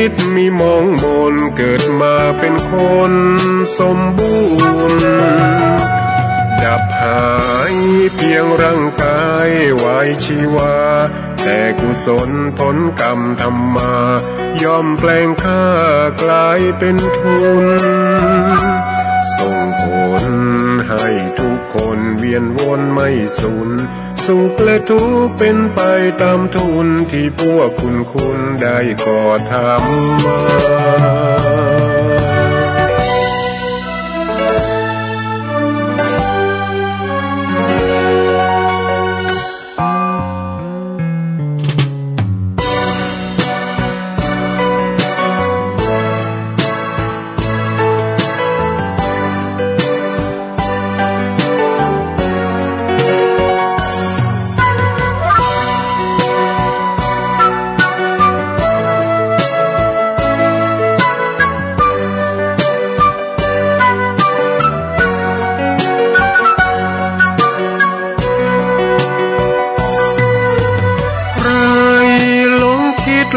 วิตมีมองมนเกิดมาเป็นคนสมบูรณ์ดับหายเพียงร่างกายไว้ชีวาแต่กุศลผลกรรมทำมาย่อมแปลงค่ากลายเป็นทุนส่งผลให้ทุกคนเวียนวนไม่สูญสุขและทุกข์เป็นไปตามทุนที่พวกคุณได้ก่อทำมา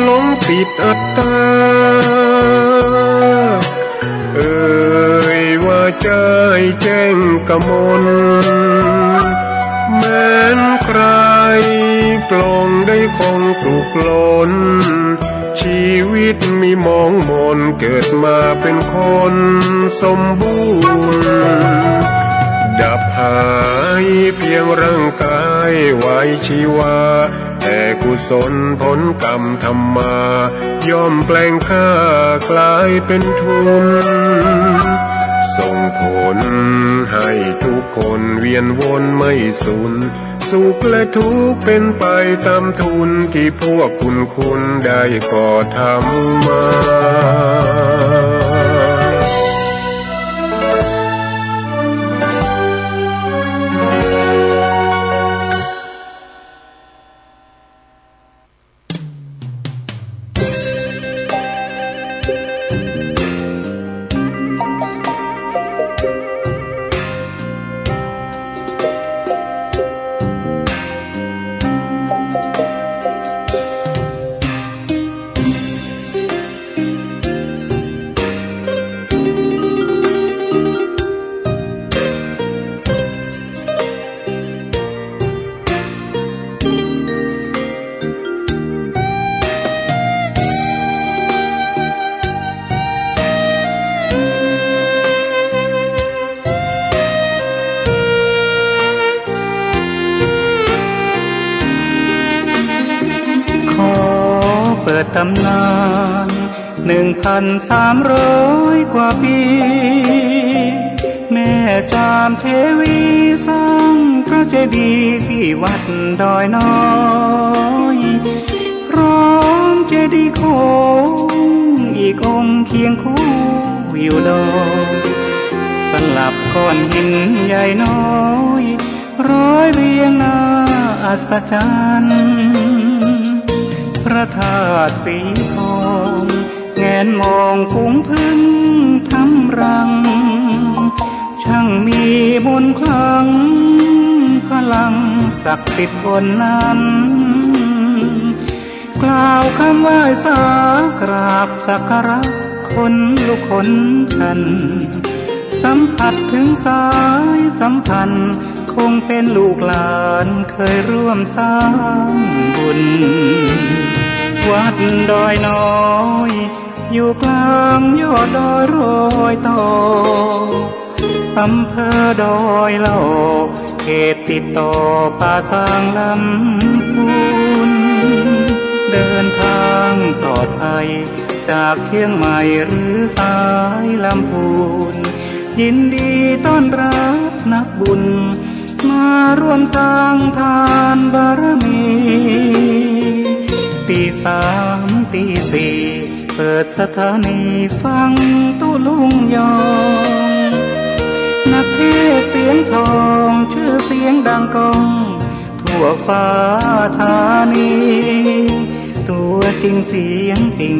หลงผิดอัตตาว่าใจแจ้งกมลแม้นใครปลงได้คงสุขล้นชีวิตมีมองมนเกิดมาเป็นคนสมบูรณ์ดับหายเพียงร่างกายไว้ชีวาแต่กุศลผลกรรมทำมาย่อมแปลงค่ากลายเป็นทุนส่งผลให้ทุกคนเวียนวนไม่สูญสุขและทุกข์เป็นไปตามทุนที่พวกคุณได้ก่อทำมาเปิดตำนาน1,300 กว่าปีแม่จามเทวีสร้างพระเจดีย์ที่วัดดอยน้อยพร้อมเจดีย์โค้งอีกองค์เคียงคู่อยู่ดอยสลับก้อนหินใหญ่น้อยร้อยเรียงน่าอัศจรรย์พระธาตุสีทองแงนมองฝูงพึ่งทำรังช่างมีมนต์ขลังพลังศักดิ์สิทธิ์บนนั้นกล่าวคำไหว้สากราบสักการะคนลุกคนชันสัมผัสถึงสายสัมพันธ์คงเป็นลูกหลานเคยร่วมสร้างบุญวัดดอยน้อยอยู่กลางยอดดอยโรยต่ออำเภอดอยเหล่าเขตติดต่อป่าสางลำพูนเดินทางปลอดภัยจากเชียงใหม่หรือสายลำพูนยินดีต้อนรับนักบุญมาร่วมสร้างทานบารมีตี3 ตี 4เปิดสถานีฟังตุลุงยองนักเทศเสียงทองชื่อเสียงดังก้องทั่วฟ้าธานีตัวจริงเสียงจริง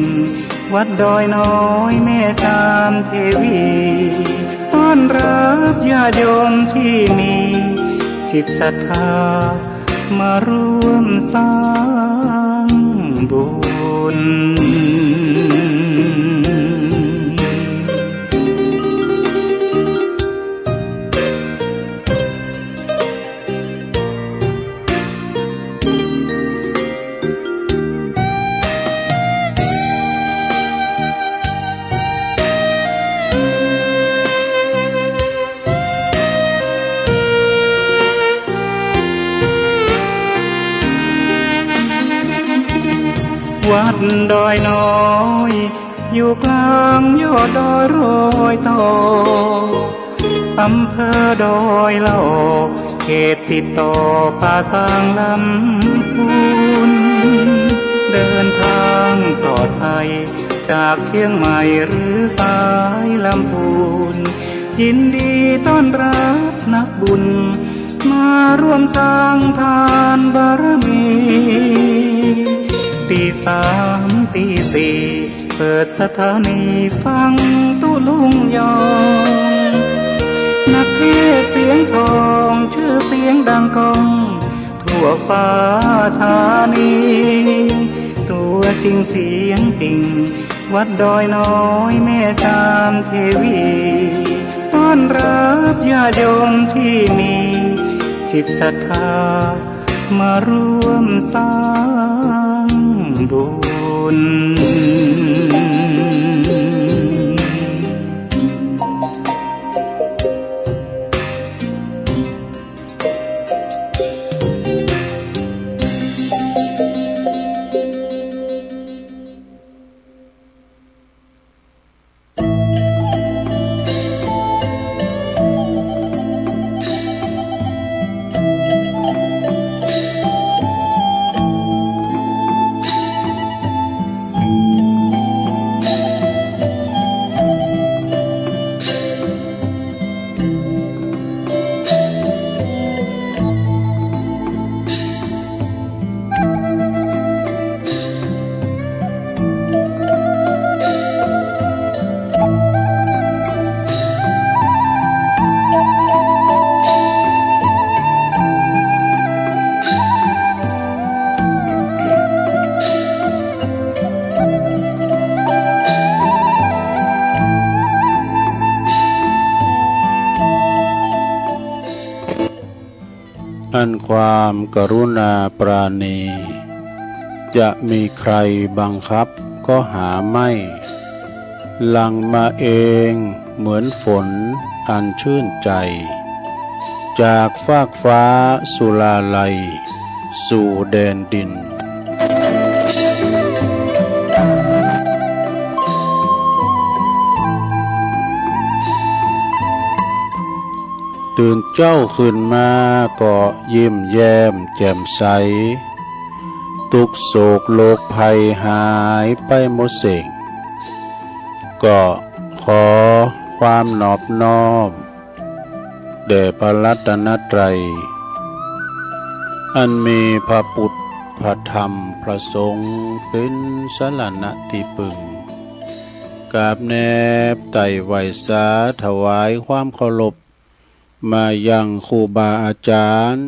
วัดดอยน้อยแม่จามเทวีต้อนรับญาติโยมที่มีจิตศรัทธามาร่วมสร้างบุญ วัดดอยน้อยอยู่กลางยอดดอยโรยต่ออำเภอดอยเหล่าเขตติดต่อป่าสางลำพูนเดินทางปลอดภัยจากเชียงใหม่หรือสายลำพูนยินดีต้อนรับนักบุญมาร่วมสร้างทานบารมีตีสามตีสี่เปิดสถานีฟังตุลุงยองนักเทศเสียงทองชื่อเสียงดังก้องทั่วฟ้าธานีตัวจริงเสียงจริงวัดดอยน้อยแม่จามเทวีต้อนรับญาติโยมที่มีจิตศรัทธามาร่วมสร้างบุญอันความกรุณาปราณีจะมีใครบังคับก็หาไม่หลั่งมาเองเหมือนฝนอันชื่นใจจากฟากฟ้าสุลาลัยสู่แดนดินตื่นเจ้าขึ้นมาก็ยิ้มแย้มแจ่มใสทุกโศกโลกภัยหายไปหมดสิ่งก็ขอความนอบน้อมแด่พระรัตนตรัยอันมีพระพุทธพระธรรมพระสงฆ์เป็นสรณะที่พึ่งกราบแนบไต่ไหวสาถวายความเคารพมายังครูบาอาจารย์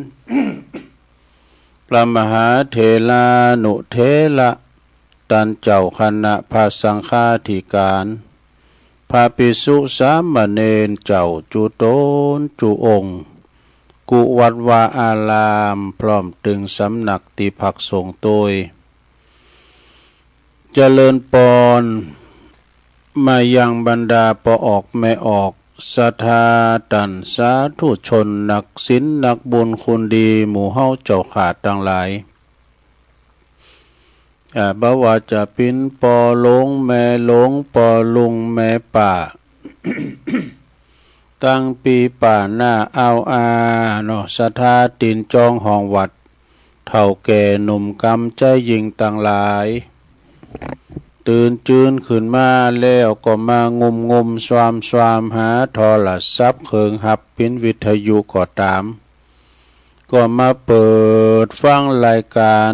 พระมหาเถรานุเถระตันเจ้าคณะพระสังฆาธิการพระภิกษุสามเณรเจ้าจุโตนจุองค์กุวัดวาอารามพร้อมตึงสำนักติภักสงฆ์โดยเจริญปอนมายังบรรดาปออกแม่ออกศรัทธาตันสาธุชนนักศีลนักบุญคุณดีหมู่เฮาเจ้าขาดทั้งหลายบ่ว่าจะเป็นปอหลงแม่หลงปอลุงแม่ป่า ตั้งปีป่าหน้าเอาเนาะศรัทธาตินจองห้องวัดเฒ่าแก่หนุ่มกำใจยิงต่างหลายตื่นจืนขึ้นมาแล้วก็มางมสวามหาโทรศัพท์เครื่องหับพินวิทยุก็ตามก็มาเปิดฟังรายการ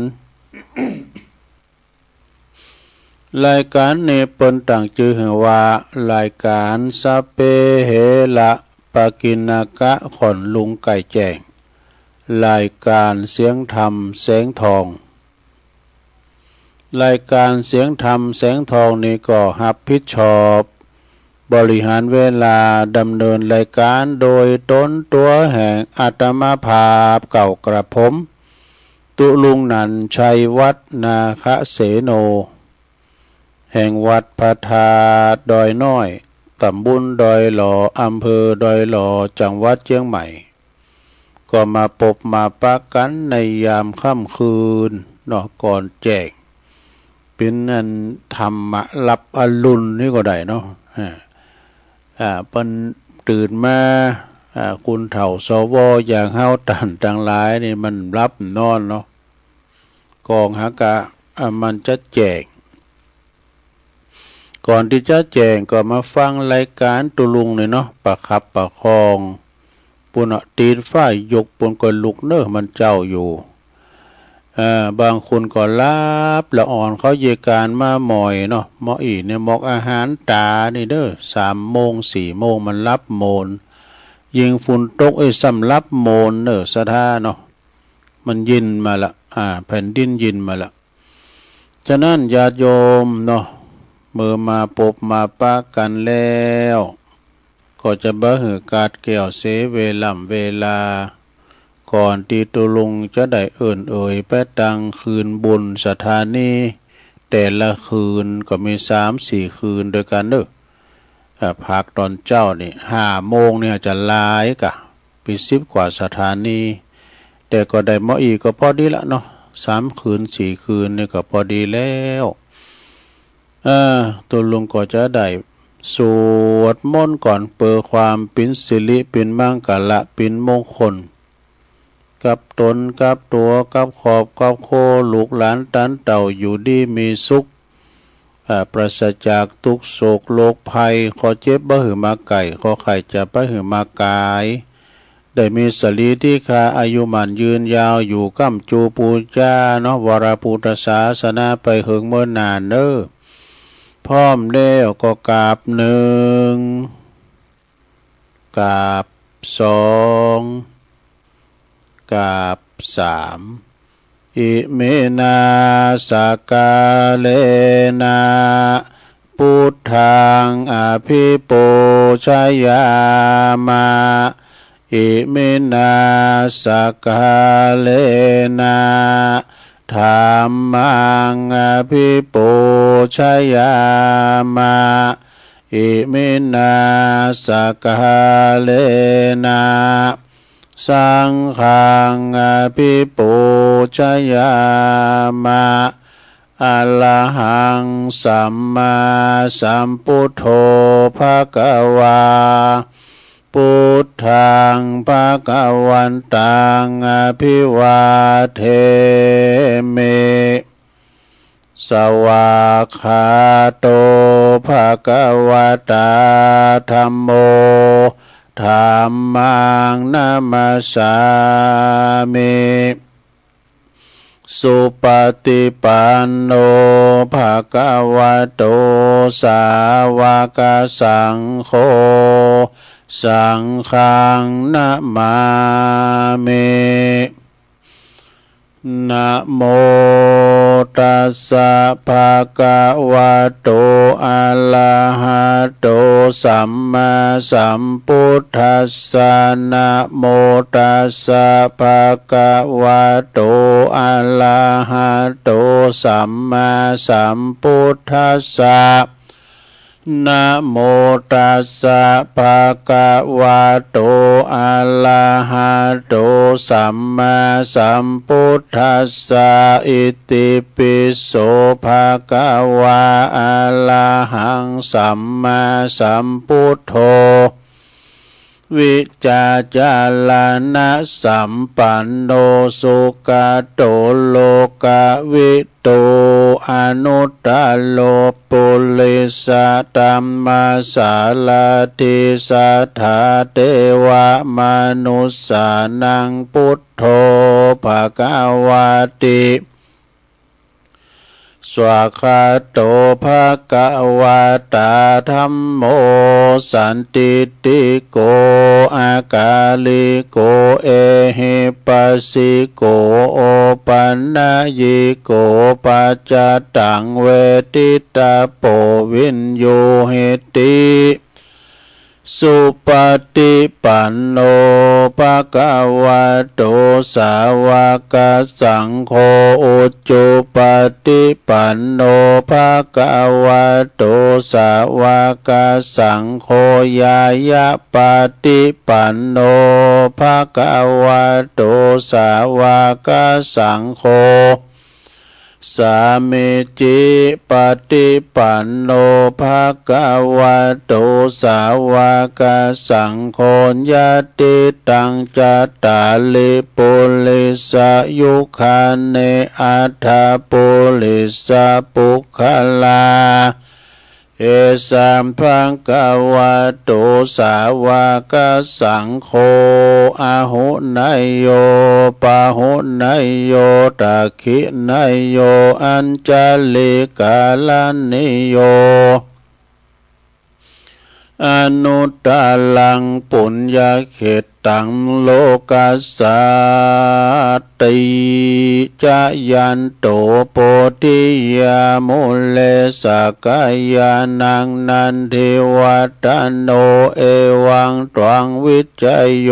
รายการนี้เปิ้นตั้งชื่อว่ารายการสเปเหระปากินากะขอนลุงไก่แจ้งรายการเสียงธรรมแสงทองรายการเสียงธรรมแสงทองนี้ก็รับผิดชอบบริหารเวลาดำเนินรายการโดยตนตัวแห่งอาตมาภาพเก่ากระผมตุลุงนันชัยวัฒนาคเสโนแห่งวัดพระธาตุดอยน้อยตำบลดอยหล่ออำเภอดอยหล่อจังหวัดเชียงใหม่ก็มาพบมาปะกันในยามค่ำคืนนอกก่อนแจ้ง เป เป็นอันธรรมะรับอรุณนี่ก็ได้เนาะเปิ้นตื่นมาคุณเฒ่าสวอย่างเฮาตันต่างหลายนี่มันรับนอนเนาะกองหากะมันจะแจกก่อนที่จะแจงก็มาฟังรายการตุลุงเลยเนาะประคับประคองปุ่นตีนฝ้ายยกปุ่นก็ลุกเนอะมันเจ้าอยู่บางคนก็รับละอ่อนเขาเยการมาหมอยเนาะหมออีเนี่ยหมอกอาหารตานี่เด้อ3 โมง 4 โมงมันรับโมนยิงฝุ่นตกสำรับโมนเนอะสะท่าเนาะมันยินมาละแผ่นดินยินมาละฉะนั้นญาติโยมเนาะเมื่อมาปบมาปะกันแล้วก็จะบ่หือกาดแก้วเสเวลาก่อนที่ตุลุงจะได้เไปตังคืนบุญสถานีแต่ละคืนก็มี3-4 คืนโดยกันเด้อพักตอนเจ้านี่5 โมงเนี่ยจะลายกะปี10 กว่าสถานีแต่ก็ได้หมออีก็พอดีละเนาะ3 คืน 4 คืนนี่ก็พอดีแล้วตุลุงก็จะได้สวดมนต์ก่อนเปิดความเป็นสิริเป็นมังกละเป็นมงคลกับตนกับตัวกับขอบกับโคลูกหลานตันเต่าอยู่ดีมีสุขปราศจากทุกโศกโรคภัยขอเจ็บบ่หือมาไก่ขอไข่จะบ่หือมากายได้มีสรีที่คาอายุมันยืนยาวอยู่ก้ำจูปูจาเนาะวรพุทธศาสนาไปเหิงเมื่อนานเน้อพร้อมแล้วก็กราบ1กราบ2กราบ3อิเมนาสกาเลนะพุทธังอภิปูชยามาอิเมนาสกาเลนะธัมมังอภิปูชยามาอิเมนาสกาเลนะสังฆังอภิปูชยามาอะระหังสัมมาสัมพุทโธภคะวาพุทธังภคะวันตังอภิวาเทมิสวากขาโตภคะวตาธัมโมธัมมังนัมมัสสามิสุปฏิปันโนภะคะวะโตสาวกสังโฆสังฆังนะมามินะโมตัสสะภะคะวะโตอะระหะโตสัมมาสัมพุทธัสสะนะโมตัสสะภะคะวะโตอะระหะโตสัมมาสัมพุทธัสสะนะโมตัสสะภะคะวะโตอะระหะโตสัมมาสัมพุทธัสสะอิติปิโสภะคะวะอะระหังสัมมาสัมพุทโธวิจาจาลานะสัมปันโนสุขโตโลกวิโตอนุตตโลปุริสตัมมาสาลาติสัทธาเทวมนุสสานังพุทโธภควาติสวากขาโตภะคะวะตาธัมโมสันติติโกอากาลิโกเอหิปัสสิโกโอปันนายิโกปัจจตังเวทิตาโปวินโยเหติสุปฏิปันโนภะคะวะโตสาวกสังโฆอุจจุปฏิปันโนภะคะวะโตสาวกสังโฆญาญาปฏิปันโนภะคะวะโตสาวกสังโฆ สามิจิปฏิปันโนภะคะวะโตสาวกสังโฆญาติตังจัตตาลิปุลิสายุคาเนอัฏฐปุลิสาปุคลาเอสัมภังกวะโตสาวกสังโฆอาหุนายโยปาหุนายโยตาคินายโยอัญจลิกาลานิโยอนุตตลังปุญญาเขตังโลกัสสติจายันโตโพธิยามุเลสกายานังนันทิวัตโนเอวังตวังวิจัยโย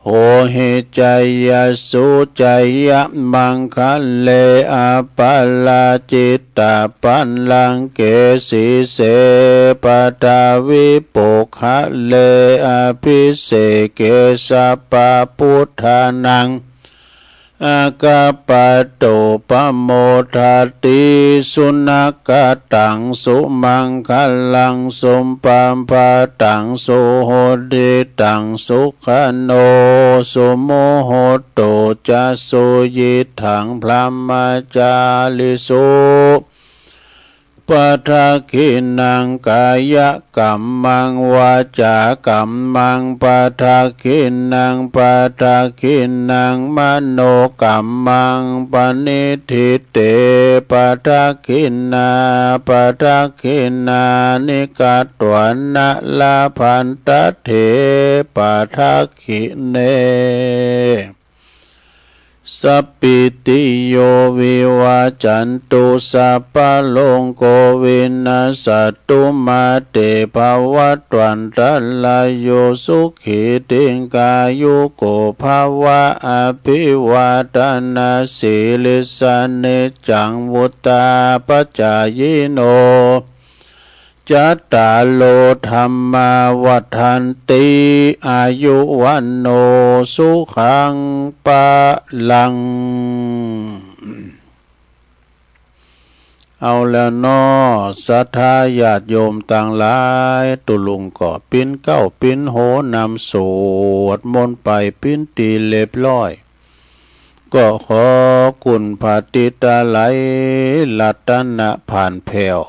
โหหิจายสุจายมังคัลเลอปัลลาจิตตาปันลังเกสิเสปตาวิปุคะเลอภิเสเกสปะพุทธานังอากาปะโตปะโมทาติสุนักตังสุมังคัลลังสมปัมปะตังสุโหติตังสุขโนสุโมโหโตจะสุยิถังพระมจาลิสุปัทาคินังกายกัมมังวาจากัมมังปัทาคินังปัทาคินังมโนกัมมังปณิทิเตปัทาคินาปัทาคินานิกัตตวนะลาพันตเถปัทาคิเนสัพพิติโยวิวาจันตุสัพพะโลกโควินาศตุมาเตภวัตวันตรายโยสุขิติกายุโกภวะอภิวาทนาสิลิสานิจังวุตตาปัจจายโนจัตตาโลธรรมาวัฏันติอายุวันโนสุขังปะลังเอาแล้วนอสัทธาญาติโยมต่างหลายตุลุงก็ปิ้นเก้าปิ้นโหนำสวดมนต์ไปปิ้นตีเรียบร้อยก็ขอกุณพาติตาไหลลัตนะผ่านแผ่ว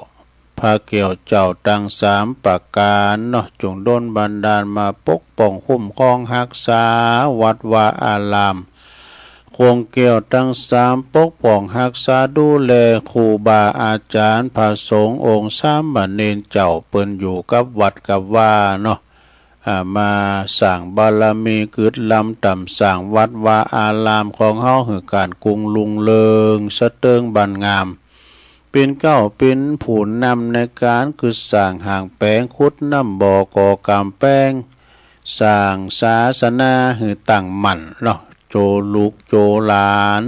พระเกี่ยวเจ้าตั้งสามประการเนาะจงโดนบันดาลมาปกป้องคุ้มครองรักษาวัดวาอารามคงเกี่ยวตั้งสามปกป้องรักษาดูแลครูบาอาจารย์พระสงฆ์องค์สามเณรเจ้าเปิ้นอยู่กับวัดกับว่าเนาะมาสร้างบารมีกึดลำต่ำสร้างวัดวาอารามของเฮาให้การกรุงลุงเริงสะเติงบันงามเป็นเก้าเป็นผู้นำในการคือสร้างห่างแปลงคุดน้ำบ่อก่อกำแป้งสร้างศาสนาหือตั้งมั่นเนาะโจลูกโจหลาน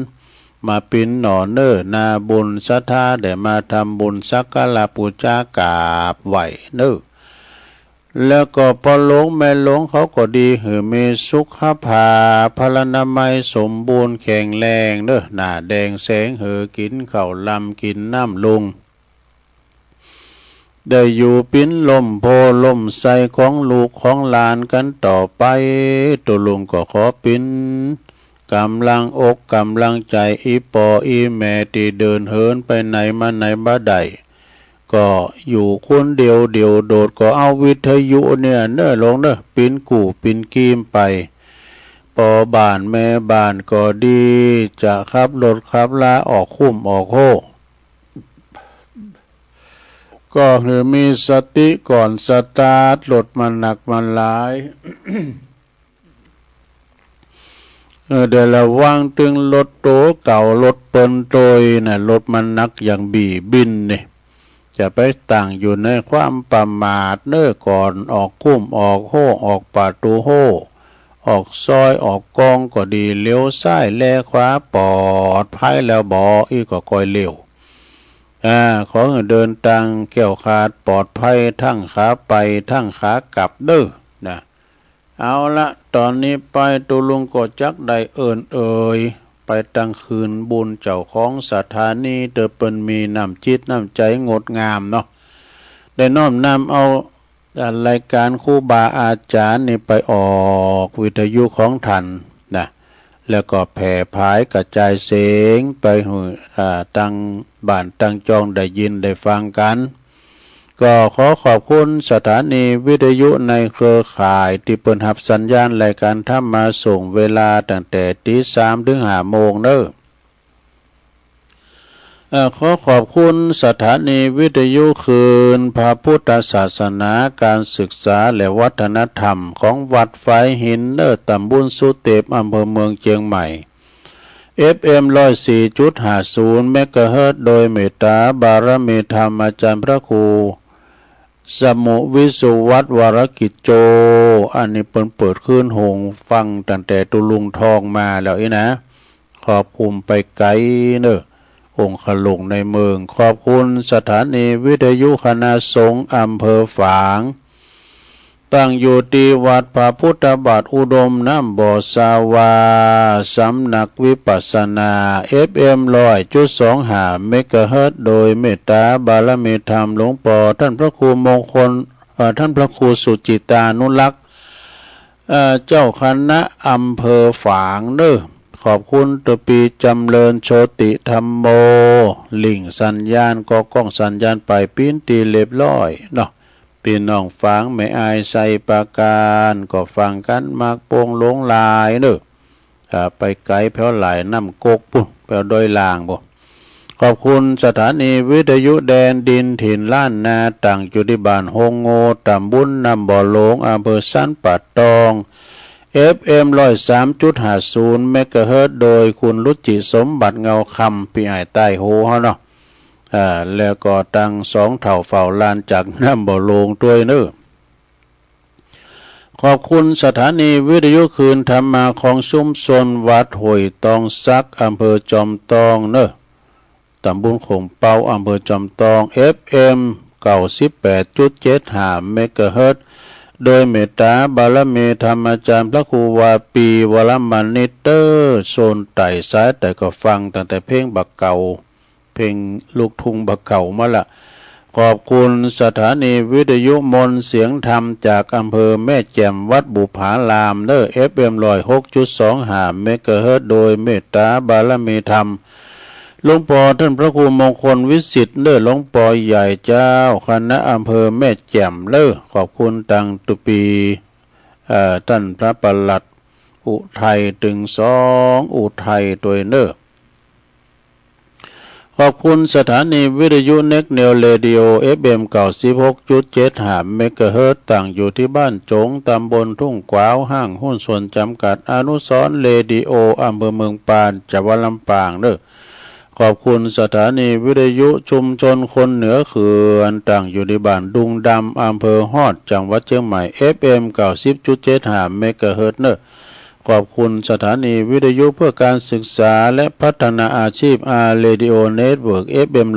มาเป็นหน่อเน้อนาบุญศรัทธาได้มาทำบุญสักการะบูชากราบไหวเน้อแล้วก็พอหลงแม่หลงเขาก็ดีหือมีสุขภาพพลานามัยสมบูรณ์แข็งแรงเด้อหน้าแดงแสงหือกินข้าวลำกินน้ำลุงได้อยู่ปิ้นลมโพลมใสของลูกของหลานกันต่อไปตัวลุงก็ขอปิ้นกำลังอกกำลังใจอีปออีแม่ที่เดินเหินไปไหนมาไหนบ้าใดก็อยู่คนเดียวโดดก็เอาวิทยุเนี่ยเน้อลงเน้อปิ้นกู่ปิ้นกีมไปปอบ้านแม่บ้านก็ดีจะขับรถขับลาออกคุ้มออกโหก็คือมีสติก่อนสตาร์ทรถมันหนักมันหลาย เดี๋ยวระวังตึงรถโตเก่ารถเปิ้นโตยน่ะรถมันนักอย่างบีบินเนี่ยจะไปตั้งอยู่ในความประมาทเน้อก่อนออกคุ้มออกโหออกประตูโหออกซอยออกกองก็ดีเลี้ยวซ้ายแลขวาปลอดภัยแล้วบ่อีกก็ค่อยเร็วขอให้เดินทางแก้วขาดปลอดภัยทั้งขาไปทั้งขากลับเด้อนะเอาละตอนนี้ไปตุลุงก็จักได้เอิ้นไป ตั้งคืนบุญเจ้าของสถานีเดิเปิ้นมีน้ำจิตน้ำใจงดงามเนาะได้น้อมนำเอารายการครูบาอาจารย์นี่ไปออกวิทยุของท่านนะแล้วก็แผ่ผายกระจายเสียงไปหูตั้งบ้านตั้งจองได้ยินได้ฟังกันก็ขอขอบคุณสถานีวิทยุในเครือข่ายที่เปิดรับสัญญาณรายการทำมาส่งเวลาตั้งแต่ตี 3 ถึง 5 โมงเด้อขอขอบคุณสถานีวิทยุคืนพระพุทธศาสนาการศึกษาและวัฒนธรรมของวัดไฟหินเด้อตำบลสุเทพอำเภอเมืองเชียงใหม่ FM 104.50 เมกะเฮิรตซ์โดยเมตตาบารมีธรรมอาจารย์พระครูสมุวิสุวัฒน์วรกิจโจอันนี้เปิดขึ้นหงฟังตั้งแต่ตุลุงทองมาแล้วนะขอบคุณไปไกลเนอะองค์ขลุงในเมืองขอบคุณสถานีวิทยุคณะสงฆ์อำเภอฝางตั้งอยู่ที่วัดพระพุทธบาทอุดมน้ำบ่อสาวาสำนักวิปัสสนา FM 100.25 เมกะเฮิรตซ์โดยเมตตาบารมีธรรมหลวงปู่ท่านพระครูมงคลท่านพระครูสุจิตานุรักษ์เจ้าคณะอำเภอฝางเด้อขอบคุณตัวปีจำเริญโชติธรรมโมลิงสัญญาณก็กล้องสัญญาณไปปิ้นตีเรียบร้อยเนาะพี่น้องฟังไม่อายใส่ปาการก็ฟังกันมากโป่งหลงลายเด้อไปไกลแผ่วไหลน้ำกกปุ๊แผ่วดอยลางบ่ขอบคุณสถานีวิทยุแดนดินถิ่นล้านนาตั้งอยู่ที่บ้านโฮงโง่ตำบลน้ำบ่อหลงอำเภอสันป่าตอง FM 103.50 เมกะเฮิรตซ์โดยคุณรุจิสมบัติเงาคำพี่ไอ้ใต้โหเฮาเนาะแล้วก็ตั้ง2เท่าเฝ้าลานจากน้ำบ่อโลงด้วยเนอะขอบคุณสถานีวิทยุคืนธรรมาของชุมชนวัดห้วยตองซักอำเภอจอมตองเนอะตำบลโขงเปาอำเภอจอมตอง FM 98.75 เมกะเฮิรตซ์โดยเมตตาบารมีธรรมอาจารย์พระครูวาปีวรมณิเตอร์โซนไต่สายแต่ก็ฟังตั้งแต่เพลงบักเก่าเพลงลูกทุ่งบักเก่ามาละขอบคุณสถานีวิทยุมนเสียงธรรมจากอำเภอแม่แจ่มวัดบุผารามเด้อ FM 106.25 เมกะเฮิรตซ์โดยเมตตาบารมีธรรมหลวงปู่ท่านพระครูมงคลวิสิทธิ์เด้อหลวงปู่ใหญ่เจ้าคณะอำเภอแม่แจ่มเด้อขอบคุณตังตุปีท่านพระปลัดอุทัยตึง2อุทัยตัวเด้อขอบคุณสถานีวิทยุเน็กเนลเรดิโอ FM 96.75 เมกะเฮิรตซ์ตั้งอยู่ที่บ้านจงตำบลทุ่งกวาวห้างหุ้นส่วนจำกัดอนุสรณ์เรดิโออำเภอเมืองปานจังหวัดลำปางเด้อขอบคุณสถานีวิทยุชุมชนคนเหนือเขื่อนตั้งอยู่ในบ้านดุงดำอำเภอฮอดจังหวัดเชียงใหม่ FM 90.75 เมกะเฮิรตซ์เนอะขอบคุณสถานีวิทยุเพื่อการศึกษาและพัฒนาอาชีพเรดิโอเน็ตเวิร์ก FM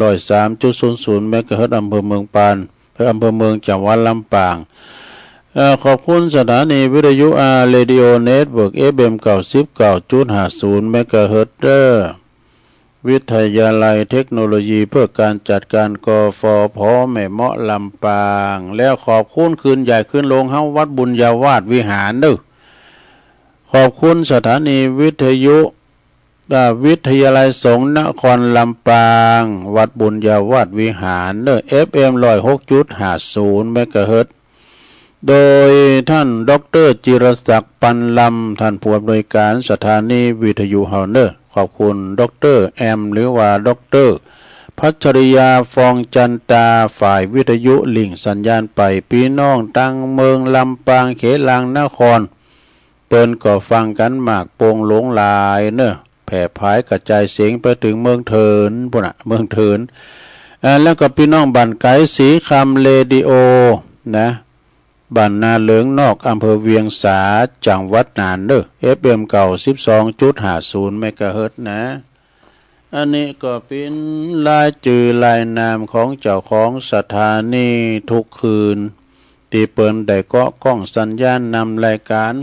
103.00 เมกะเฮิรตซ์อำเภอเมืองปานอำเภอเมืองจังหวัดลำปางขอบคุณสถานีวิทยุเรดิโอเน็ตเวิร์ก FM 99.50 เมกะเฮิรตซ์วิทยาลัยเทคโนโลยีเพื่อการจัดการกฟผ.แม่เมาะลำปางแล้วขอบคุณคืนใหญ่คืนโรงเฮาวัดบุญญาวาสวิหารเด้อขอบคุณสถานีวิทยุวิทยาลัยสงฆ์นครลำปางวัดบุญญาวาสวิหารเด้อ FM 106.50 เมกะเฮิรตซ์โดยท่านดร.จิรศักดิ์ปันลำท่านผู้อำนวยการสถานีวิทยุเฮาเด้อขอบคุณดร.แอมหรือว่าดร.พัชริยาฟองจันตาฝ่ายวิทยุลิงสัญญาณไปพี่น้องตั้งเมืองลำปางเขลางนครเปิ้นก็ฟังกันมากโป่งหลงลายเนอะแผ่พายกระจายเสียงไปถึงเมืองเถินพุ่นน่ะเมืองเถินแล้วก็พี่น้องบ้านไกสีคำเรดิโอนะบ้านนาเหลืองนอกอำเภอเวียงสาจังหวัดน่านเด้อ FM 12.50 เมกะเฮิรตซ์นะอันนี้ก็เป็นรายชื่อรายนามของเจ้าของสถานีทุกคืนที่เปิ้นได้เกาะกล้องสัญญาณนำรายการ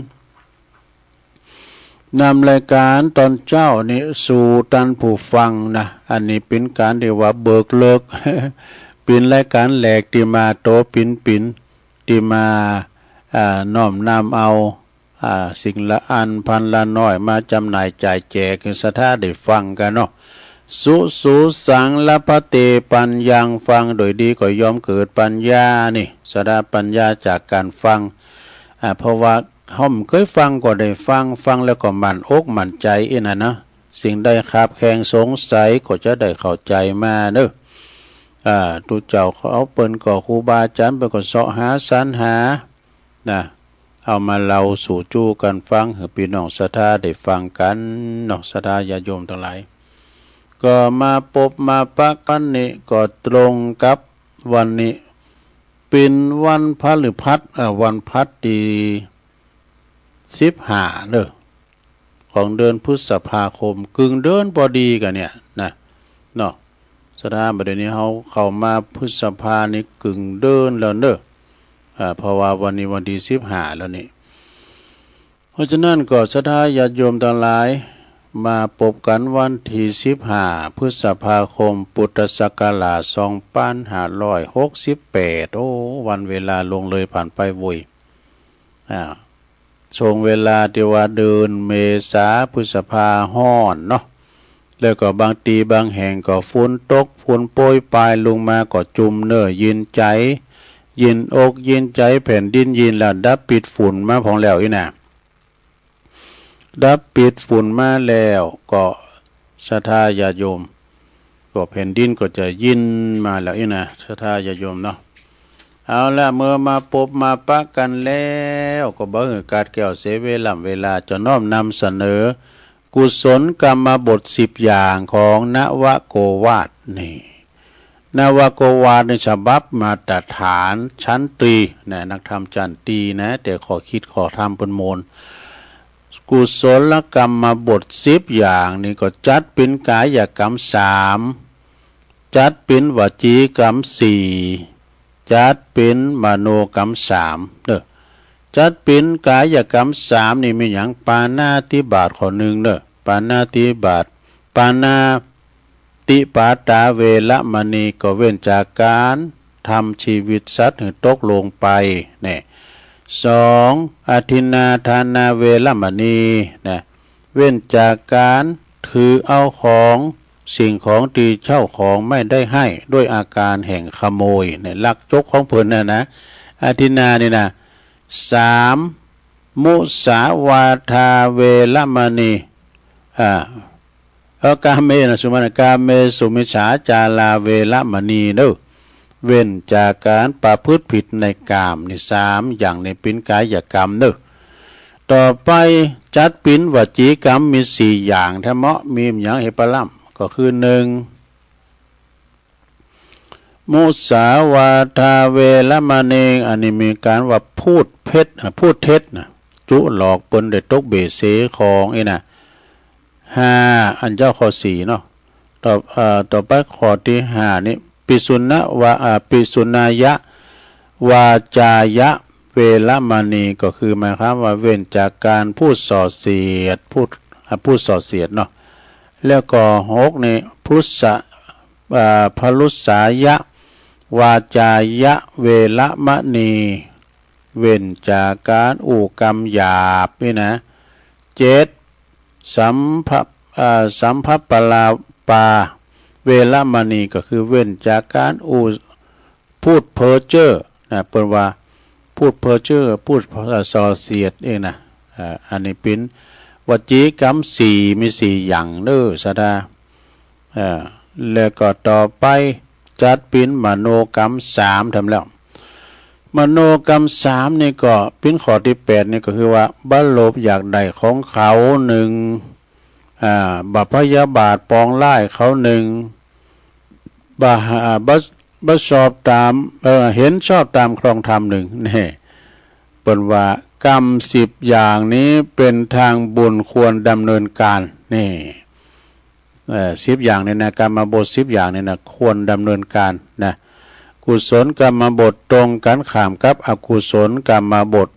นำรายการตอนเจ้านี่สู่ตันผู้ฟังนะอันนี้เป็นการที่ว่าเบิกเลิก เป็นรายการแหลกที่มาโตปินที่มาน้อมนำเอาสิ่งละอันพันละน้อยมาจำหน่ายจ่ายแจกคือสถาได้ฟังกันเนาะสุสังละพะเตปัญญังฟังโดยดีก็ยอมเกิดปัญญานี่สดาปัญญาจากการฟังเพราะว่าห้อมเคยฟังก็ได้ฟังแล้วก็มั่นอกมั่นใจนะสิ่งใดคาบแข็งสงสัยก็จะได้เข้าใจมาเด้อตุเจ้าเขาเอาเปิ้นก็ครูบาอาจารย์เปิ้นก็เสาะหาสรรหานะเอามาเล่าสู่จู้กันฟังให้พี่น้องศรัทธาได้ฟังกันเนาะศรัทธาญาติโยมทั้งหลายก็มาพบมาปะกันนี่ก็ตรงกับวันนี้เป็นวันพฤหัสวันพัดที่15เด้อของเดือนพฤษภาคมกึ่งเดือนพอดีกันเนี่ยนะเนาะศรัทธาบัดนี้เขาเข้ามาพฤษภานี่กึ่งเดือนแล้วเด้อเพราะว่าวันนี้วันที่15แล้วนี่เพราะฉะนั้นก็ศรัทธาญาติโยมทั้งหลายมาพบกันวันที่15พฤษภาคมพุทธศักราช2568โอ้วันเวลาลงเลยผ่านไปโวยช่วงเวลาที่ว่าเดือนเมษาพฤษภาห้อนเนาะแล้วก็บางทีบางแห่งก็ฝนตกฝนโปรยปลายลงมาก็จุ่มเนื้อยินใจยินอกยินใจแผ่นดินยินแล้วดับปิดฝุ่นมาของแล้วอีน่ะดับปิดฝุ่นมาแล้วก็ศรัทธาญาติโยมก็แผ่นดินก็จะยินมาแล้วอีน่ะศรัทธาญาติโยมเนาะเอาละเมื่อมาพบมาปะกันแล้วก็บ่ให้การแก้วเสเวลาจะน้อมนำเสนอกุศลกรรมบท10อย่างของนวโกวาทนี่นวโกวาทในฉบับมาตรฐานชั้นตรีนะนักธรรมชั้นตรีนะแต่ขอคิดขอทำเป็นโมนกุศลกรรมบท10อย่างนี่ก็จัดเป็นกายกรรม3จัดเป็นวจีกรรม4จัดเป็นมโนกรรม3เด้อจัดเป็นกายกรรม3นี่มีอย่างปานาติบาตข้อ1เด้อปานาติบาตปานาติปาตาเวรมณีก็เว้นจากการทำชีวิตสัตว์ให้ตกลงไปเนี่ย2อทินนาทานาเวรมณีนะเว้นจากการถือเอาของสิ่งของที่เช่าของไม่ได้ให้ด้วยอาการแห่งขโมยเนี่ยลักจกของเพิ่นนะอทินนานี่นะ3มุสาวาทาเวรมณีกาเมนะสุมาณกาเมสุมิจฉาจาราเวรมณีเด้อเว้นจากการประพฤติผิดในกามนี่3อย่างในเป็นกายกรรมเด้อต่อไปจัดเป็นวจีกรรมมี4อย่างธรรมะมีอย่างเฮปลัมก็คือ1มุสาวาทาเวรมณีอันนี้มีการว่าพูดเท็จนะจุหลอกเปิ้นได้ตกเบเสของน่ะ5อันเจ้าข้อ4เนาะต่อไปข้อที่5นี่ปิสุณวะปิสุนายะวาจายะเวรมณีก็คือหมายความว่าเว้นจากการพูดส่อเสียดพูดส่อเสียดเนาะแล้วก็6นี่พลุสายะวาจายะเวรมณีเว้นจากการอู่กรรมหยาบนี่นะ7สัมภปลาปาเวรมณีก็คือเว้นจากการพูดเพ้อเจ้อนะเปิ้นว่าพูดเพ้อเจ้อพูดส่อเสียดเองนะอันนี้เป็นวจีกรรม4มี4อย่างเด้อสดาแล้วก็ต่อไปจัดเป็นมโนกรรม3ทำแล้วมโนกรรม3นี่ก็เป็นข้อที่8นี่ก็คือว่าบัลลบอยากได้ของเขา1บาพยาบาทปองไล่เขา1บชอบตามเห็นชอบตามครองธรรม1นี่เปิ้นว่ากรรม10อย่างนี้เป็นทางบุญควรดำเนินการนี่10อย่างนี่นะกรรมบท10อย่างนี่นะควรดำเนินการนะกุศลกรรมบทตรงกันข้ามกับอกุศลกรรมบท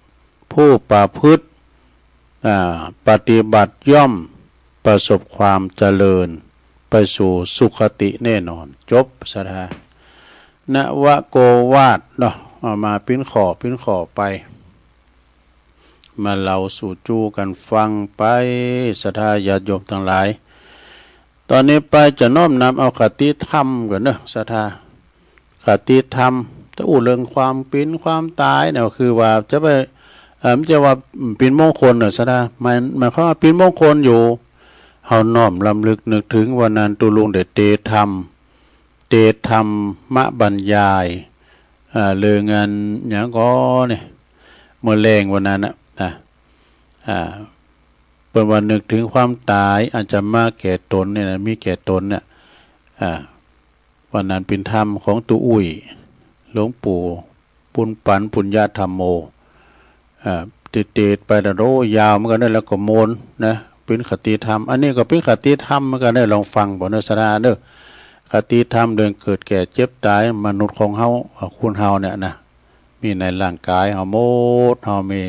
ผู้ประพฤติ ปฏิบัติย่อมประสบความเจริญไปสู่สุขติแน่นอนจบสถานวโกวาทเนาะเอามาปิ้นขอไปมาเล่าสู่จูกันฟังไปศรัทธาญาติโยมทั้งหลายตอนนี้ไปจะน้อมนำเอาคติธรรมกันเนอะศรัทธาคติธรรมจะอู้เรื่องความเป็นความตายเนี่ยคือว่าจะไปมันจะว่าเป็นมงคลเนอะศรัทธามันเขาว่าเป็นมงคลอยู่เฮาน้อมลำลึกนึกถึงวันนั้นตุลุงได้เตธรรมมะบรรยายเรื่องงานอย่างก็เนี่ยเมื่อแรงวันนั้นนะเป็นวันนึกถึงความตายอาจจะมาแก่ตนเนี่ยนะมีแก่ตนเนี่ยวันนั้นเป็นธรรมของตุอุ้ยหลวงปู่ปุณปันปุญญาธรรมโมติดไปแต่โรยาวมันก็ได้แล้วก็โมนนะเป็นคติธรรมอันนี้ก็เป็นคติธรรมมันก็ได้ลองฟังบ่เนสนาเด้อคติธรรมเดินเกิดแก่เจ็บตายมนุษย์ของเฮาคุณเฮาเนี่ยนะมีในร่างกายเฮาหมดเฮามี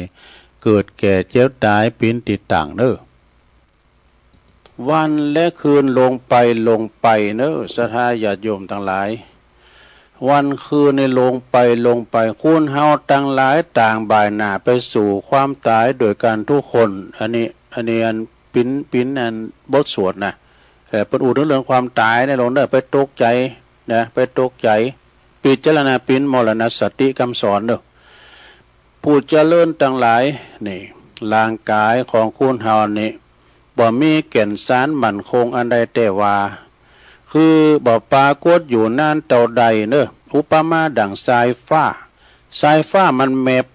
เกิดแก่เจ็บตายเป็นติดต่างเด้อวันและคืนลงไปเนอะศรัทธาญาติโยมทั้งหลายวันคืนในลงไปคุณเฮาทั้งหลายต่างบ่ายหน้าไปสู่ความตายโดยการทุกคนอันนี้ปิ้นอันบทสวดนะเป็นอุดเรื่องความตายในหลวงเด้อไปตกใจนะไปตกใจปิจารณาปิ้นมรณสติคำสอนเด้อผู้เจริญทั้งหลายนี่ร่างกายของคุณเฮานี่บ่มีแก่นสารมั่นคงอันใดแต่ว่าคือบ่ปรากฏอยู่นานเท่าใดเนอะอุปมาดั่งสายฟ้ามันแมบ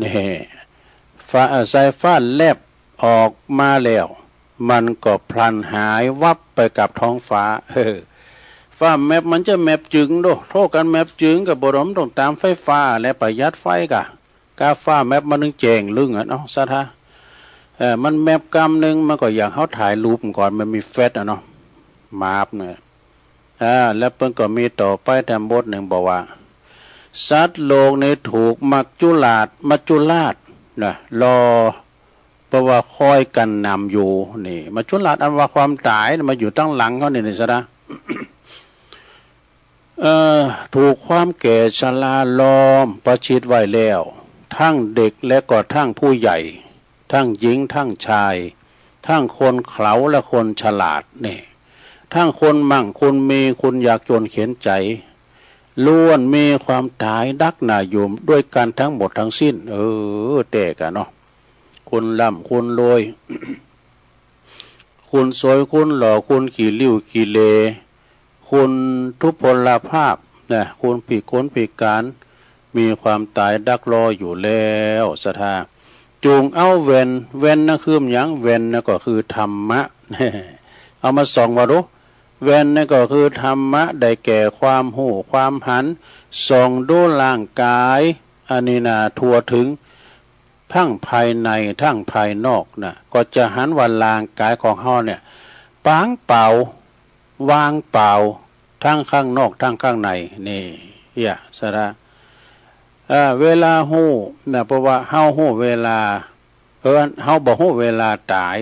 นี่สายฟ้าแลบออกมาแล้วมันก็พลันหายวับไปกับท้องฟ้าฟ้าแมบมันจะแมบจึงด้วยโทษกันแมบจึงกับบรมต้องตามไฟฟ้าและประหยัดไฟกาฟ้าแมบมันนึงแจงลึงเนาะสะท้ามันแมบกำนึงมันก็อยากเขาถ่ายรูปก่อนมันมีเฟซเนาะมาบเนี่ยแล้วเพิ่นก็มีต่อไปแถมบทหนึ่งบอกว่าสัตว์โลกในถูกมัจจุราชนะรอเพราะว่าคอยกันนำอยู่นี่มัจจุราชอันว่าความตายมาอยู่ตั้งหลังเขาเนี่ยซะนะถูกความแก่ชราล้อมประชิดไว้แล้วทั้งเด็กและก็ทั้งผู้ใหญ่ทั้งหญิงทั้งชายทั้งคนเขลาและคนฉลาดนี่ทั้งคนมั่งคนมีคนอยากจนเขียนใจล้วนมีความตายดักหน้าอยู่ด้วยกันทั้งหมดทั้งสิ้นแต่กันเนาะคุณร่ำคุณรวย คุณสวยคุณหล่อคุณขี่ริ้วขี่เลคุณทุพพลภาพนะคุณผิดคนผิดการมีความตายดักรออยู่แล้วศรัทธาจูงเอาเว้นนะคือหยังเว้นนะก็คือธรรมะ เอามาส่องว่าดูเว้นนี่ก็คือธรรมะได้แก่ความหูความหันส่องดูร่างกายอันนี้นะทั่วถึงทั้งภายในทั้งภายนอกนะก็จะหันว่าร่างกายของเฮาเนี่ยปางเปล่าวางเปล่าทั้งข้างนอกทั้งข้างในนี่สาระเวลาหูนะเพราะว่าเฮาหูเวลาเฮาบ่หูเวลาตาย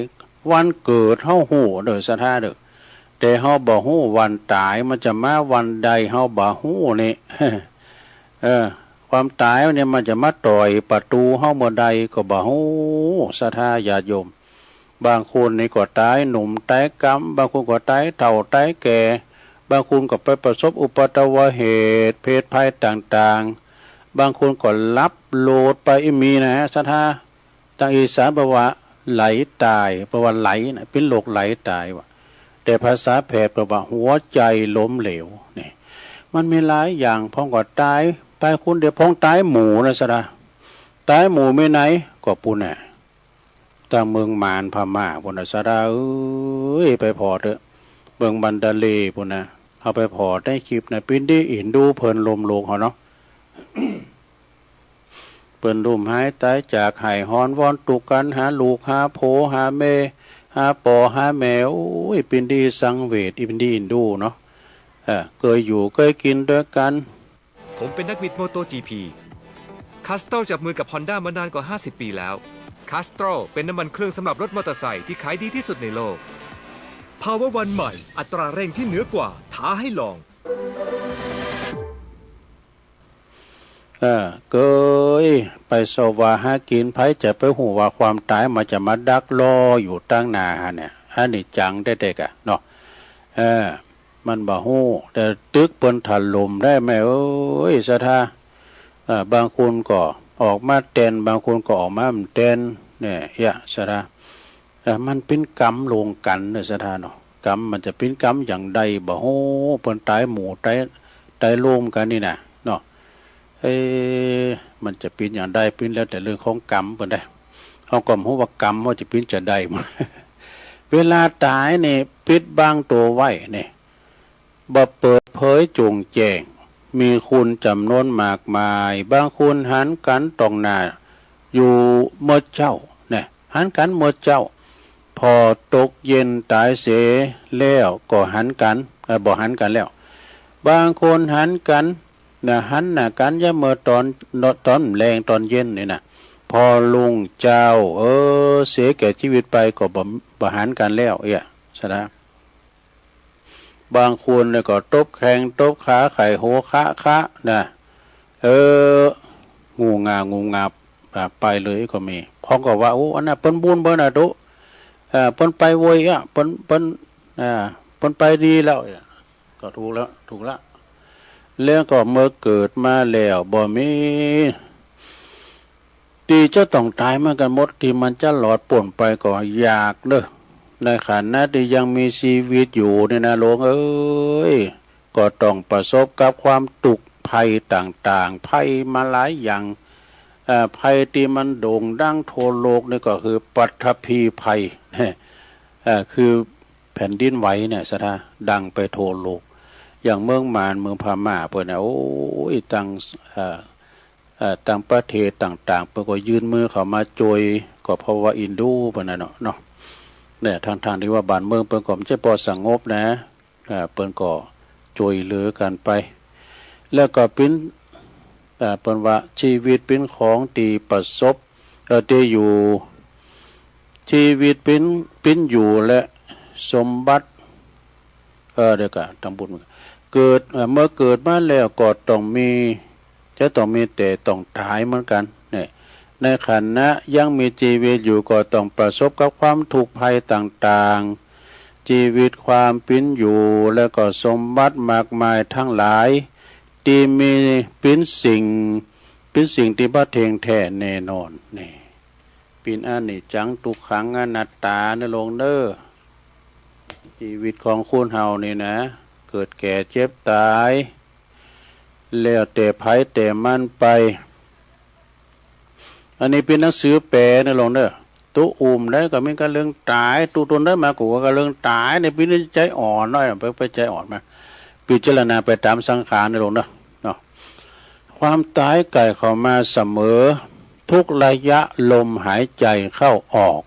วันเกิดเฮาหูเด้อสะท่าเด้อแต่เฮาบ่ฮู้วันตายมันจะมาวันใดเฮาบ่ฮู้นี่ ความตายเนี่ยมันจะมาต่อยประตูเฮาเมื่อใดก็บ่ฮู้ศรัทธาญาติโยมบางคนนี่ก็ตายหนุ่มตายกำบางคนก็ตายเฒ่าตายแก่บางคนก็ไปประสบอุบัติเหตุเพศภัยต่างๆบางคนก็รับโลดไปมีนะศรัทธาทางอีสานแปลว่าไหลตายแปลว่าไหลนะเป็นโรคไหลตายว่ะแต่ภาษาแพทย์แปลว่าหัวใจล้มเหลวนี่มันมีหลายอย่างพ้องก็ตายคุณเดี๋ยวพ้องตายหมูนะสระตายหมูไม่ไหนก็ปุ่นน่ะตางเมืองมารพม่าปุ่นน่ะสระไปพอเถอะเมืองบันดาเลปุ่นน่ะเอาไปพอได้คลิปนะปิ้นได้อินดูเพลินลมโลกเขาเนาะ เปิ้นลุ่มหายตายจากไห้ฮอนวอนตุกกันหาลูกหาโผหาเมหาปอหาแมวเป็นดีสังเวชเป็นดีอินดูเนาะเคยอยู่เคยกินด้วยกันผมเป็นนักบิดโมโต GP คัสเตลจับมือกับ Honda มานานกว่า50 ปีแล้ว คาสโตรเป็นน้ำมันเครื่องสำหรับรถมอเตอร์ไซค์ที่ขายดีที่สุดในโลก Power One ใหม่อัตราเร่งที่เหนือกว่าท้าให้ลองเกยไปสวาหากินไผจะไปหูว่าความตายมันจะมาดักรออยู่ตั้งหน้าเนี่ยอันนี้จังได้เด็กเนาะมันบ่ฮู้แต่ตึกเปิ้นถล่มได้ไหมเอ้ยสะท่าบางคนก็ออกมาเต้นบางคนก็ออกมาเต้นเนี่ยสะท่ามันเป็นกรรมลงกันเด้อสะท่าเนาะกรรมมันจะเป็นกรรมอย่างใดบ่ฮู้เปิ้นตายหมู่ตายรวมกันนี่น่ะเนาะมันจะเป็นอย่างใดเป็นแล้วแต่เรื่องของกรรมเปิ้นได้เฮาก็บ่ฮู้ว่ากรรมว่าจะเป็นจะใดเวลาตายนี่ปิดบังตัวไว้นี่บ่เปิดเผยจงแจ้งมีคุณจำนวนมากมายบางคุณหันกันตรงหน้าอยู่หมดเจ้าเนี่ยหันกันหมดเจ้าพอตกเย็นตายเสียแล้วก็หันกันบ่หันกันแล้วบางคนหันกันหันกันอย่าเมื่อตอนแรงตอนเย็นนี่นะพอลุงเจ้าเสียแก่ชีวิตไปก็บ่หันกันแล้วใช่ไหมบางคนเนี่ยก็ตบแข้งตบขาไข่โหคะนะงูงาไปเลยก็มีพอก็ว่าโอ้อันน่ะเปิ้นบุญเบิ่นน่ะตุเปิ้นไปโวยเปิ้นไปดีแล้วก็ถูกแล้วแล้วก็เมื่อเกิดมาแล้วบ่มีตีจะต้องตายเหมือนกันหมดที่มันจะหลอดป่นไปก็อยากเด้อในขณะที่ยังมีชีวิตอยู่เนี่ยนะหลวงเอ้ยก็ต้องประสบกับความตุกภัยต่างๆภัยมาหลายอย่างภัยที่มันโด่งดังทั่วโลกนี่ก็คือปัทภีภัยคือแผ่นดินไหวเนี่ยสะท่าดังไปทั่วโลกอย่างเมืองมารเมืองพม่าเพิ่นโอ้ยต่างประเทศต่างๆเพิ่นก็ยื่นมือเข้ามาโจยก็เพราะว่าอินดูเพิ่นน่ะเนาะเนี่ยทางที่ว่าบ้านเมืองเพิ่นก็ไม่ใช่พอสงบนะเพิ่นก็ช่วยเหลือกันไปแล้วก็เป็นเพิ่นว่าชีวิตเป็นของที่ประสบที่อยู่ชีวิตเป็นอยู่และสมบัติเดี๋ยวก็ทำบุญเกิดเมื่อเกิดมาแล้วก็ต้องมีแต่ต้องตายเหมือนกันเนี่ยในขณะยังมีชีวิตอยู่ก็ต้องประสบกับความทุกข์ภัยต่างๆชีวิตความเป็นอยู่แล้วก็สมบัติมากมายทั้งหลายที่มีเป็นสิ่งที่บ่เที่ยงแท้แน่นอนนี่เป็นอนิจจังทุกขังอนัตตาในโลกเด้อชีวิตของคุณเฮานี่นะเกิดแก่เจ็บตายแล้วแต่ไผแต่มันไปอันนี้เป็นหนังสือแปลนะลงเด้อตุได้ก็มีการเรื่องตายตุตนได้มากูก็เรื่องตายในปีนี้ใจอ่อนน้อยไปใจอ่อนมาพิจารณาไปตามสังขารนะลงเด้อเนาะความตายใกล้เข้ามาเสมอทุกระยะลมหายใจเข้าออก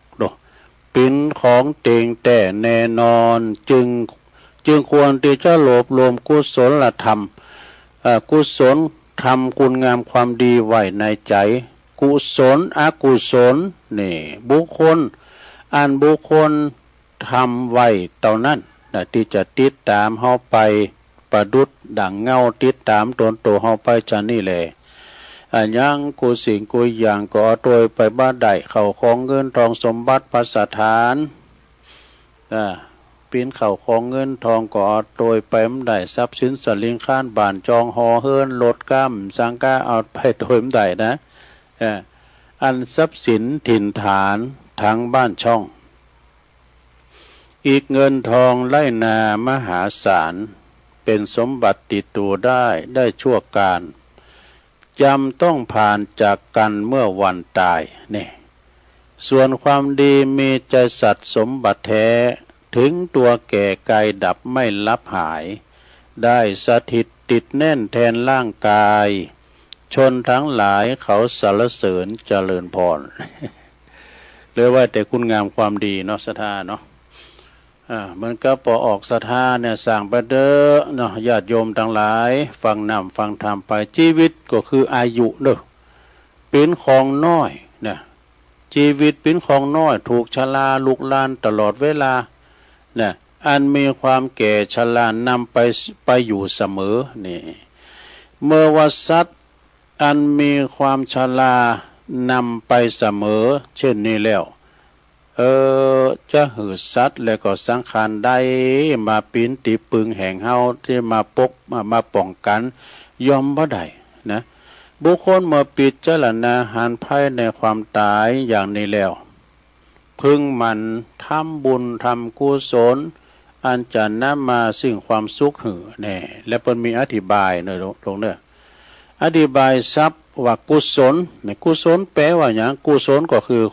เป็นของเต็งแต่แน่นอนจึงควรที่จะรวบรวมกุศลธรรมกุศลทำคุณงามความดีไว้ในใจกุศลอกุศลนี่บุคคลทำไว้เท่านั้นที่จะติดตามเฮาไปประดุจดังเงาติดตามตนตัวเฮาไปจะนี่แหละยังกูสิ่งกูอย่างก็เอาตัวไปบ้านใดเข้าของเงินทองสมบัติภัสถานปีนเข่าของเงินทองก็เอาตัวไปมได้ทรัพย์สินสลิงข้านบ้านจองหอเฮิรนรถก้ามสังกาเอาไปตัวมได้นะอันทรัพย์สินถิ่นฐานทั้งบ้านช่องอีกเงินทองไล่นามหาศาลเป็นสมบัติติดตัวได้ชั่วการจำต้องผ่านจากกันเมื่อวันตายนี่ส่วนความดีมีใจสัตย์สมบัติแท้ถึงตัวแก่ไกลดับไม่ลับหายได้สถิตติดแน่นแทนร่างกายชนทั้งหลายเขาสรรเสริญเจริญพรเลยว่าแต่คุณงามความดีเนาะศรัทธาเนาะมันก็พอออกศรัทธาเนี่ยสั่งไปเด้อเนาะญาติโยมทั้งหลายฟังนำฟังธรรมไปชีวิตก็คืออายุเด้อเป็นของน้อยนะ ชีวิตเป็นของน้อยถูกชราลุกลานตลอดเวลาเนี่ยอันมีความแก่ชรานำไปอยู่เสมอนี่เมื่อว่าสัตว์อันมีความชรานำไปเสมอเช่นนี้แล้วจะหือสัตว์และก็สังขารได้มาปีนตีปึงแห่งเฮาที่มาปกมาป้องกันยอมบ่ได้นะบุคคลเมื่อปิดเจรณาหันภัยในความตายอย่างนี้แล้วพึงมันทำบุญทำกุศลอันจะนำมาซึ่งความสุขหือแน่และเพิ่นมีอธิบายเนอะตรงเด้ออธิบายทรัพย์ว่ากุศลเนี่ยกุศลแปลว่าหยังกุศลก็คือ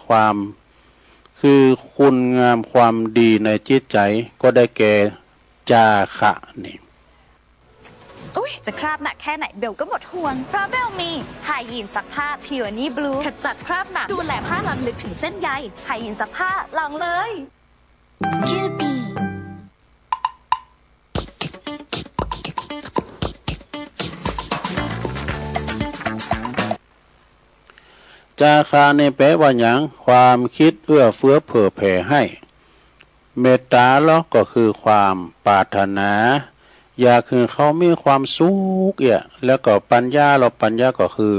คุณงามความดีในจิตใจก็ได้แก่จาคะนี่อุ๊ยจะคราบหนักแค่ไหนเบลก็หมดห่วงเพราะเบลมีไฮยีนซักผ้าพิวนี่บลูขจัดคราบหนักดูแลผ้าล้ำลึกถึงเส้นใยไฮยีนซักผ้าลองเลยคิวปีจาคาในแปลว่าหยังความคิดเอื้อเฟื้อเผื่อแผ่ให้เมตตาล้อก็คือความปรารถนาอยากคือเขามีความสุขแล้วก็ปัญญาก็คือ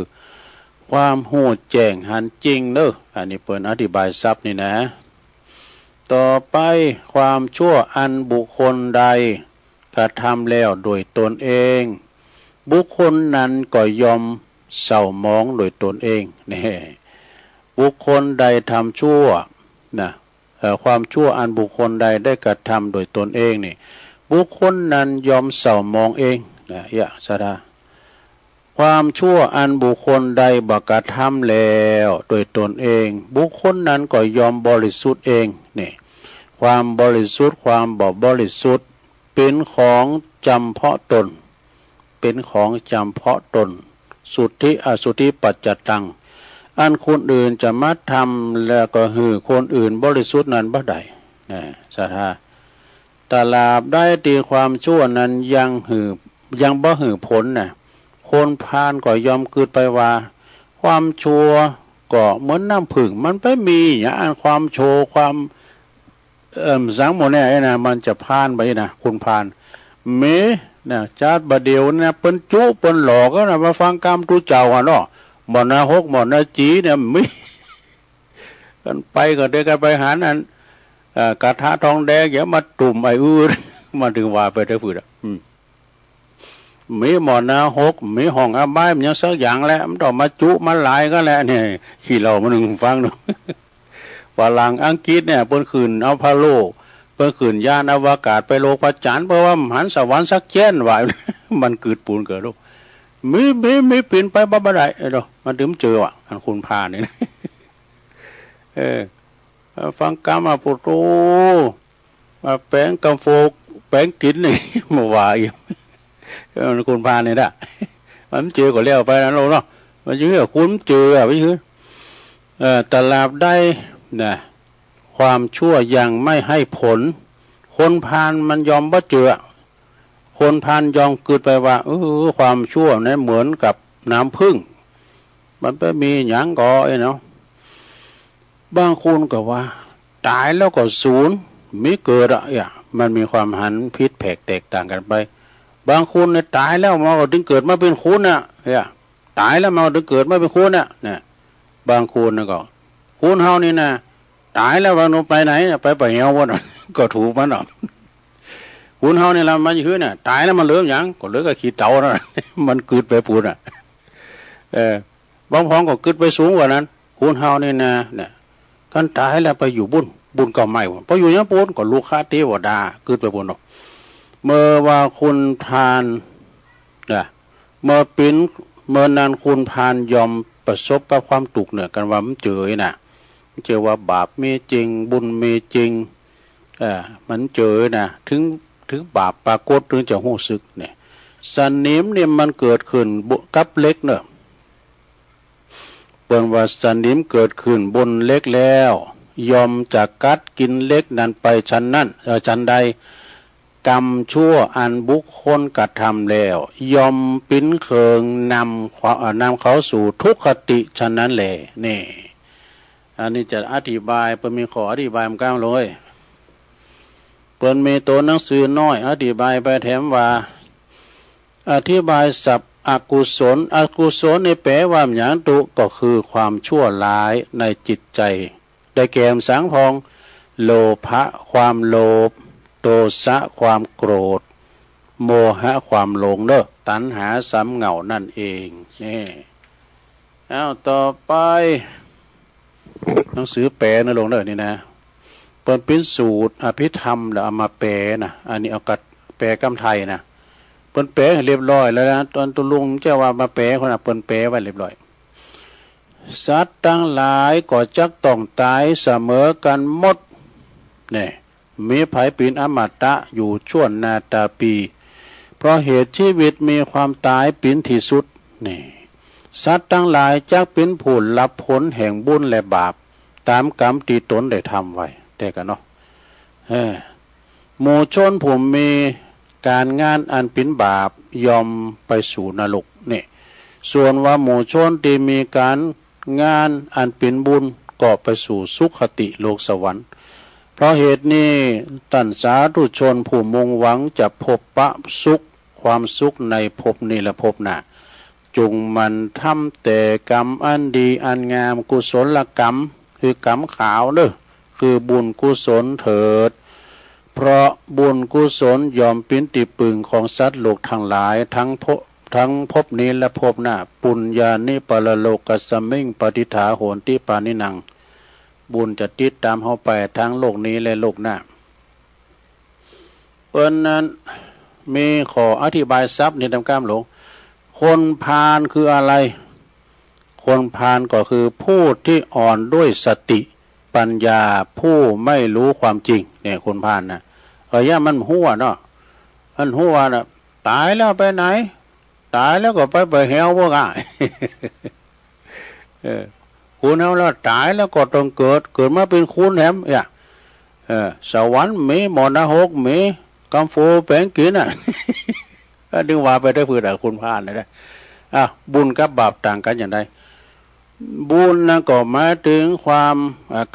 ความหูแจ้งหันจริงเนอะอันนี้เปิดอธิบายซับนี่นะต่อไปความชั่วอันบุคคลใดกระทำแล้วโดยตนเองบุคคลนั้นก็ยอมเศร้ามองโดยตนเองนี่บุคคลใดทำชั่วนะความชั่วอันบุคคลใดได้กระทำโดยตนเองนี่บุคคลนั้นยอมเศร้ามองเองนะสะดาความชั่วอันบุคคลใดบักกระทำแล้วโดยตนเองบุคคลนั้นก็ยอมบริสุทธิ์เองนี่ความบริสุทธิ์ความบริสุทธิ์เป็นของจำเพาะตนเป็นของจำเพาะตนสุทธิอสุทธิปัจจตังอันคนอื่นจะมาทำแล้วก็หือคนอื่นบริสุทธิ์นั้นบ่ได้นะสาธาตลาบได้ตีความชั่วนั้นยังบ่หือผลน่ะคนพาลก็ยอมกึดไปว่าความชั่วก็เหมือนน้ำผึ้งมันไปมีอย่างอันความโชว์ความสังโมเนี่ยนะมันจะพานไปนะคนพาลเมนะชาติบดเดียวนะเปิ้นจุเปิ้นหลอกก็นะมาฟังกรรมทุเจ้าอ่ะเนาะหมดนะฮกหมดนะจีเนี่ยมิกันไปก็เดินกันไปหานั้นกระทะทองแดงอย่ามาตุ่มไอ้อื้อมาถึงว่าไปได้ฝืดมีหมดนะฮกมีห้องอาบ้ายมันยังสักอย่างแล้วมันต้องมาจุมาหลายก็แล้วเนี่ยขี้เรามาหนึ่งฟังดูฝรั่งอังกฤษเนี่ยเปิ้นขืนเอาพาโลเปิ้นขืนยานอวกาศไปโลกประจันเพราะว่าหันสวรรค์สักเช่นว่ามันเกิดปูนเกิดลูกมีปีนไปบ้าได้เนาะมันถึงเจอว่ะอันคุณพาเนี่ยฟังกรรมมาปุโตมาแปลงกำโฟกแปลงกินนี่มาว่าอีกคุณพาเนี่ยได้มันเจอก็เลี้ยวไปนะลูกเนาะมันยื้อคุณเจอไปยื้อตลาบได้นะความชั่วยังไม่ให้ผลคนพาลมันยอมบ่เจอคนพาลยอมกึดไปว่าความชั่วนั้นเหมือนกับน้ำผึ้งมันไปมีหยังก่อเนาะบางคนก็ว่าตายแล้วก็ศูนย์มีเกิดมันมีความหันพิษแผกแตกต่างกันไปบางคนเนี่ยตายแล้วมาก็ถึงเกิดมาเป็นคุณน่ะตายแล้วมาถึงเกิดมาเป็นคุณน่ะเนี่ยบางคนก็คุณเฮานี่นะตายแล้ววันไปไหนไปเหี่ยววันก็ถูกมันหรอกคุณเฮานี่ละมันยื้อเนี่ยตายแล้วมันเหลืออย่างก็เหลือก็ขี้เต่านะมันกึดไปปูนบางพ้องก็กึดไปสูงกว่านั้นคุณเฮานี่นะเนี่ยกันตายแล้วไปอยู่บุญก็ไม่พออยู่ยังปูนก็ลูกค้าเทวดากึดไปปูนหรอกเมื่อว่าคุณพานเนี่ยเมื่อนั้นคุณพานยอมประสบกับความตุกเนี่ยกันว่ามันเจอน่ะเจอว่าบาปมีจริงบุญมีจริงมันเจอน่ะถึงบาปปรากฏถึงจะหู้สึกเนี่ยสนิมเนี่ยมันเกิดขึ้นกับเล็กเนอะเปิ้นว่าสนิมเกิดขึ้นบนเล็กแล้วยอมจะกัดกินเล็กนั้นไปชั้นนั้นชั้นใดกรรมชั่วอันบุคคลกระทำแล้วยอมปิ้นเคิงนำเขาสู่ทุกขติฉะนั้นแหละนี่ อันนี้จะอธิบายเปิ้นมีขออธิบายมันกลางเลยเปิ้นมีตัวหนังสือน้อยอธิบายไปแถมว่าอธิบายศัพท์อกุศลอกุศลในแปลว่าหยังตุก็คือความชั่วร้ายในจิตใจได้แก่สังพองโลภะความโลภโทสะความโกรธโมหะความหลงเด้อตัณหาสำเหงานั่นเองนี่เอาต่อไปหนังสือแปลนะลงเด้อนี่นะเปิดเป็นสูตรอภิธรรมแล้วเอามาแปลนะอันนี้เอากัดแปลกำไทยนะเปิ้นแปลเรียบร้อยแล้วนะตอนตุลุงเจ้าว่ามาแปลคนน่ะเปิ้นแปลไว้เรียบร้อยสัตว์ทั้งหลายก็จักต้องตายเสมอกันหมดนี่มีไผเป็นอมตะอยู่ชั่วนาตาปีเพราะเหตุชีวิตมีความตายเป็นที่สุดนี่สัตว์ทั้งหลายจักเป็นผู้รับผลแห่งบุญและบาปตามกรรมที่ตนได้ทำไว้แต่กันเนาะหมู่ชนผู้มีการงานอันเป็นบาปยอมไปสู่นรกนี่ส่วนว่าหมู่ชนที่มีการงานอันเป็นบุญก็ไปสู่สุขติโลกสวรรค์เพราะเหตุนี้ตัณสาธุชนผู้มุ่งหวังจะพบปะสุขความสุขในภพนี้และภพหน้าจงมันทำแต่กรรมอันดีอันงามกุศลกรรมคือกรรมขาวเด้อคือบุญกุศลเถิดเพราะบุญกุศลยอมเป็นที่ปึงของสัตว์โลกทั้งหลายทั้งภพนี้และภพหน้าปุญญานิปรโลกัสสมิงปฏิฐาโหนติปานินังบุญจะติดตามเขาไปทั้งโลกนี้และโลกหน้าเพราะนั้นมีขออธิบายซับในตำกามหลวงคนพาลคืออะไรคนพาลก็คือผู้ที่อ่อนด้วยสติปัญญาผู้ไม่รู้ความจริงเนี่ยคนพาลนะย่ามันหัวเนาะมันหัวนะตายแล้วไปไหนตายแล้วก็ไปเหวพวกอ่ะ คุณเอาแล้วตายแล้วก็ต้องเกิดมาเป็นคุณแหมเนี่ยสวรรค์มีมรณะหกมีกำฟูแปลงกินอ่ะ ดึงว่าไปได้เพื่อคุณพาลเลยนะบุญกับบาปต่างกันอย่างไรบุญนะก็หมายถึงความ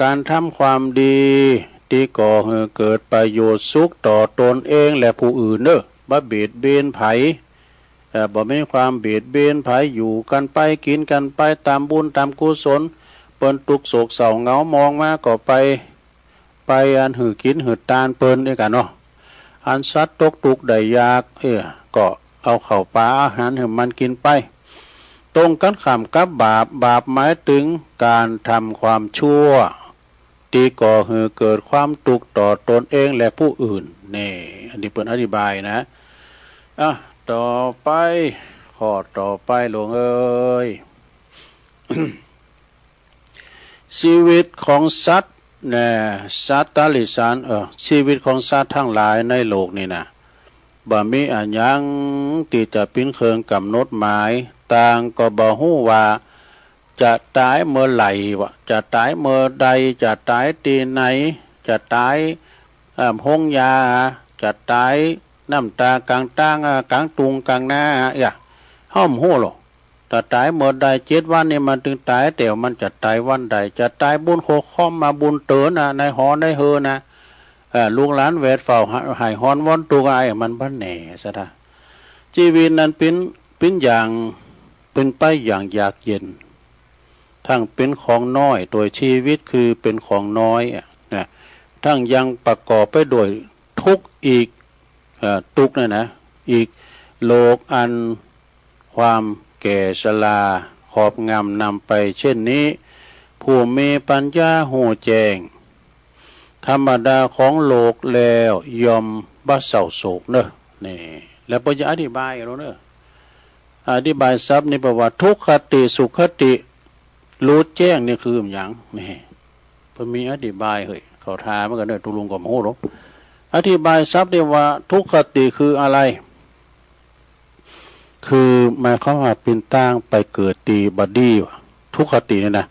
การทำความดีที่ก่อให้เกิดประโยชน์สุขต่อตนเองและผู้อื่นเนอะบ่เบียดเบียนไผบ่มีความเบียดเบียนไผอยู่กันไปกินกันไปตามบุญตามกุศลเปิ้นทุกโศกเศร้าเหงามองมาก็ไปอันหือกินหือตานเปิ้นด้วยกันเนาะอันสัตว์ตกทุกข์ได้ยากก็เอาเข้าปลาอาหารให้มันกินไปตรงกันข้ามกับบาปหมายถึงการทำความชั่วที่ก่อให้เกิดความทุกข์ต่อตนเองและผู้อื่นนี่อันนี้เปิ้นอธิบายนะต่อไปข้อต่อไปหลวงเอ้ย ชีวิตของสัตว์สัตว์ตาลิสานชีวิตของสัตว์ทั้งหลายในโลกนี่นะบ่มีอันยังที่จะเป็นเครื่องกำหนดหมายต่างก็บ่ฮู้ว่าจะตายเมื่อไหร่วะจะตายเมื่อใดจะตายที่ไหนจะตายห้องยาจะตายน้ำตากลางตั้งกลางตุงกลางหน้าห้อมหู้หรอกแต่ตายเมื่อใด7 วันนี่มันถึงตายแต่มันจะตายวันใดจะตายบุญโคค้อมมาบุญเต๋อนะในหอในเฮอนะลูกหลานแวดเฝ้าหายฮอนวอนตัวไอ้มันบ้านแหน่ซะท่าชีวิตนั้นเป็นอย่างเป็นไปอย่างยากเย็นทั้งเป็นของน้อยโดยชีวิตคือเป็นของน้อยนะทั้งยังประกอบไปด้วยทุกข์อีกทุกข์นะอีกโลกอันความแก่ชราขอบงำนำไปเช่นนี้ผู้มีปัญญาหูแจ้งธรรมดาของโลกแล้วยอมบ่เศร้าโศกเนอะนี่แล้วพอจะอธิบายเราเนอะอธิบายซับนี่แปลว่าทุกขติสุขติรู้แจ้งนี่คืออย่างนี่พอมีอธิบายเฮ้ยเขาทามันก็เนอะตุลุงก็โมโหหรอกอธิบายซับได้ว่าทุกขติคืออะไรคือหมายความว่าเป็นตั้งไปเกิดตีบดีทุกขติเนี่ยนะ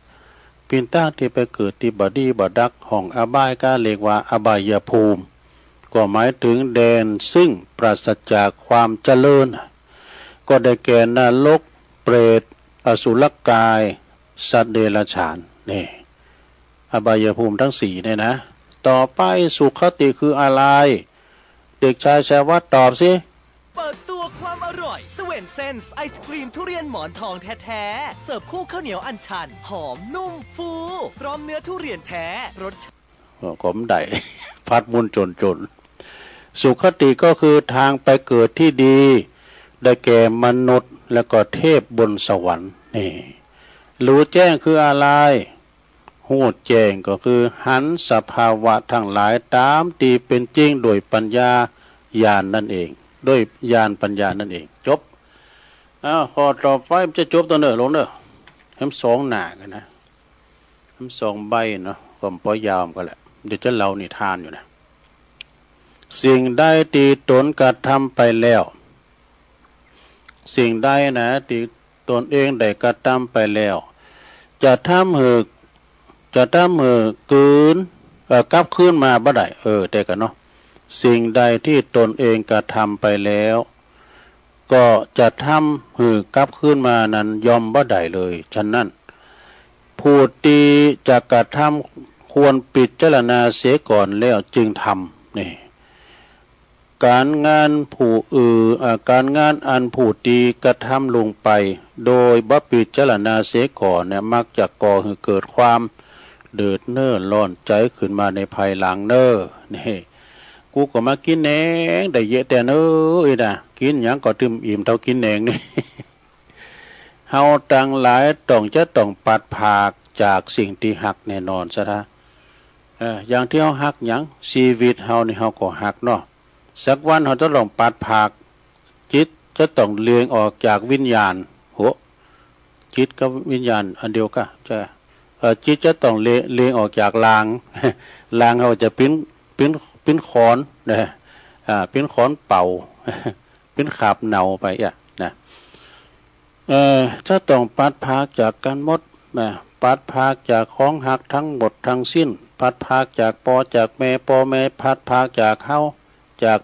เป็นตั้งที่ไปเกิดตีบดีบดักห้องอบายก็เรียกว่าอบายภูมิก็หมายถึงแดนซึ่งปราศจากความเจริญก็ได้แก่นรกเปรตอสุรกายสัตว์เดรัจฉานนี่ อบายภูมิทั้งสี่เนี่ยนะต่อไปสุขติคืออะไรเด็กชายชาวัตตอบสิเปิดตัวความอร่อยสเวนเซนส์ไอศครีมทุเรียนหมอนทองแท้ๆเสิร์ฟคู่ข้าวเหนียวอัญชันหอมนุ่มฟูพร้อมเนื้อทุเรียนแท้รสขมได้ พัดมุนจนสุขติก็คือทางไปเกิดที่ดีได้แก่มนุษย์และก็เทพบนสวรรค์นี่รู้แจ้งคืออะไรหูแจ้งก็คือหันสภาวะทั้งหลายตามตีเป็นจริงโดยปัญญาญาณ นั่นเองด้วยญาณปัญญานั่นเองจบข้อต่อไปมันจะจบตัวเนอลงเนอทั้งสองหน้ากันนะทั้งสองใบเนาะผมปล่อยยาวก็แหละเดี๋ยวจะเล่านิทานอยู่นะสิ่งใดตีตนกระทำไปแล้วสิ่งใดนะตีตนเองได้กระทำไปแล้วจะทำหืกืนกลับคืนมาบ่ได้แต่กันเนาะสิ่งใดที่ตนเองกระทำไปแล้วก็จะทำหือกลับคืนมานั้นยอมบ่ได้เลยฉะนั้นผู้ตีจะกระทำควรปิดเจรณาเสียก่อนแล้วจึงทำนี่การงานการงานอันผู้ตีกระทำลงไปโดยบ่ปิดเจรณาเสียก่อนเนี่ยมักจะก่อให้เกิดความเดือดเน้อร้อนใจขึ้นมาในภายหลังเน้อนี่กูก็มากินแหนงได้เยอะแต่เน้อนะกินหยังก็ตึมอิ่มเท่ากินแหนงนี่ เฮาต่างหลายต้องปัดผากจากสิ่งที่หักแน่นอนซะนะอย่างที่เฮาหักหยังชีวิตเฮานี่เฮาก็หักเนาะสักวันเฮาจะต้องปัดผากจิตจะต้องเลียงออกจากวิญญาณโหจิตกับวิญญาณอันเดียวกันใช่จิตจะต้องเลียงออกจากลาง ลางเขาจะปิ้นขอนนะปิ้นขอนเป่า ปิ้นขาบเนาไปนะจะต้องปัดพากจากกันหมดนะปัดพากจากของหักทั้งหมดทั้งสิ้นปัดพากจากปอจากแม่พัดพากจากเฮาจาก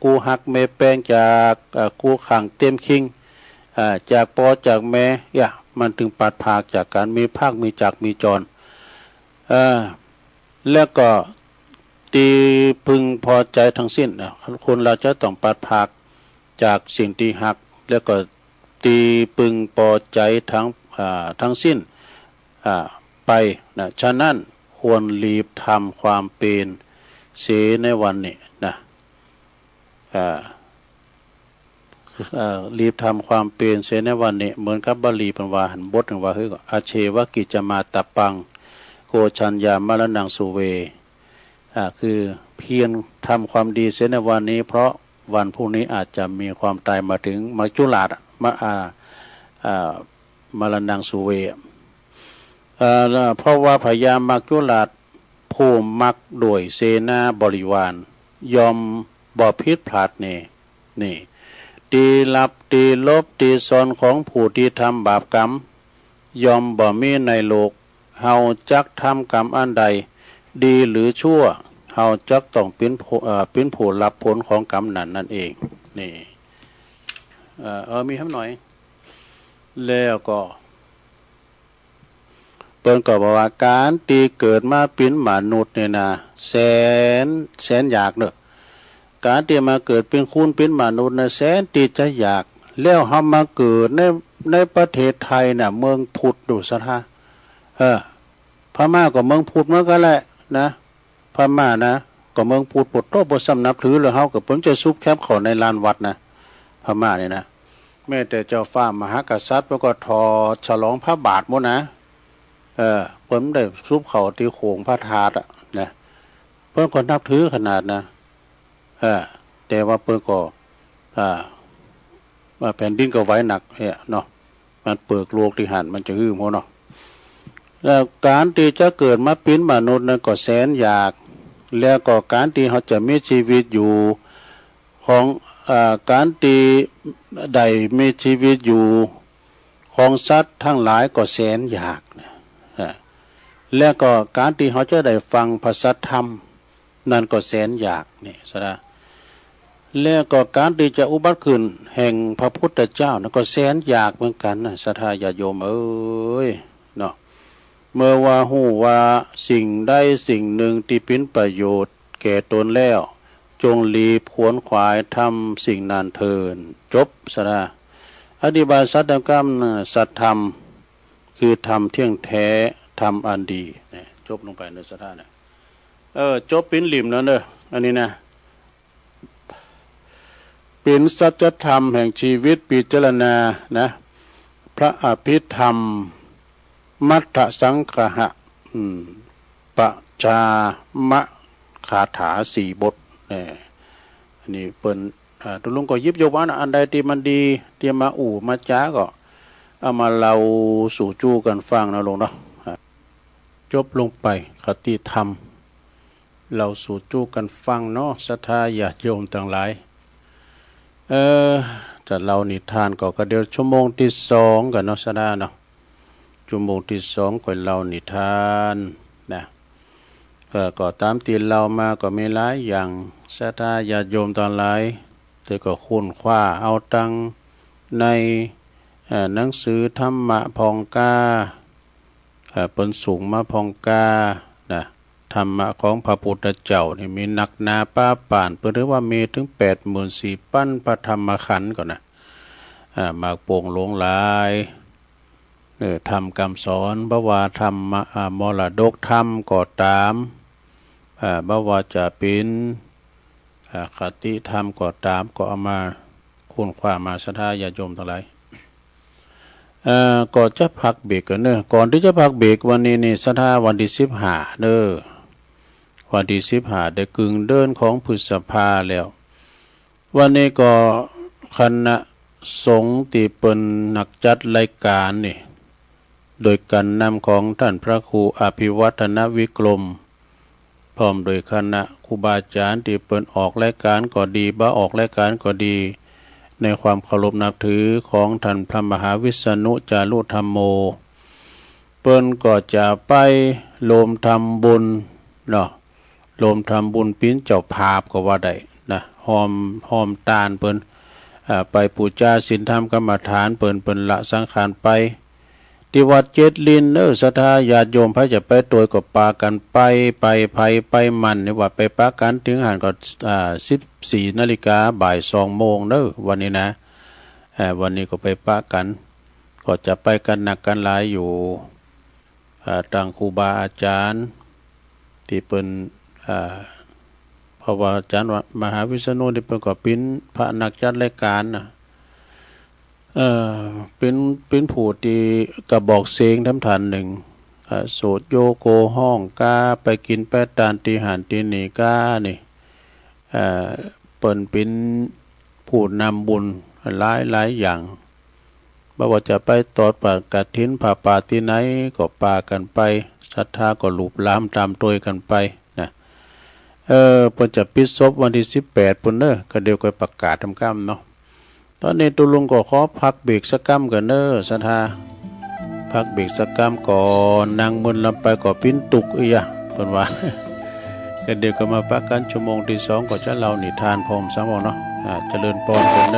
กูหักแม่แป้งจากกูขังเต็มคิงจากปอจากแม่มันถึงปัดพากจากการมีภาคมีจักมีจรแล้วก็ตีพึงพอใจทั้งสิ้นคนเราจะต้องปัดพากจากสิ่งที่หักแล้วก็ตีพึงพอใจทั้งสิ้นไปนะฉะนั้นควรรีบทำความเป็นเสียในวันนี้นะรีบทำความเป็นเสียในวันนี้เหมือนกับบาลีเป็นว่าหันบทถึงว่าเฮ้ยอาเชวกิจมาตปังโกชัญญามรณังสุเวคือเพียรทำความดีเสียในวันนี้เพราะวันพรุ่งนี้อาจจะมีความตายมาถึงมัจจุราชมรณังสุเวเพราะว่าพญามัจจุราชผู้มักโดยเสนาบริวารยอมบ่ผิดพลาดนี่ตีลับตีลบตีซอนของผู้ที่ทำบาปกรรมยอมบ่มีในโลกเฮาจักทำกรรมอันใดดีหรือชั่วเฮาจักต้องเป็นผู้รับผลของกรรมนั้นนั่นเองนี่มีคำหน่อยแล้วก็เปิ้นก็บอกว่าการตีเกิดมาเป็นมนุษย์เนี่ยนะแสนอยากเนอะการที่มาเกิดเป็นคุณเป็นมนุษย์นะแสนตีจะอยากแล้วเฮามาเกิดในประเทศไทยน่ะเมืองพุทธดูซะท่าพม่าก็เมืองพุทธเหมือนกันแหละนะพม่านะก็เมืองพุทธปดโตบ่สำนับถือเลยเฮาก็เพิ่นจะซุบแคบเข้าในลานวัดนะพม่านี่นะแม้แต่เจ้าฟ้ามหากษัตริย์ก็ทอฉลองพระบาทหมดนะเพิ่นได้ซุบเข้าที่โขงพระธาตุนะเพิ่นก็นับถือขนาดนะแต่ว่าเพิ่นก็ว่าแผ่นดินก็ไหวหนักเนาะมันเปิกโลกที่หันมันจะหื้อหัวเนาะแล้วการที่จะเกิดมาเป็นมนุษย์นั้นก็แสนอยากแล้วก็การที่เขาจะมีชีวิตอยู่ของการที่ได้มีชีวิตอยู่ของสัตว์ทั้งหลายก็แสนอยากนะแล้วก็การที่เขาจะได้ฟังพระสัทธรรมนั่นก็แสนอยากนี่ซะนะแล้วก็การที่จะอุบัติขึ้นแห่งพระพุทธเจ้านั่นก็แสนอยากเหมือนกันนะศรัทธาญาติโยมเอ้ยเนาะ เมื่อว่าหูว่าสิ่งใดสิ่งหนึ่งที่เป็นประโยชน์แก่ตนแล้วจงรีบขวนขวายทำสิ่งนั้นเทินจบสระอธิบายสัตตกรรมสัตธรรมคือธรรมเที่ยงแท้ธรรมอันดีเนี่ยจบลงไปในสถานจบเป็นหลิมแล้วเนอะอันนี้นะเป็นสัจธรรมแห่งชีวิตพิจารณานะพระอภิธรรมมัทธสังคหะปะจามะคาถาสี่บทเนี่ยอันนี้เปิ้นตุลุงก็ยิบยกว่าอันใดที่มันดีเตรียมมามาจ้าก็เอามาเล่าสู่จู้กันฟังนะลงเนาะจบลงไปคติธรรมเราสู่จู้กันฟังเนาะศรัทธาญาติโยมทั้งหลายจะเล่านิทานก็เดี๋ยวชั่วโมงที่2กันเนาะสดาเนาะชั่วโมงที่2ก็เล่านิทานนะก็ตามที่เรามาก็มีหลายอย่างศรัทธาญาติโยมทั้งหลายแต่ก็ค้นคว้าเอาตังในหนังสือธรรมะพองกาเปิ้นสูงมาพองกานะธรรมะของพระพุทธเจ้านี่มีหนักหนาป้าป่านเปิ้นเรียกว่ามีถึง 84,000 ปั้นพระธรรมขันธ์ก่อนนะมากโป่งหลงหลายธรรมคำสอนบ่ว่าธรรมมรดกธรรมก็ตามบ่ว่าจะเป็นคติธรรมก็ตามก็เอามาค้นคว้ามาศรัทธาญาติโยมทั้งหลายก่อนจะพักเบรกกันเนอะก่อนที่จะพักเบรกวันนี้นี่ศรัทธาวันที่15เนอะวันที่15ได้กึ่งเดินของพฤษภาแล้ววันนี้ก็คณะสงฆ์ที่เป็นนักจัดรายการนี่โดยการนำของท่านพระครูอภิวัฒนวิกรมพร้อมโดยคณะครูบาอาจารย์ที่เป็นออกรายการก็ดีบ่ออกรายการก็ดีในความเคารพนับถือของท่านพระมหาวิษณุจารุธรรมโมเปิ้นก็จะไปโลมทำบุญเนาะโลมทำบุญปิ้นเจ้าภาพก็ว่าได้นะหอมตาลเปิ้นไปปูจาศีลธรรมกรรมฐานเปิ้นละสังขารไปที่วัดเจ็ดลินศรัทธาญาติโยมพระจะไปโดยก็ปากันไปไปมันนี่ว่าไปปากันถึงหันก็14 นาฬิกาบ่าย2 โมงวันนี้นะวันนี้ก็ไปปากันก็จะไปกันหนักกันหลายอยู่ทางครูบาอาจารย์ที่เป็นเพราะว่าอาจารย์มหาวิษณุที่เป็นก็เป็นพระนักจัดรายการนะเป็นผู้ที่กระบอกเสียงทำฐานหนึ่งโสดโยโกห้องกาไปกินแปดตานตีหันตีหนีกานี่เปิ่นเป็นผู้นำบุญหลายอย่างบ่ว่าจะไปตอดปากกฐินผ่าป่าที่ไหนก็ปากันไปศรัทธาก็หลูบล้ามตามตัวกันไปนะเพิ่นจะปิดศพวันที่18ปุ่นก็เดี๋ยวก็ประกาศทำกรรมเนาะตอนนี้ตุลุงก็ขอพักเบรกสักกรรมกันศรัทธาพักเบรกสักกรรมก่อนนางมึนลำไปก็ปิ้นตุกอีกเพิ่นว่าก็เดี๋ยวก็มาพักกันชั่วโมงที่2ก็จะเล่านิทานพร้อมซ้ำเนาะเจริญพรกัน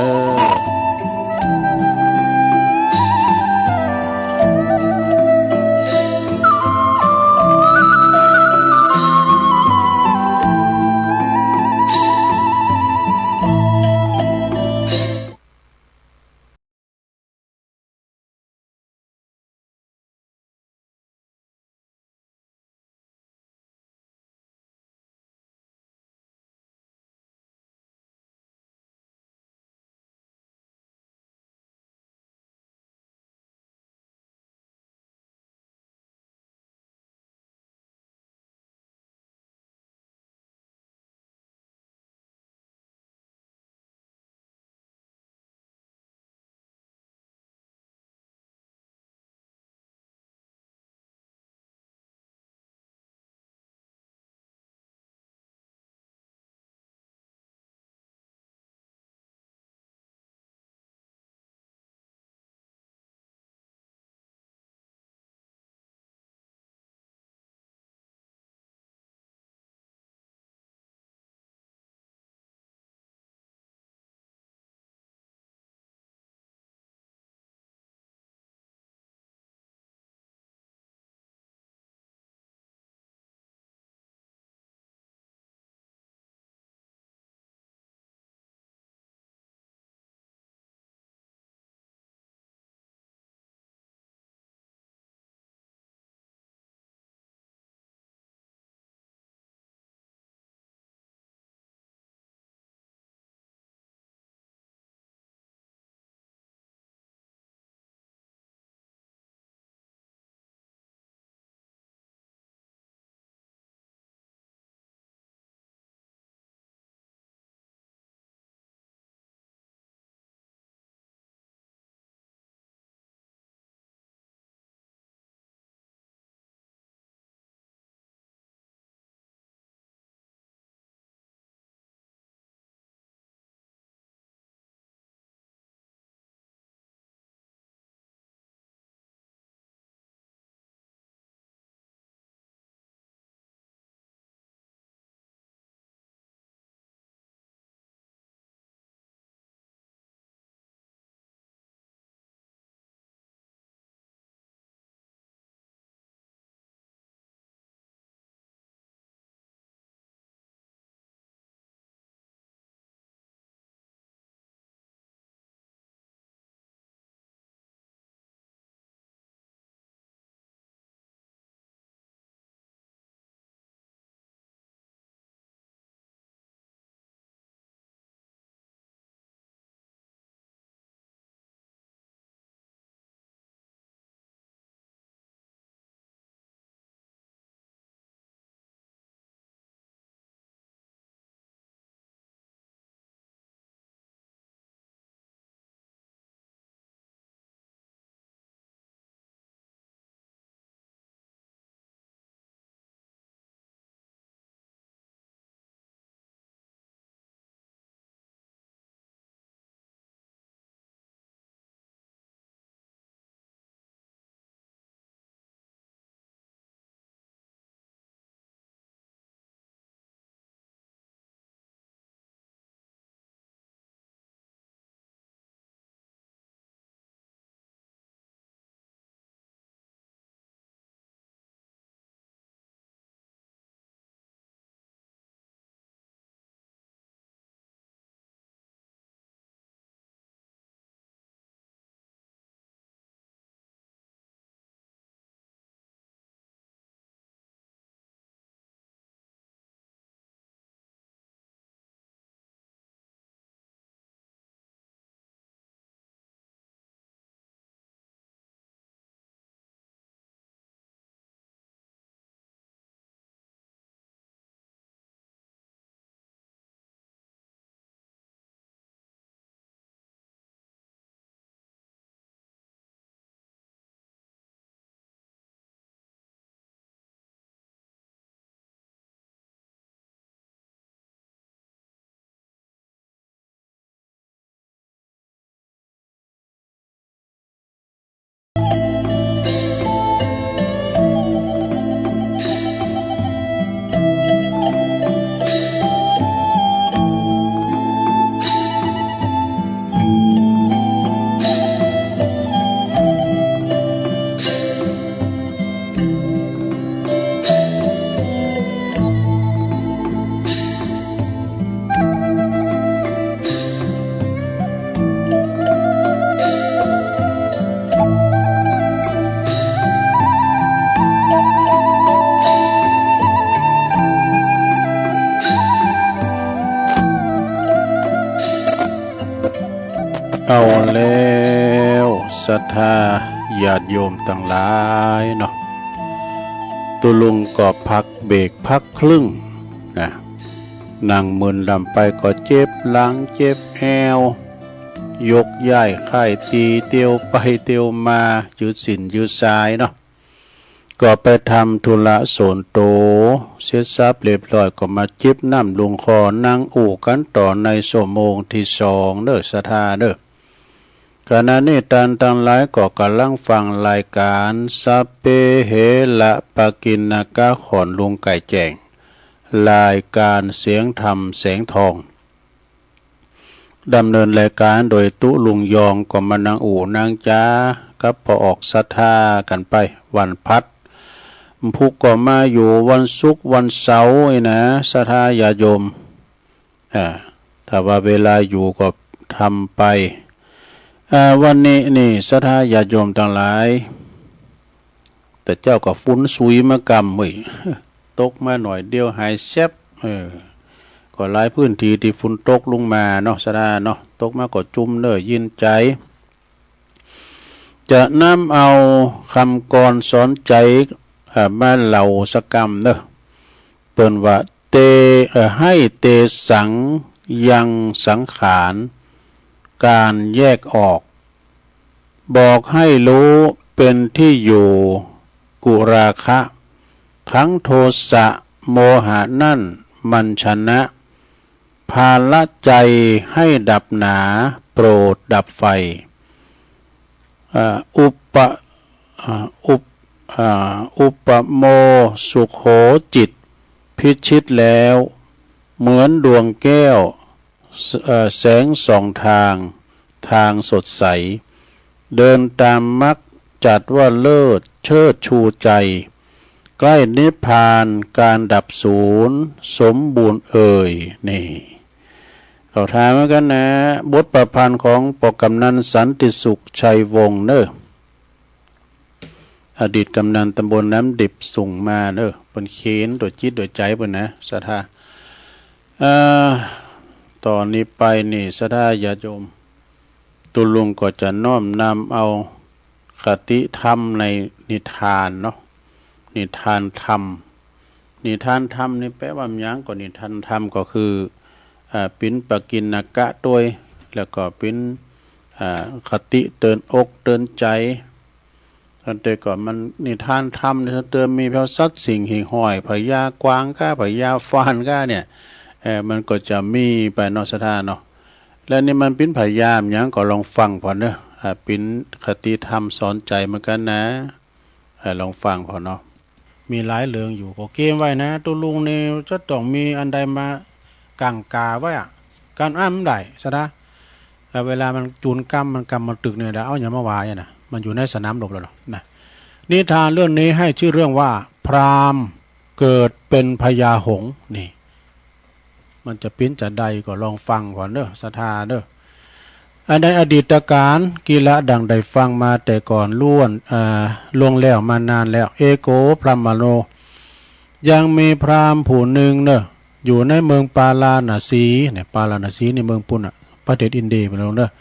เอาแล้วศรัทธาญาติโยมต่างหลายเนาะตุลุงก็พักเบรกพักครึ่งนะนั่งมึนลำไปก็เจ็บหลังเจ็บแอวยกย้ายค่ายตีเตียวไปเตียวมายืดสินยืดสายเนาะก็ไปทำธุระโสนโตเสร็จสับเรียบร้อยก็มาจิบน้ำลุงคอนั่งอู่กันต่อในชั่วโมงที่2เด้อศรัทธาเด้อขณะนี้ตันทั้งหลายก็กำลังฟังรายการสัพเพเหระปะกินนากะขอนลุงไก่แจ้งรายการเสียงธรรมแสงทองดำเนินรายการโดยตุลุงยองก็มานางอู่นางจ้ากับพอออกศรัทธากันไปวันพัดพุกก็มาอยู่วันศุกร์วันเสาร์นะศรัทธาญาโยมถ้าว่าเวลาอยู่ก็ทำไปวันนี้นี่ศรัทธาญาโยมทั้งหลายแต่เจ้าก็ฟุ้นซุยมากำเว้ยตกมาหน่อยเดียวหายแซบก็หลายพื้นที่ที่ฝุ่นตกลงมาเนาะศรัทธาเนาะตกมาก็จุ่มเด้อยินใจจะนำเอาคำกรสอนใจมาเล่าสกรรมเด้อเปิ้นว่าเตให้เตสังยังสังขารการแยกออกบอกให้รู้เป็นที่อยู่กุราคะทั้งโทสะโมหะนั่นมันชนะพาละใจให้ดับหนาโปรดดับไฟอุปโมสุโขจิตพิชิตแล้วเหมือนดวงแก้วแสงส่องทางสดใสเดินตามมรรคจัดว่าเลิศเชิดชูใจใกล้นิพพานการดับศูนย์สมบูรณ์นี่เขาถามกันนะบทประพันธ์ของปกำนันสันติสุขชัยวงศ์เนอะอดีตกำนันตำบลน้ำดิบส่งมาเนอะเป็นเขียนโดยจิตโดยใจเป็นนะศรัทธาตอนนี้ไปนี่ศรัทธาญาติโยมตุลุงก็จะน้อมนำเอาคติธรรมในนิทานเนาะนิทานธรรมนิทานธรรมนี่แปลว่าหยังก็นิทานธรรมก็คือปิ้นปะกินนากะด้วยแล้วก็ปิ้นคติเตือนอกเตือนใจท่านเตก่อนมันนิทานธรรมเนี่ยเตือนมีพระสัตว์สิ่งหิ่งห้อยพญากวางก้าพญาฟานก้าเนี่ยมันก็จะมีไปนอกสถานเนาะแล้วนี่มันปิ้นพยายามหยังก็ลองฟังพอเนอะปิ้นคติธรรมสอนใจเหมือนกันนะลองฟังพอเนาะมีหลายเรื่องอยู่ก็เกมไว้นะตัวลุงนี่จะต้องมีอันใดมากังกาไว้การอ้ำได้ซะนะเวลามันจูนกรรมมันตึกเนี่ยแล้วเอาอย่ามาวายนะมันอยู่ในสนามรบแล้วเนาะนะนิทานเรื่องนี้ให้ชื่อเรื่องว่าพราหมณ์เกิดเป็นพญาหงส์นี่มันจะปิ้นจะใดก็ลองฟังก่อนเด้อศรัทธาเด้อในอดีตการกีฬาดังได้ฟังมาแต่ก่อนล่วงแล้วมานานแล้วเอโกพรหมโนยังมีพราหมณ์ผู้หนึ่งเนอะอยู่ในเมืองปาลาณสีเนี่ยปาลาณสีในเมืองปุณณะประเทศอินเดียไปแล้วเนอะ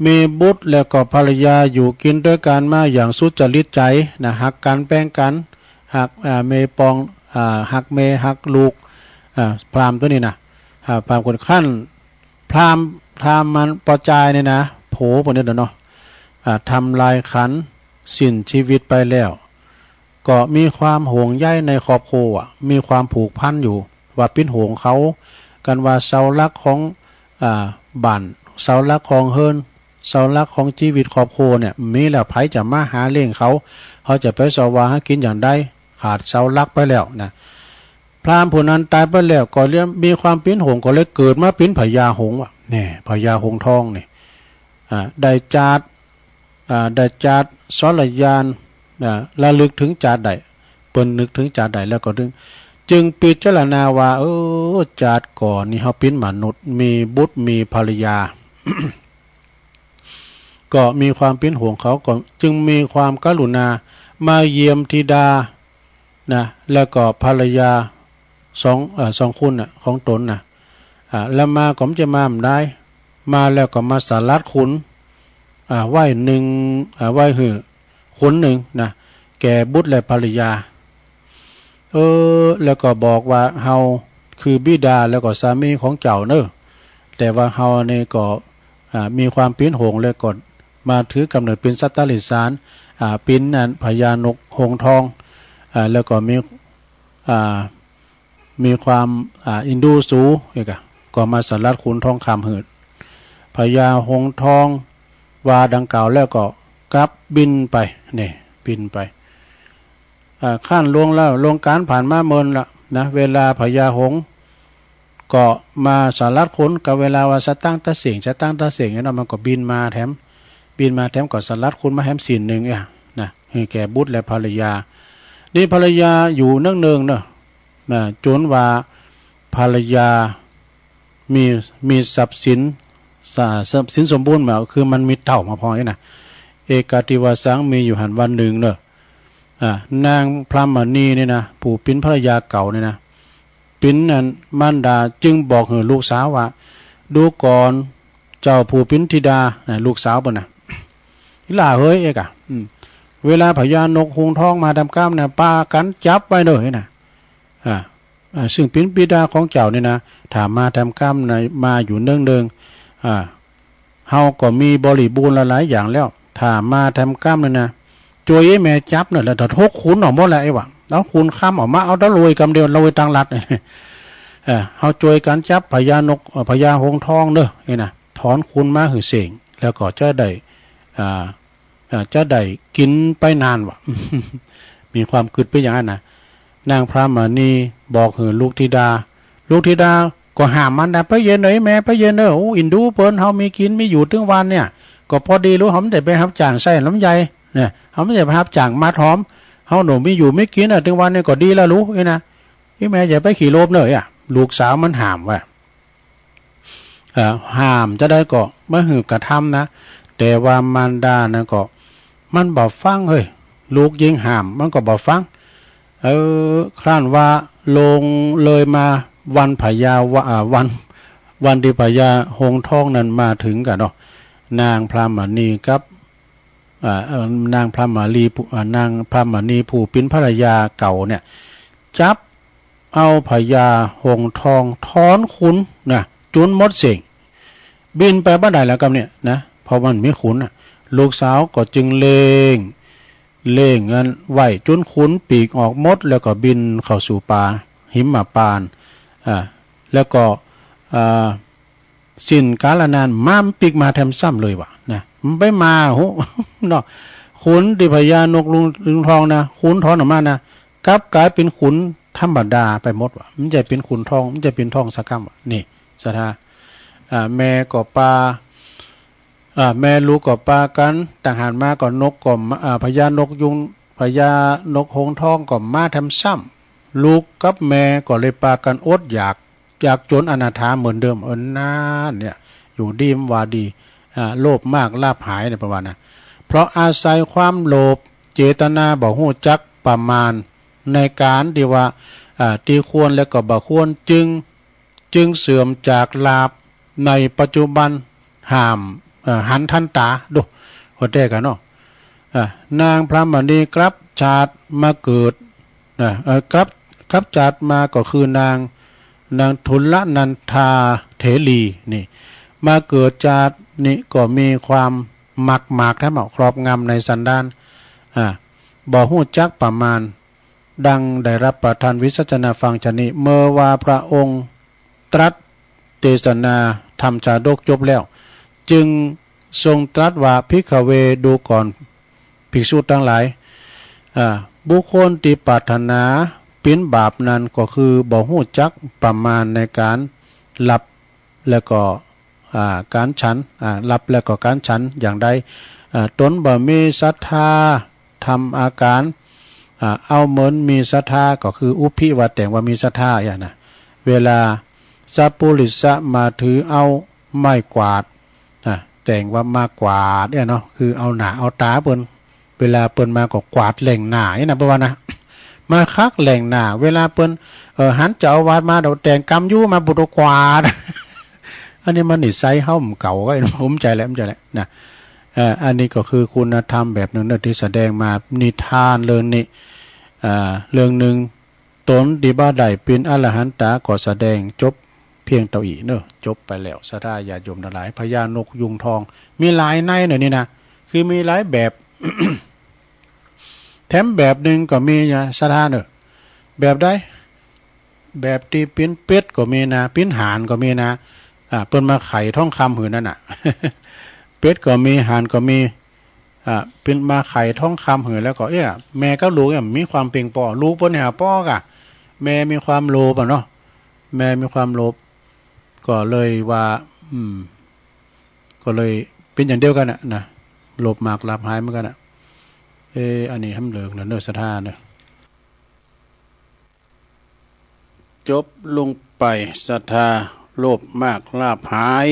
มีบุตรแล้วก็ภรรยาอยู่กินด้วยกันมาอย่างสุจริตใจนะหักกันแป้งกันหักเมปองหักเมหักลูกพราหมณ์ตัวนี้นะพราหมณ์คนขั้นพราหมณ์มันปอจายเนี่ยนะโผพวกนี้เนาะทำลายขันสิ้นชีวิตไปแล้วก็มีความห่วงใยในครอบครัวมีความผูกพันอยู่ว่าเป็นห่วงเขากันว่าเสาหลักของบ้านเสาหลักของเฮิรนเสาหลักของชีวิตครอบครัวเนี่ยมีแล้วไผจะมาหาเลี้ยงเขาจะไปสวาหากินอย่างใดขาดเสาหลักไปแล้วนะพราหมณ์ผู้นั้นตายไปแล้วก็เรียกมีความเป็นห่วงก็เลยเกิดมาเป็นพญาหงส์ว่ะนี่พญาหงส์ทองนี่ได้จัดสรยานระลึกถึงจาดใดเปิ้นนึกถึงจาดใดแล้วก็จึงพิจารณาว่าจาดก่อนนี่เฮาเป็นมนุษย์มีบุตรมีภรรยา ก็มีความเป็นห่วงเขาก็จึงมีความกรุณามาเยี่ยมธิดานะแล้วก็ภรรยาสองคนของตนนะแล้วมาก็จะมาได้มาแล้วก็มาสารัดคุณ ไหว้หนึ่งไหว้หือคนหนึ่งนะแก่บุตรและภรรยาแล้วก็บอกว่าเฮาคือบิดาแล้วก็สามีของเจ้าเนอะแต่ว่าเฮานี่ก็มีความปิ้นหงเลยก่อนมาถือกำเนิดเป็นสัตตลิสารปิ้นนั้นพญานกหงทองแล้วก็มีความอินดูสูอีกก็มาสลัดขุนทองคำหืดพญาหงทองวาดังกล่าวแล้วก็กลับบินไปนี่บินไปขั้นลวงแล้วลงการผ่านมาเมินละนะเวลาพญาหงก็มาสลัดขุนกับเวลาว่าสตั้งตะเสียงเนี่ยมันก็บินมาแถมก็สลัดขุนมาแถมศีลหนึ่งนะให้แก่บุตรและภรรยานี่ภรรยาอยู่เนื่องๆเนอะนะจนว่าภรรยามีทรัพย์สินสมบูรณ์มาคือมันมีเต่ามาพอนะเอกาติวาสังมีอยู่หันวันหนึ่งเนอะนางพรามณีเนี่ยนะผู้เป็นภรรยาเก่าเนี่ยนะปิ้นนั้นมารดาจึงบอกให้ลูกสาวว่าดูก่อนเจ้าผู้ปิ้นธิดาลูกสาวบ่น่ะล่าเฮ้ยเอกเวลาพญานกหงทองมาดำก้ามเนี่ยปากันจับไว้เลยนะซึ่งปิ้นบิดาของเจ้าเนี่ยนะถามมาดำก้ามในมาอยู่เนื่องเฮาก็มีบริบูรณ์หลายอย่างแล้วถามมาดำก้ามเนี่ยนะจวยแม่จับเนี่ยแล้วถ้าทกขุนออกหมดแล้วไอ้วะแล้วคุณข้ามออกมาเอาตะลุยกำเดียวลุยตังรัดเขาจวยกันจับพญานกพญาหงทองเด้อไอ้นะถอนคุณมาหือเสียงแล้วก็จะได้กินไปนานวะ มีความคิดไปอย่างนั้นนะนางพรามณีบอกหือลูกธิดาก็ห้ามมันนะไปเย็นเลยแม่ไปเย็นเด้อโอ้อินดูเปิ้นเฮามีกินมีอยู่ถึงวันเนี่ยก็พอดีรู้ผมได้ไปรับจ้างใส่ลำไยเนี่ยเขาไม่ได้ไปรับจ้างมาหอมเฮาหนูไม่อยู่ไม่กินถึงวันนี้ก็ดีแล้วรู้ไอ้นะพี่แม่อย่าไปขี่โลบเลยลูกสาวมันห้ามว่าห้ามจะได้ก็ไม่หือกระทำนะแต่ว่ามารดานะก็มันบอกฟังเฮ้ยลูกยิงห้ามมันก็บอกฟังครั้นว่าลงเลยมาวันพญาวันที่พญาหงทองนั้นมาถึงกันเนาะนางพรามณีกับนางพรามณีผู้เป็นภรรยาเก่าเนี่ยจับเอาพญาหงทองถอนขุนนะจุนมดเสียงบินไปบ้านใดแล้วกับเนี่ยนะเพราะมันไม่ขุนลูกสาวก็จึงเล่งกันไหวจุนขุนปีกออกมดแล้วก็บินเข้าสู่ป่าหิมปานแล้วก็สิ้นกาลนานม้ามปีกมาแทมซ้ำเลยวะนะมันไปมาโหเนาะขุนดิพญานกลุงทองนะขุนถอนออกมานะกลับกลายเป็นขุนธรรมดาไปหมดวะมันจะเป็นขุนทองมันจะเป็นทองสักกำวะนี่สถาแม่ก็ปลาแม่ลูกก็ปลากันต่างหานมาก็นกก็พญานกยุงพญานกหงทองก็มาทำซ้ำลูกกับแม่ก็เลยปลากันอดอยากจนอนาถาเหมือนเดิมน่าเนี่ยอยู่ดีมว่าดีโลภมากลาภหายในประวัตินะเพราะอาศัยความโลภเจตนาบ่ฮู้จักประมาณในการที่ว่าที่ควรและก็บ่ควรจึงเสื่อมจากลาภในปัจจุบันห้ามหันทันตาดูหัวแตกันเนาะนางพรามณีกลับชาติมาเกิดกลับชาติมาก็คือนางทุลนันทาเถรีนี่มาเกิดชาตินี่ก็มีความหมักทั้งหมดครอบงำในสันดานบ่ฮู้จักประมาณดังได้รับประทานวิสัชนาฟังชนิเมื่อว่าพระองค์ตรัสเทศนาธรรมชาดกจบแล้วจึงทรงตรัสว่าภิกขเวดูก่อนภิกษุทั้งหลายบุคคลที่ปรารถนาเป็นบาปนั้นก็คือบ่ฮู้จักประมาณในการหลับแล้วก็การฉันหลับแล้วก็การฉันอย่างใดตนบ่มีศรัทธาทำอาการเอาเหมือนมีศรัทธาก็คืออุพิว่าแต่งว่ามีศรัทธาอย่างนะเวลาสัพปุริสะมาถือเอาไม้กวาดแต่งว่ามากวาดเนี่ยเนาะคือเอาหนาเอาตาเปิ้นเวลาเปิ้นมาก็กวาดแหล่งหนาเนี่ยนะประมาณนะมาคักแหล่งหนาเวลาเปิ้นหันเจ้าอาวาสมาเดาแต่งกำยู่มาบุตรกวาดอันนี้มันนิสัยเฮ้าเก่าก็ผมใจแล้วนะ อันนี้ก็คือคุณธรรมแบบหนึ่งที่แสดงมานิทานเรื่องนี้เรื่องหนึ่งตนดีบ้าใดเป็นอรหันตาก็แสดงจบเพียงเท่าอีเนอะจบไปแล้วสดาญาโยมทั้งหลายพญานกยุงทองมีหลายในหน่อยนี่นะคือมีหลายแบบ แถมแบบหนึ่งก็มีสดาเนอะแบบใดแบบที่ปิ้นเป็ดก็มีนะปิ้นหานก็มีนะเปิ้นมาไข่ท่องคำหืนนั่นน่ะ เป็ดก็มีหานก็มีเป็นมาไข่ท่องคำหืนแล้วก็แม่ก็รู้มีความเพียงพอรู้ปนหาป้อกะแม่มีความโลภเนาะแม่มีความโลภก็เลยว่าก็เลยเป็นอย่างเดียวกันนะโลภมากลาภหายเหมือนกันอันนี้ทำเหลืองเนอะสถานเนอะจบลงไปศรัทธาโลภมากลาภหาย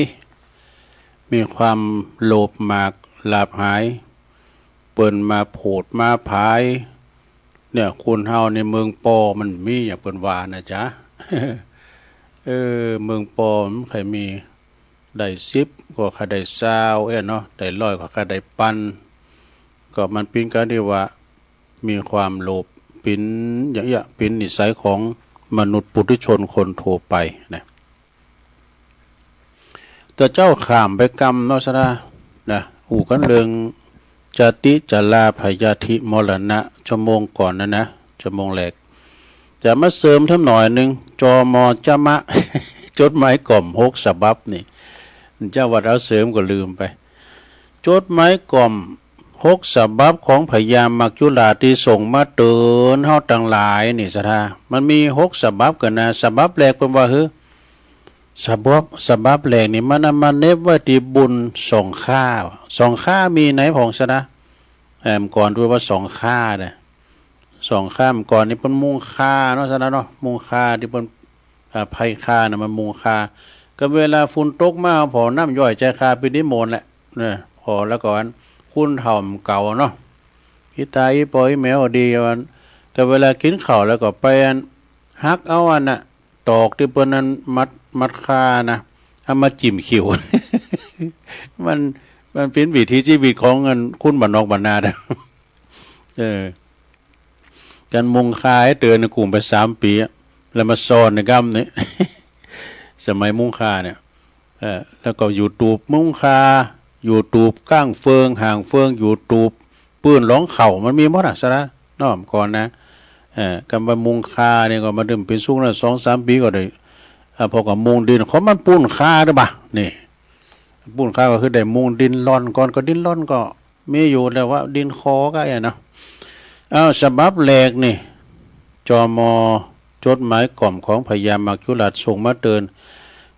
มีความโลภมากลาภหายเปิ่นมาโผดมาผายเนี่ยคุณเฮาในเมืองปอมันมีอย่างเปิ่นว่านะจ๊ะ เมืองปอมใครมีได้10ก็ใครได้20เนาะได้100ก็ใครได้ปันก็มันเป็นการที่ว่ามีความโลภเป็นอย่างเป็นนิสัยของมนุษย์ปุถุชนคนทั่วไปนะแต่เจ้าข้ามไปกรรมเนาะซะนะอู่กันเรื่องจติจลาพยาธิมรณะชั่วโมงก่อนนะชั่วโมงแรกจะมาเสริมทั้งหน่อยหนึ่งจมจะมะ จดหมายกล่อม6ฉบับนี่เจ้าวัดเอาเสริมก็ลืมไปจดหมายกล่อม6ฉบับของพญามักจุฬาที่ส่งมาเตือนเฮาทั้งหลายนี่ซะท่ามันมี6ฉบับกันนะฉบับแรกเป็นว่าฉบับแรกนี่มันเน็บว่าที่บุญ2ค่ามีไหนของซะนะก่อนด้วยว่า2ค่าเนี่ย2ค่าก่อนนี่เป็นมุงค่าเนาะซะนะเนาะมุงค่าที่เป็นไผค่าน่ะมันมุงค่าก็เวลาฝนตกมาพอน้ำย่อยใจค่าเป็นนิมนต์แหละเนี่ยพอแล้วก่อนคุณเฒ่าเก่าเนาะอีตาอีปอยแมวดีวันแต่เวลากินข้าวแล้วก็ไปฮักเอาอันน่ะตอกที่เปิ้นนั้นมัดคานะเอามาจิ้มขิว มันเป็นวิถีชีวิตของเงินคุณบ้านนอกบ้านนาเด้อกันมุงคาให้เตือนในกลุ่มไป3 ปีแล้วมาซ่อนในกำนี้ สมัยมุงคาเนี่ยแล้วก็อยู่ตูบมุงคาอยู่ตูบก้างเฟืองห่างเฟืองอยู่ตูบปืนร้องเข่ามันมีหมดอ่ะซะนะน้อมก่อนนะกำบันมุงคาเนี่ยก็มาดื่มเป็นสุกนะ2-3 ปีก็ได้พอกับมุงดินเขามันปูนคาได้ปะนี่ปูนคาก็คือได้มุงดินร่อนก่อนก็ดินร่อนก็มีอยู่แล้วว่าดินคอก็เนาะฉบับแรกนี่จมจดหมายกล่อมของพญามักจุฬาส่งมาเตือน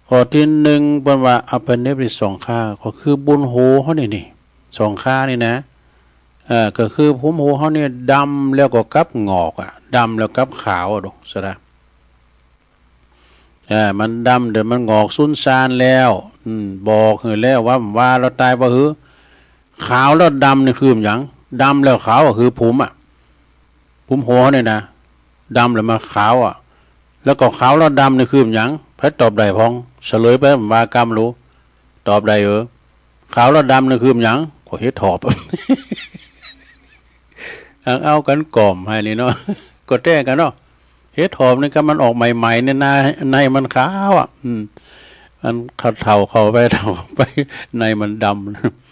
ข้อที่1เป็นว่าเอาไปเนบที่2ค่าก็คือบุญโหเขานี่2ค่านี่นะก็คือผมโหเขาเนี่ยดำแล้วก็กับงอกดำแล้วกับขาวดูซะนะมันดำเดี๋ยวมันงอกสุนซานแล้วบอกแล้วว่าเราตายว่าขาวแล้วดำนี่คืออย่างดำแล้วขาวก็คือผมโหเนี่ยนะดำแล้วมาขาวแล้วก็ขาวแล้วดำนี่คืออย่างพระตอบได้พองเฉลยไปว่ากรรมรู้ตอบได้ขาวแล้วดำนี่คืออย่างขอเฮ็ดถอบ เอากันกล่อมให้นี่เนาะ ก็แต้กันเนาะเฮ็ดหอมนี่ก็มันออกใหม่ๆเนี่ยในมันขาวมันเฒ่าเข้าไปเฒ่าไปในมันด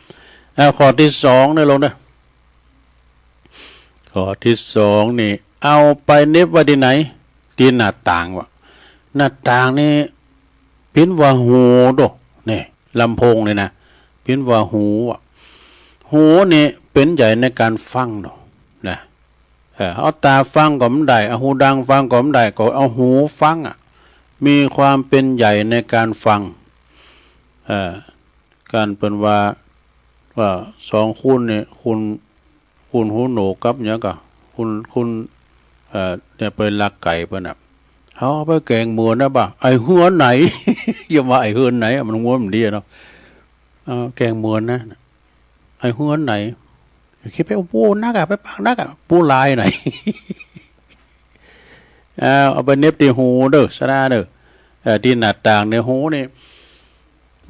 ำข้อที่2นี่ลงนะข้อที่2นี่เอาไปเน็บไว้ที่ไหนที่หน้าต่างหน้าต่างนี่พินว่าหูโดนี่ลำโพงนี่นะพินว่าหูนี่เป็นใหญ่ในการฟังเนาะนะเอาตาฟังก็ไม่ได้เอาหูดังฟังก็ไม่ได้ก็เอาหูฟังมีความเป็นใหญ่ในการฟังการเป็นว่า2คุณเนี่ยคุณหูหนูกับเนี่ยก็คุณเนี่ยไปลักไก่เพิ่นเขาไปแกงหมูนะบ่ะไอ้หัวไหน อย่าว่าไอ้หัวไหนมันหัวมันดีเนาะแกงหมูนะไอ้หัวไหนคิดไปปูนักไปปากนักปูลายไหน เอาไปเน็บที่หูเด้อสระเด้อที่หน้าต่างในหูนี่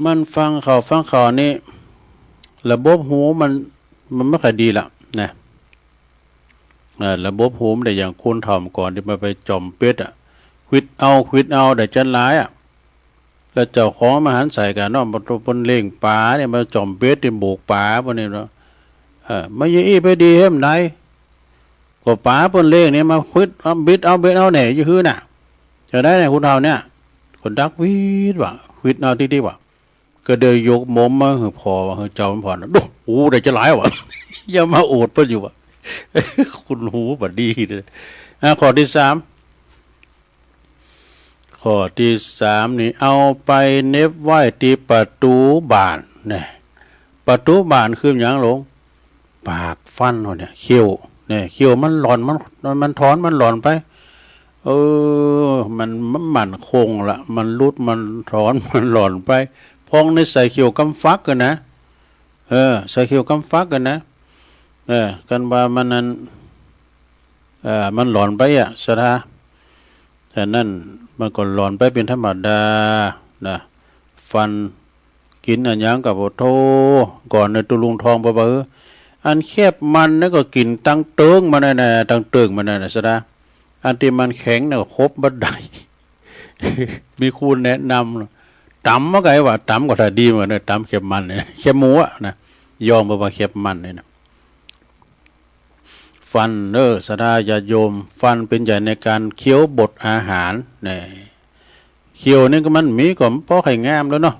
มันฟังเขานี่ ระบบหูมันไม่ค่อยดีละนะระบบหูมันได้อย่างคนทำก่อนที่มาไปจอมเป็ดอ่ะควิดเอาแต่จันร้ายอ่ะแล้วเจ้าของมาหันใส่กันเนาะบนเล่งป่าเนี่ยมาจอมเป็ดที่โบกป่าพวกนี้เนาะไม่ยี่ไปดีเห็นไหนก็ป่าบนเล่งเนี่ยมาควิดเอาเบ็ดเอาเนี่ยยี่หื้อน่ะจะได้เนี่ยคุณเท่าเนี่ยคนดักวิดว่ะควิดเอาที่ว่ะก็เดินยกมมมาหือพอว่าหือเจ้ามันพอนะดูโอ้ได้จะหลายวะอย่ามาโอดเพิ่นอยู่วะคุณหูบัดดีเลยข้อที่3นี่เอาไปเน็บไว้ที่ประตูบ้านเนี่ยประตูบ้านคืออย่างหลงปากฟันเนี่ยเขี้ยวเนี่ยเขี้ยวมันหลอนมันถอนมันหลอนไปมันมั่นคงละมันรุดมันถอนมันหลอนไปพองในใส่เขี้ยวกำฟักกันนะใส่เขี้ยวกำฟักกันนะกันว่ามันนั้นมันหลอนไปอ่ะสะท้าแต่นั่นมันก็หลอนไปเป็นธรรมดานะฟันกินอันยังกับโทก่อนในตุลุงทองบ่บ่อันแคบมันนั่นก็กินตั้งเติงมาแน่ๆตั้งเติงมาแน่ๆสะท้าอันที่มันแข็งเนี่ยครบบัดใด มีครูแนะนำตำมาไงว่าตำก็ถ้าดีเหมือนตำเข็บมันเนี่ยเข็บหมูอ่ะนะยอมบ่ว่าเข็บมันเนี่ยนะฟันสดาญาโยมฟันเป็นใหญ่ในการเคี้ยวบดอาหารเนี่ยเคี้ยวนี่ก็มันมีก็พอไข่งามแล้วเนาะ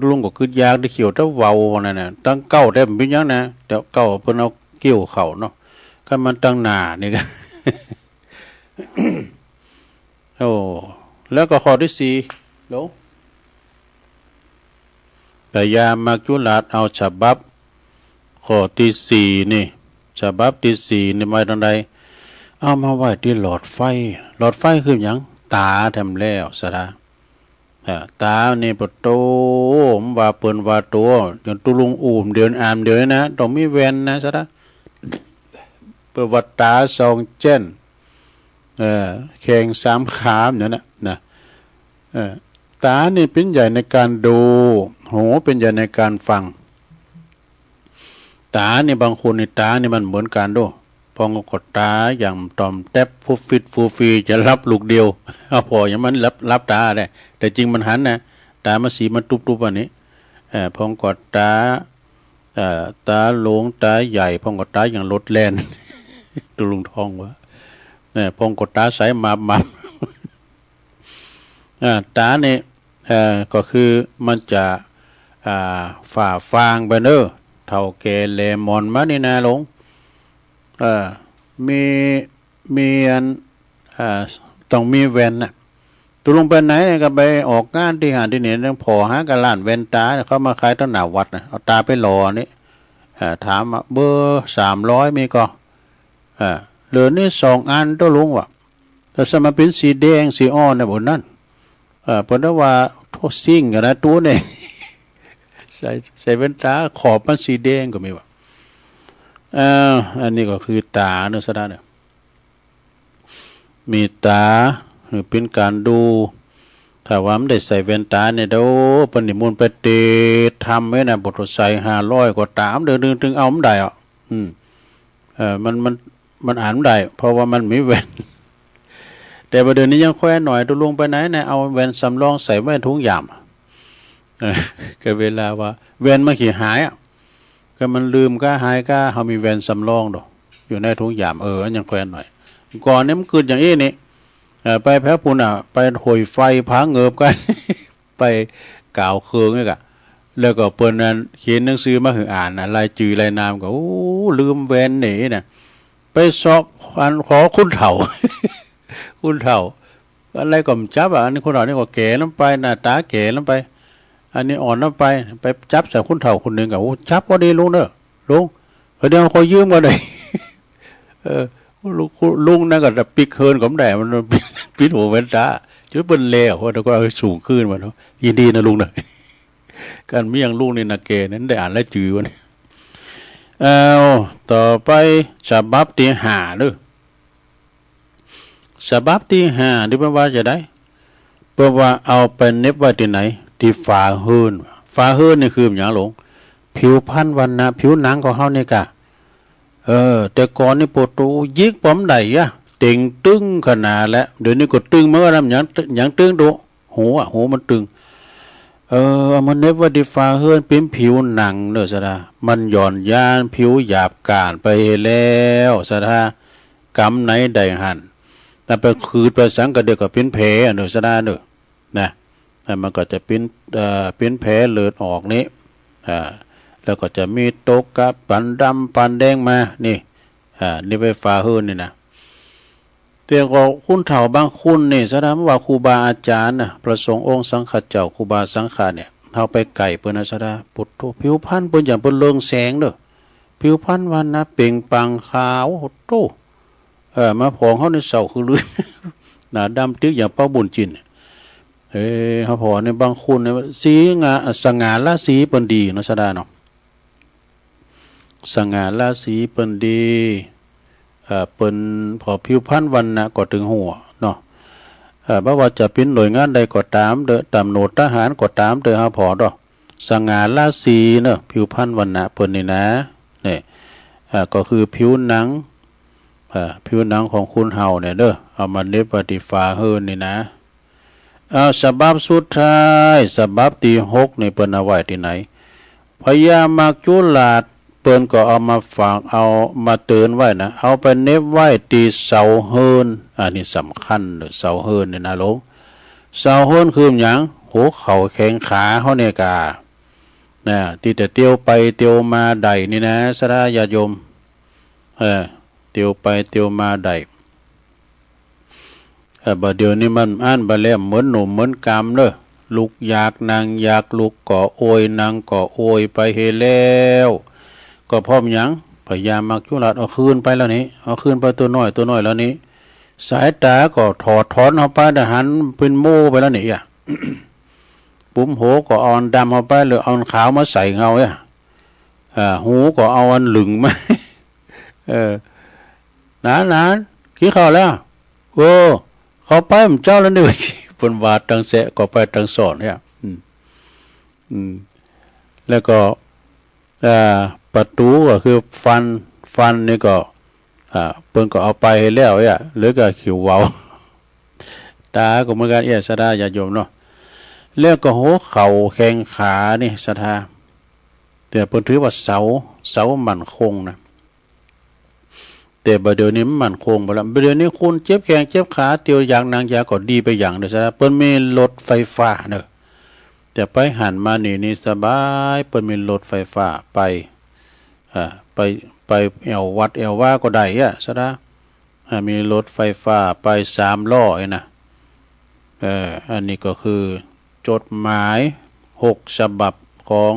ลุงก็คือยากที่เคี้ยวถ้าเว้านั่นน่ะตั้งเก้าได้เป็นยังนะเดี๋ยวเก้าเพิ่นเอาเกี่ยวเข่าเนาะก็มันตั้งหน้านี่ก็ โอ้แล้วก็ข้อที่4โหลพยายามมักจุฬาเอาฉบับข้อที่4นี่ฉบับที่4นี่มาตรงใดเอามาไว้ที่หลอดไฟคือหยังตาแถมแล้วสะดาตานี่ประตูว่าเปิ้นว่าตัวอย่างตุลุงอู่มเดือนอามเดือนนะต้องมีแว่นนะสะดาประวัติตา2เจนแข่ง3ขามเนี่ยนะตานี่เป็นใหญ่ในการดูหูเป็นใหญ่ในการฟังตาเนี่ยบางคนในตานี่มันเหมือนกันด้วยพองกดตาอย่างตอมแทบฟูฟิตฟูฟีจะรับลูกเดียวเอาพออย่างมันรับตาได้แต่จริงมันหันนะตามันสีมันตุบๆอันนี้พองกดตาหลงตาใหญ่พองกดตาอย่างรถแลน ตุลุงทองวะพองกดตาใสมาตาเนี่ยก็คือมันจะฝ่าฟางไปเนอเท่าแก่เลมอนมานี่นะหลงมีอันต้องมีแว่นนะตุลงไปไหนเนี่ยก็ไปออกงานที่หาที่เนี่ยพอหากันล้านแว่นตาเขามาขายต้นหนาวัดนะเอาตาไปหล่อนี่ถามเบอร์300มีก็เหลือนี่2 อันตัวลุงวะแต่สมัยเป็นสีแดงสีอ่อนนะบนนั้นเพราะว่าโทษซิ่งกันนะตัวเนี่ยใส่แว่นตาขอบมันสีแดงก็มีวะอันนี้ก็คือตาเนื้อสะดาเนี่ยมีตาเป็นการดูถ้าว่ามันได้ใส่แว่นตาเนี่ยเดี๋ยวปนิมนต์ไปเตะทำไว้นะบทใส่500กว่าตามเดือนถึงเอามันได้อ่ะมันอ่านไม่ได้เพราะว่ามันมีแว่นแต่ประเดี๋ยวนี้ยังแคว้นหน่อยตัวลงไปไหนเนี่ยเอาแว่นสำรองใส่ไว้ถุงยามก็เวลาว่าแว่นมันขี้หายอ่ะก็มันลืมก็หายก็เขามีแว่นสำรองดอกอยู่ในถุงยามยังแคว้นหน่อยก่อนนี้มันเกิดอย่างนี้นี่ไปแพ้ปุ่นไปหอยไฟผาเงือบกัน ไปกล่าวเคืองนี่กะแล้วก็เปิ้นนั้นเขียนหนังสือมาให้อ่านรายจื่อรายนามก็ลืมแว่นหนีน่ะไปสอบขอคุณเฒ่า คุณเฒ่าอะไรก็มจับอันนี้คุณเฒ่านี่ก็แก่ลงไปหน้าตาแก่ลงไปอันนี้อ่อนลงไปจับจากคุณเฒ่าคนหนึ่งก็จับพอดีลุงเด้อลุงเดี๋ยวขอยืมมาหน่อยลุงนั่นก็จะปิกเคินกับแดดมันปิดหัวแว่นตาจุดเปิ้นเล่แล้วก็เอาสูงขึ้นมาเนาะยินดีนะลุงนะการมีอย่างลุงนี่นะแกนั้นได้อ่านและจือวะนี่ต่อไปฉบับที่5เด้อฉบับที่5ที่แปลว่าจะได้แปลว่าเอาไปเน็บไว้ที่ไหนที่ฝาเฮือนนี่คืออย่างหลง ผิวพรรณวันนะผิวหนังของเฮานี่กะแต่ก่อนนี่ปวดตูยิกปอมใดอะเต่งตึงขนาดแล้วเดี๋ยวนี้ก็ตึงเมื่อน้ำอย่างตึงดูหูมันตึงมันเนบว่าดิฟ้าเฮือนเป็นผิวหนังเนอะสดามันหย่อนยานผิวหยาบกร้านไปแล้วสดากำไหนใดหันแต่ไปคืดไปสังกะเดียวก็เป็นแผลเนอะสดาเนอะนะแต่มันก็จะเป็นแผลเลือดออกนี้แล้วก็จะมีตกกับปันดำปันแดงมานี่นี่ไปฟ้าเฮือนนี่นะแต่ก็คุณเฒ่าบางคุณนี่แสดงว่าครูบาอาจารย์น่ะประสงค์องค์สังฆเจ้าครูบาสังฆาเนี่ยเฮาไปไก่เปิ้นน่ะแสดงปุถโธผิวพรรณเปิ้นอย่างเปิ้นเรืองแสงเด้อผิวพรรณวันนะเปล่งปลั่งขาวโหโตมาผองเฮาในเสาคือลือ หน้าดำตึกอย่างเป้าบุญจินเฮาพอในบางคุณเนี่ยสีงาสง่าราศีเปิ้นดีเนาะแสดงเนาะสง่าราศีเปิ้นดีเปิ้นพอผิวพรรณวันนะก็ถึงหัวเนาะบ่ว่าจะเป็นหน่วยงานใดก็ตามเด้อตามโหนดทหารก็ตามเด้อฮะพอดอกสง่าราศีเนาะผิวพรรณวันนะเปิ้นนี่นะนี่ก็คือผิวหนังของคุณเฮาเนี่ยเด้อเอามาเน็บปฏิฟ้าเฮือนนี่นะฉบับสุดท้ายฉบับที่6นี่เปิ้นเอาไว้ที่ไหนพญามักจุฬาชเปิ้นก็เอามาฝากเอามาเตือนไว้นะเอาไปเน็บไว้ตีเสาเฮือนอันนี้สำคัญเสาเฮือนนี่นะลงเสาเฮือนคือหยังหัวเข่าแข้งขาเฮาเนี่ยกาที่แต่เตียวไปเตียวมาใดนี่นะสระญาติโยมเตียวไปเตียวมาใดบ่เดี๋ยวนี้มันอ่านบ่แล้วเหมือนหนุ่มเหมือนกามเด้อลุกอยากนางอยากลุกก่อโอยนางก่อโอยไปเฮแล้วก็พร้อมหยังพยายามมักจุฬาเอาคืนไปแล้วนี้เอาคืนไปตัวน้อยแล้วนี้สายตาก็ถอดถอนเอาไปทหารเป็นโม่ไปแล้วนี่ปุ่มโหก็เอาอันดำเอาไปหรือเอาอันขาวมาใส่เงาหูก็เอาอันหลึงมานานขี้เข้าแล้วเขาไปมันเจ้าแล้วนี่ปนวาดตังแสะก็ไปตังสอนเนี่ยแล้วก็ประตูก็คือฟันนี่ก็เปิ้นก็เอาไปแล้วหรือก็ขิวเว้าตาก็เหมือนกันสดาญาติโยมเนาะแล้วก็หัวเข่าแข้งขานี่ศรัทธาแต่เปิ้นถือว่าเสามั่นคงนะแต่บัดเดี๋ยวนี้มันคงบ่ละบัดเดี๋ยวนี้คุณเจ็บแข้งเจ็บขาเตียวอย่างนางยาก็ดีไปอย่างเด้อซะเปิ้นมีรถไฟฟ้าเด้อแต่ไปหันมานี่สบายเปิ้นมีรถไฟฟ้าไปแอววัดแอวว่าก็ได้ซะนะมีรถไฟฟ้าไป3ล้อนะอันนี้ก็คือจดหมาย6ฉบับของ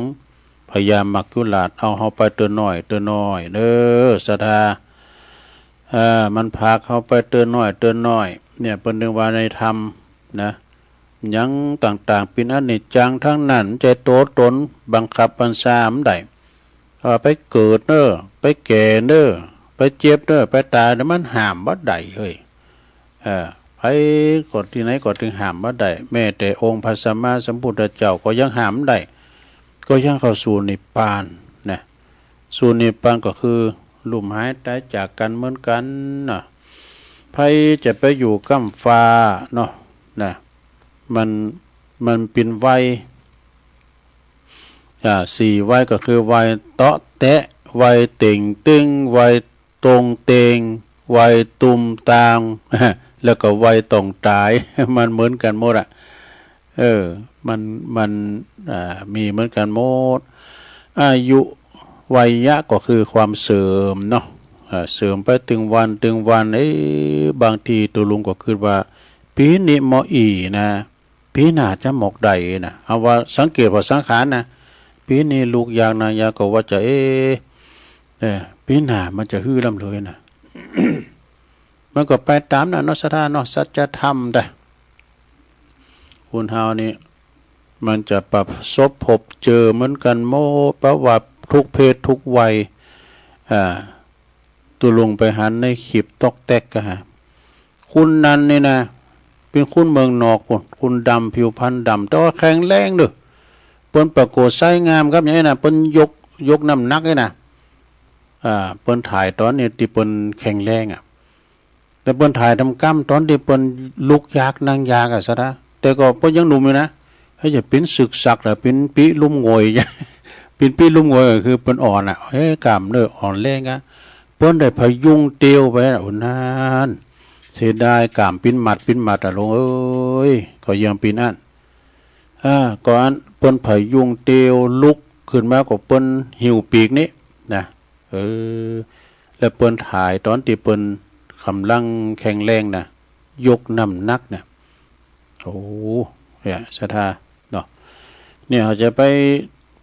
พญามักจุฬาชเอาเฮาไปเตือนน้อยเด้อศรัทธามันพาเขาไปเตือนน้อยเนี่ยเป็นเรื่องว่าในธรรมนะยังต่างๆเป็นอนิจจังทั้งนั้นใจโตตนบังคับบัญชาไม่ได้ไปเกิดเด้อไปแก่เด้อไปเจ็บเด้อไปตายมันห้ามบ่ได้เฮ้ยไปกดที่ไหนกดถึงห้ามบ่ได้แม้แต่องค์พระสัมมาสัมพุทธเจ้าก็ยังห้ามได้ก็ยังเข้าสู่นิพพานนะสู่นิพพานก็คือลมหายใจจากกันเหมือนกันนะไผจะไปอยู่ก้ำฟ้าเนาะนะมันเป็นวัย4วัยก็คือวัยเตาะแตะวัยเต่งตึงวัยตรงเตงวัยตุ่มตาง แล้วก็วัยต้องตาย มันเหมือนกันหมดมันมีเหมือนกันหมดอายุวัยยะก็คือความเสริมเนาะเสริมไปถึงวันบางทีตัวลุงก็คิดว่าปีนี้เหมาะอีนะปีหน้าจะหมอกใดนะเอาว่าสังเกตว่าสังขารนะปีนี้ลูกยางนางยาก็ว่าจะปีหน้ามันจะฮื้อลำเลยนะ มันก็ไปตามนะเนาะสถานเนาะสัจธรรมได้คุณเฮานี่มันจะปรับซบพบเจอเหมือนกันโมประวัติทุกเพศทุกวัยตัวลงไปหันในขีบตอกแตกก็ฮะคุณนันนี่นะเป็นคุณเมืองนอกคุณดำผิวพรรณดำแต่ว่าแข็งแรงเด้อเปิ้นประโกฏไส้งามครับอย่างนี้นะเปิ้น ยกน้ำหนักเลยนะเปิ้นถ่ายตอนนี้ที่เปิ้นแข็งแรงแต่เปิ้นถ่ายทำกล้ามตอนที่เปิ้นลุกยากนั่งยากซะนะแต่ก็เปิ้นยังหนุ่มอยู่นะให้จะเป็นศึกศักดิ์ล่ะเป็นปีลุ่มงอยเป็นปีลุ่มงอยก็คือเปิ้นอ่อนกล้ามเนื้ออ่อนแรงเปิ้นได้พยุงเตียวไปนานเสียดายกล้ามปิ้นหมัดลงเอ้ยก็ยังปีนั่นก่อนเปิ้นพยุงเตียวลุกขึ้นมาก็เปิ้นหิวปีกนี้นะแล้วเปิ้นถ่ายตอนที่เปิ้นกำลังแข็งแรงนะยกน้ำหนักนะโอ้เนี่ยศรัทธาเนาะเนี่ยเขาจะไป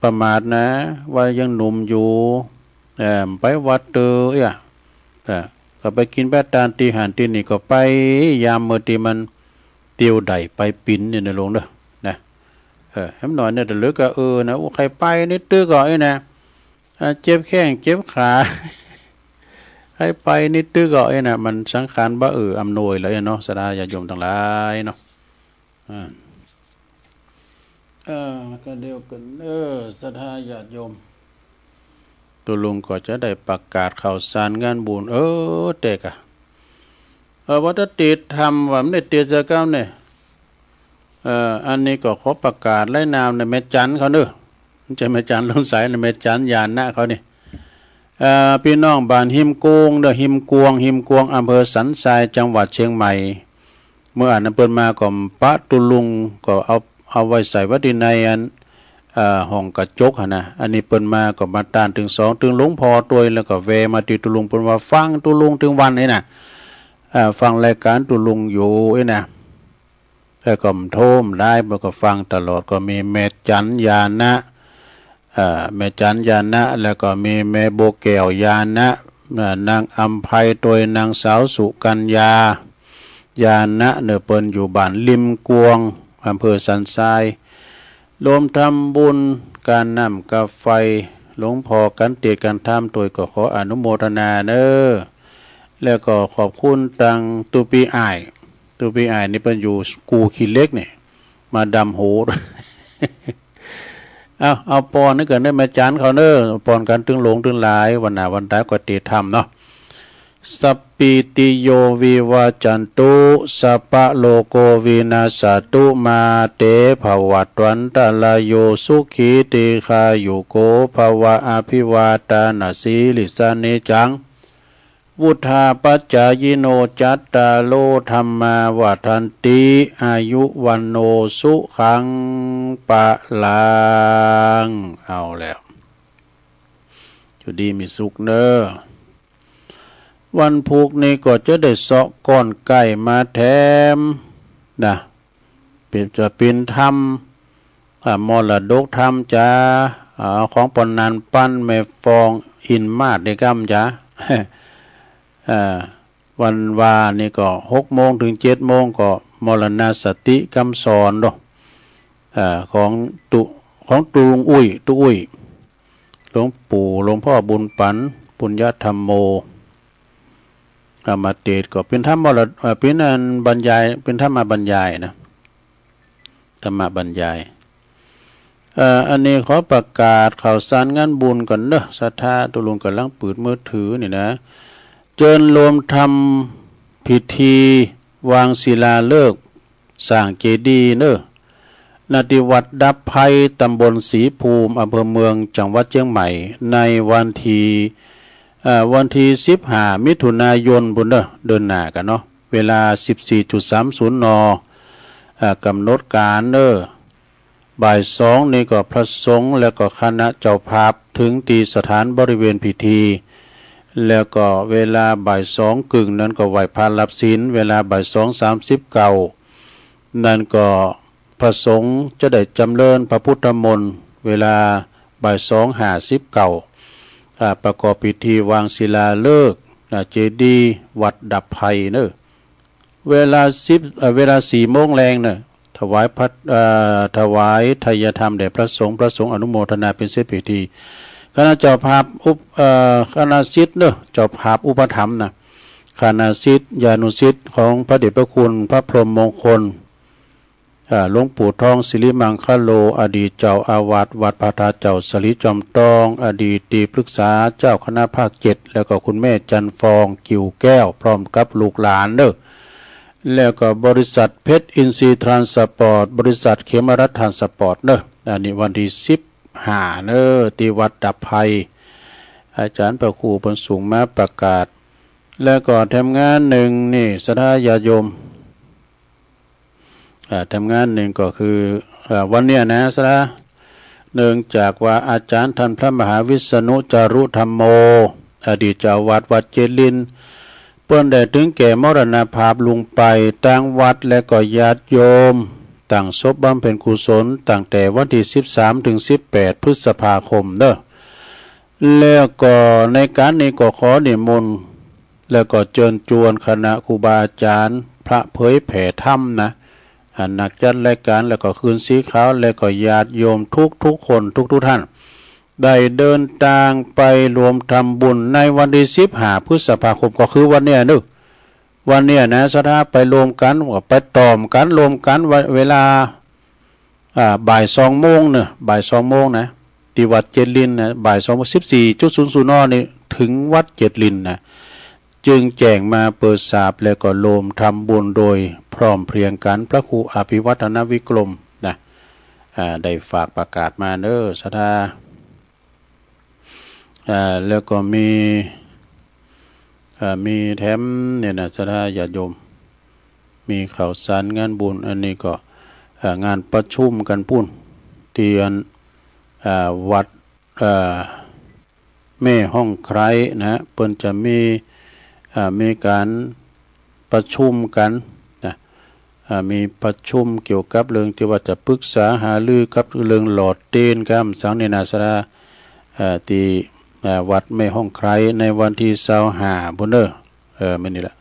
ประมาทนะว่ายังหนุ่มอยู่ไปวัดก็ไปกินแบตตานตีหันตีนี่ก็ไปยามเมื่อที่มันเตียวใดไปปิ่นเนี่ยนะลงเด้อนะให้มันหน่อยเนี่ยแต่เหลือก็นะใครไปนี่ตื้อก่อนนะเจ็บแข้งเจ็บขาให้ไปนิดตื้อก่อนนะมันสังขารบ่อำนวยเลยเนาะสดาญาโยมทั้งหลายเนาะก็เดียวกันสดาญาโยมตัวลุงก็จะได้ประกาศข่าวสารงานบุญเด็กวัดติดทำว่าไม่ได้ติดจะก้าวเนี่ยอันนี้ก็ขอประกาศไล่นามในแม่จันเขาเนอะจะแม่จันลงสายในแม่จันยานนะเขานี่พี่น้องบ้านหิมกวงหิมกวงอำเภอสันทรายจังหวัดเชียงใหม่เมื่ออ่านเปิดมาก็ปะตุลุงก็เอาไว้ใส่วัดดินในห้องกระจกนะอันนี้เปิดมาก็มาตานถึง2ถึงหลวงพ่อตัวแล้วก็เวมาติตุลุงเปิดว่าฟังตุลุงถึงวันนี่นะฟังรายการตุลุงอยู่นะแต่ก็โทมได้มันก็ฟังตลอดก็มีแม่จันยานะแม่จันยานะแล้วก็มีแม่โบแก้วยานะนางอัมไพตัวนางสาวสุกัญญายานะเนเปิ้นอยู่บ้านริมกวงอำเภอสันทรายรวมทำบุญการนำกาไฟหลวงพ่อกันเตียกันทำตัวก็ขออนุโมทนาแล้วก็ขอบคุณตังตูปีอ้ายนี่เป็นอยู่กูขีเล็กเนี่ยมาดำโห เอาปอนนี่เกิดได้มาจานเขาปอนกันถึงหลงถึงหลายวันหนาวันตายก็ตีธรรมเนาะสัปปิติโยวิวาจันตุสัพพะโลโกวินาสตุมาเตภวัตวันตะลายโยสุขีติคายุโกภวะอภิวาตานาสีลิสานิจังวุธาปัจจายโนจัตตาโลธรรมาวัฏันติอายุวันโนสุขังปะลังเอาแล้วอยู่ดีมีสุขวันพุกนี้ก็จะได้เสาะก้อนไก่มาแถมนะเป็นธรรมมรดกธรรมจ้าของปนนันปั้นแม่ฟองอินมาดในกำจ้าวันวานี่ก็6 โมงถึง7 โมงก็มรณสติคำสอนของตุลุงอุ้ยหลวงปู่หลวงพ่อบุญปันปุญญธรรมโมมาเตศก็เป็นธรรมเป็นอันบรรยายเป็นธรรมบรรยายนะธรรมบรรยายอันนี้ขอประกาศข่าวสารงานบุญก่อนศรัทธาตุลุงกำลังเปิดมือถือนี่นะเจิญรวมทำพิธีวางศิลาฤกษ์สร้างเจดีย์ณที่วัดดับไพตำบลศรีภูมิอำเภอเมืองจังหวัดเชียงใหม่ในวันที่15 มิถุนายนบุญเดินหน้ากันเนาะเวลา 14.30 น.กำหนดการบ่าย 2นี่ก็พระสงฆ์แล้วก็คณะเจ้าภาพถึงที่สถานบริเวณพิธีแล้วก็เวลาบ่าย 2 กึ่งนั้นก็ไหว้พระรับศีลเวลาบ่าย 2:39 นั่นก็พระสงฆ์จะได้จำเริญพระพุทธมนต์เวลาบ่าย 2:59 ประกอบพิธีวางศิลาฤกษ์เจดีย์วัดดับไพเวลา4 โมงแรงถวายทายธรรมแด่พระสงฆ์อนุโมทนาเป็นเสร็จพิธีคณะเจ้าภาพคณะศิษย์เจ้าภาพอุปถัมภ์คณะศิษย์ญาณุศิษย์ของพระเดชพระคุณพระพรหมมงคล หลวงปู่ทองศิริมังคโลอดีตเจ้าอาวาสวัดพระธาตุเจ้าสลิจอมตองอดีตที่ปรึกษาเจ้าคณะภาค7แล้วก็คุณแม่จันฟองกิ่วแก้วพร้อมกับลูกหลานเด้อแล้วก็บริษัทเพชรอินทรีย์ทรานสปอร์ตบริษัทเขมรัฐทรานสปอร์ตเด้ออันนี้วันที่15เด้อที่วัดดับภัยอาจารย์ประครูเพิ่นสูงมาประกาศแล้วก็ทำงานหนึ่งนี่ศรัทธาญาติโยมทำงานหนึ่งก็คือวันเนี้ยนะศรัทธาเนื่องจากว่าอาจารย์ท่านพระมหาวิษณุจารุธรรมโมอดีตเจ้าวาดวัดเจริญเปิ้นได้ถึงแก่มรณภาพลงไปตั้งวัดและก็ญาติโยมตั้งศพบำเพ็ญกุศลตั้งแต่วันที่13ถึง18พฤษภาคมเด้อแล้วก็ในการนี้ก็ขอนิมนต์แล้วก็เชิญชวนคณะครูบาอาจารย์พระเผยแผ่ธรรมนะนักจัดรายการแล้วก็คืนสีขาวแล้วก็ญาติโยมทุกคนทุกท่านได้เดินทางไปรวมทำบุญในวันที่15พฤษภาคมก็คือวันเนี้ยนึกวันเนี้ยนะศรัทธาไปรวมกันไปตอมกันรวมกันเวลาบ่าย2 โมงเนอะบ่าย2 โมงนะที่วัดเจริญนะบ่าย2 14.00 นนี่ถึงวัดเจริญนะจึงแจ้งมาเปิดสาบแล้วก็รวมทำบุญโดยพร้อมเพรียงกันพระครูอภิวัฒนวิกรมนะได้ฝากประกาศมาเด้อศรัทธาแล้วก็มีแถมเนี่ยนะศรัทธาญาติโยมมีข่าวสารงานบุญอันนี้ก็งานประชุมกันพุ่นที่วัดแม่ห้องไคร้นะเพิ่นจะมีการประชุมกันนะมีประชุมเกี่ยวกับเรื่องที่ว่าจะปรึกษาหารือกับเรื่องหลอดเต้นครับสังเนนาสราที่วัดแม่ห้องไคร้ในวันที่25บุญเด้อไม่นี่แหละ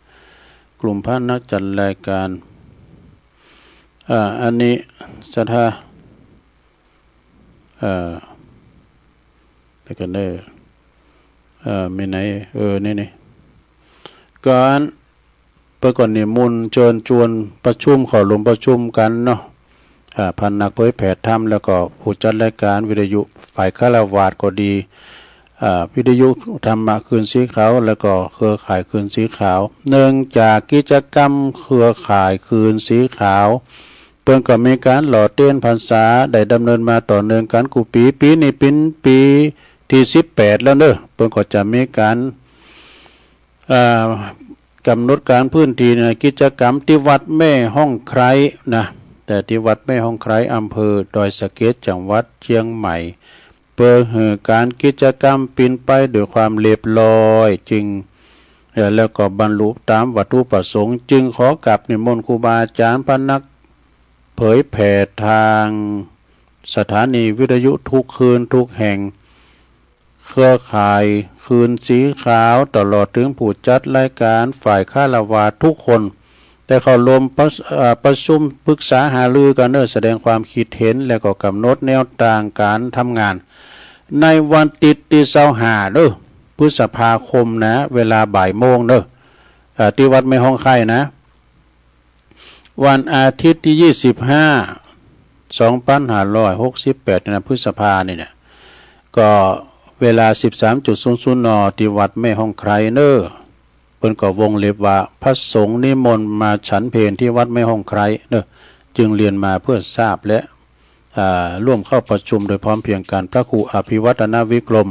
กลุ่มพระนักจัดรายการอันนี้ศรัทธาไปกันเด้อมีไหนนี่การประกอบนิมนต์เชิญชวนประชุมขอรวมประชุมกันเนาะพันนักเผยแผ่ธรรมแล้วก็ผู้จัดรายการวิทยุฝ่ายฆราวาสก็ดีวิทยุธรรมะคืนสีขาวแล้วก็เครือข่ายคืนสีขาวเนื่องจากกิจกรรมเครือข่ายคืนสีขาวเพิ่งก็มีการหล่อเต้นพรรษาได้ดำเนินมาต่อเนื่องกันกูปีนี้เป็นปีที่18แล้วเด้อเพิ่งก็จะมีการกำหนดการพื้นที่ในกิจกรรมที่วัดแม่ห้องไคร้นะแต่ที่วัดแม่ห้องไคร้อำเภอดอยสะเก็ดจังหวัดเชียงใหม่เปิดให้การกิจกรรมเป็นไปด้วยความเรียบร้อยจึงแล้วก็บรรลุตามวัตถุประสงค์จึงขอกราบนิมนต์ครูบาอาจารย์พระนักเผยแผ่ทางสถานีวิทยุทุกคืนทุกแห่งเครือข่ายคืนสีขาวตลอดถึงผู้จัดรายการฝ่ายฆราวาสทุกคนแต่เขารวมประชุมปรึกษาหารือกันแสดงความคิดเห็นและก็กำหนดแนวทางการทำงานในวันติดที่25เด้อพฤษภาคมนะเวลาบ่ายโมงเด้อที่วัดแม่ห้องไคร้นะวันอาทิตย์ที่25 2568นะพฤษภาเนี่ยก็เวลา 13.00 นที่วัดแม่ห้องไคร้เด้อเพิ่นก็วงเล็บว่าพระสงฆ์นิมนต์มาฉันเพลที่วัดแม่ห้องไคร้เด้อจึงเรียนมาเพื่อทราบและร่วมเข้าประชุมโดยพร้อมเพียงกันพระครูอภิวัฒนวิกรม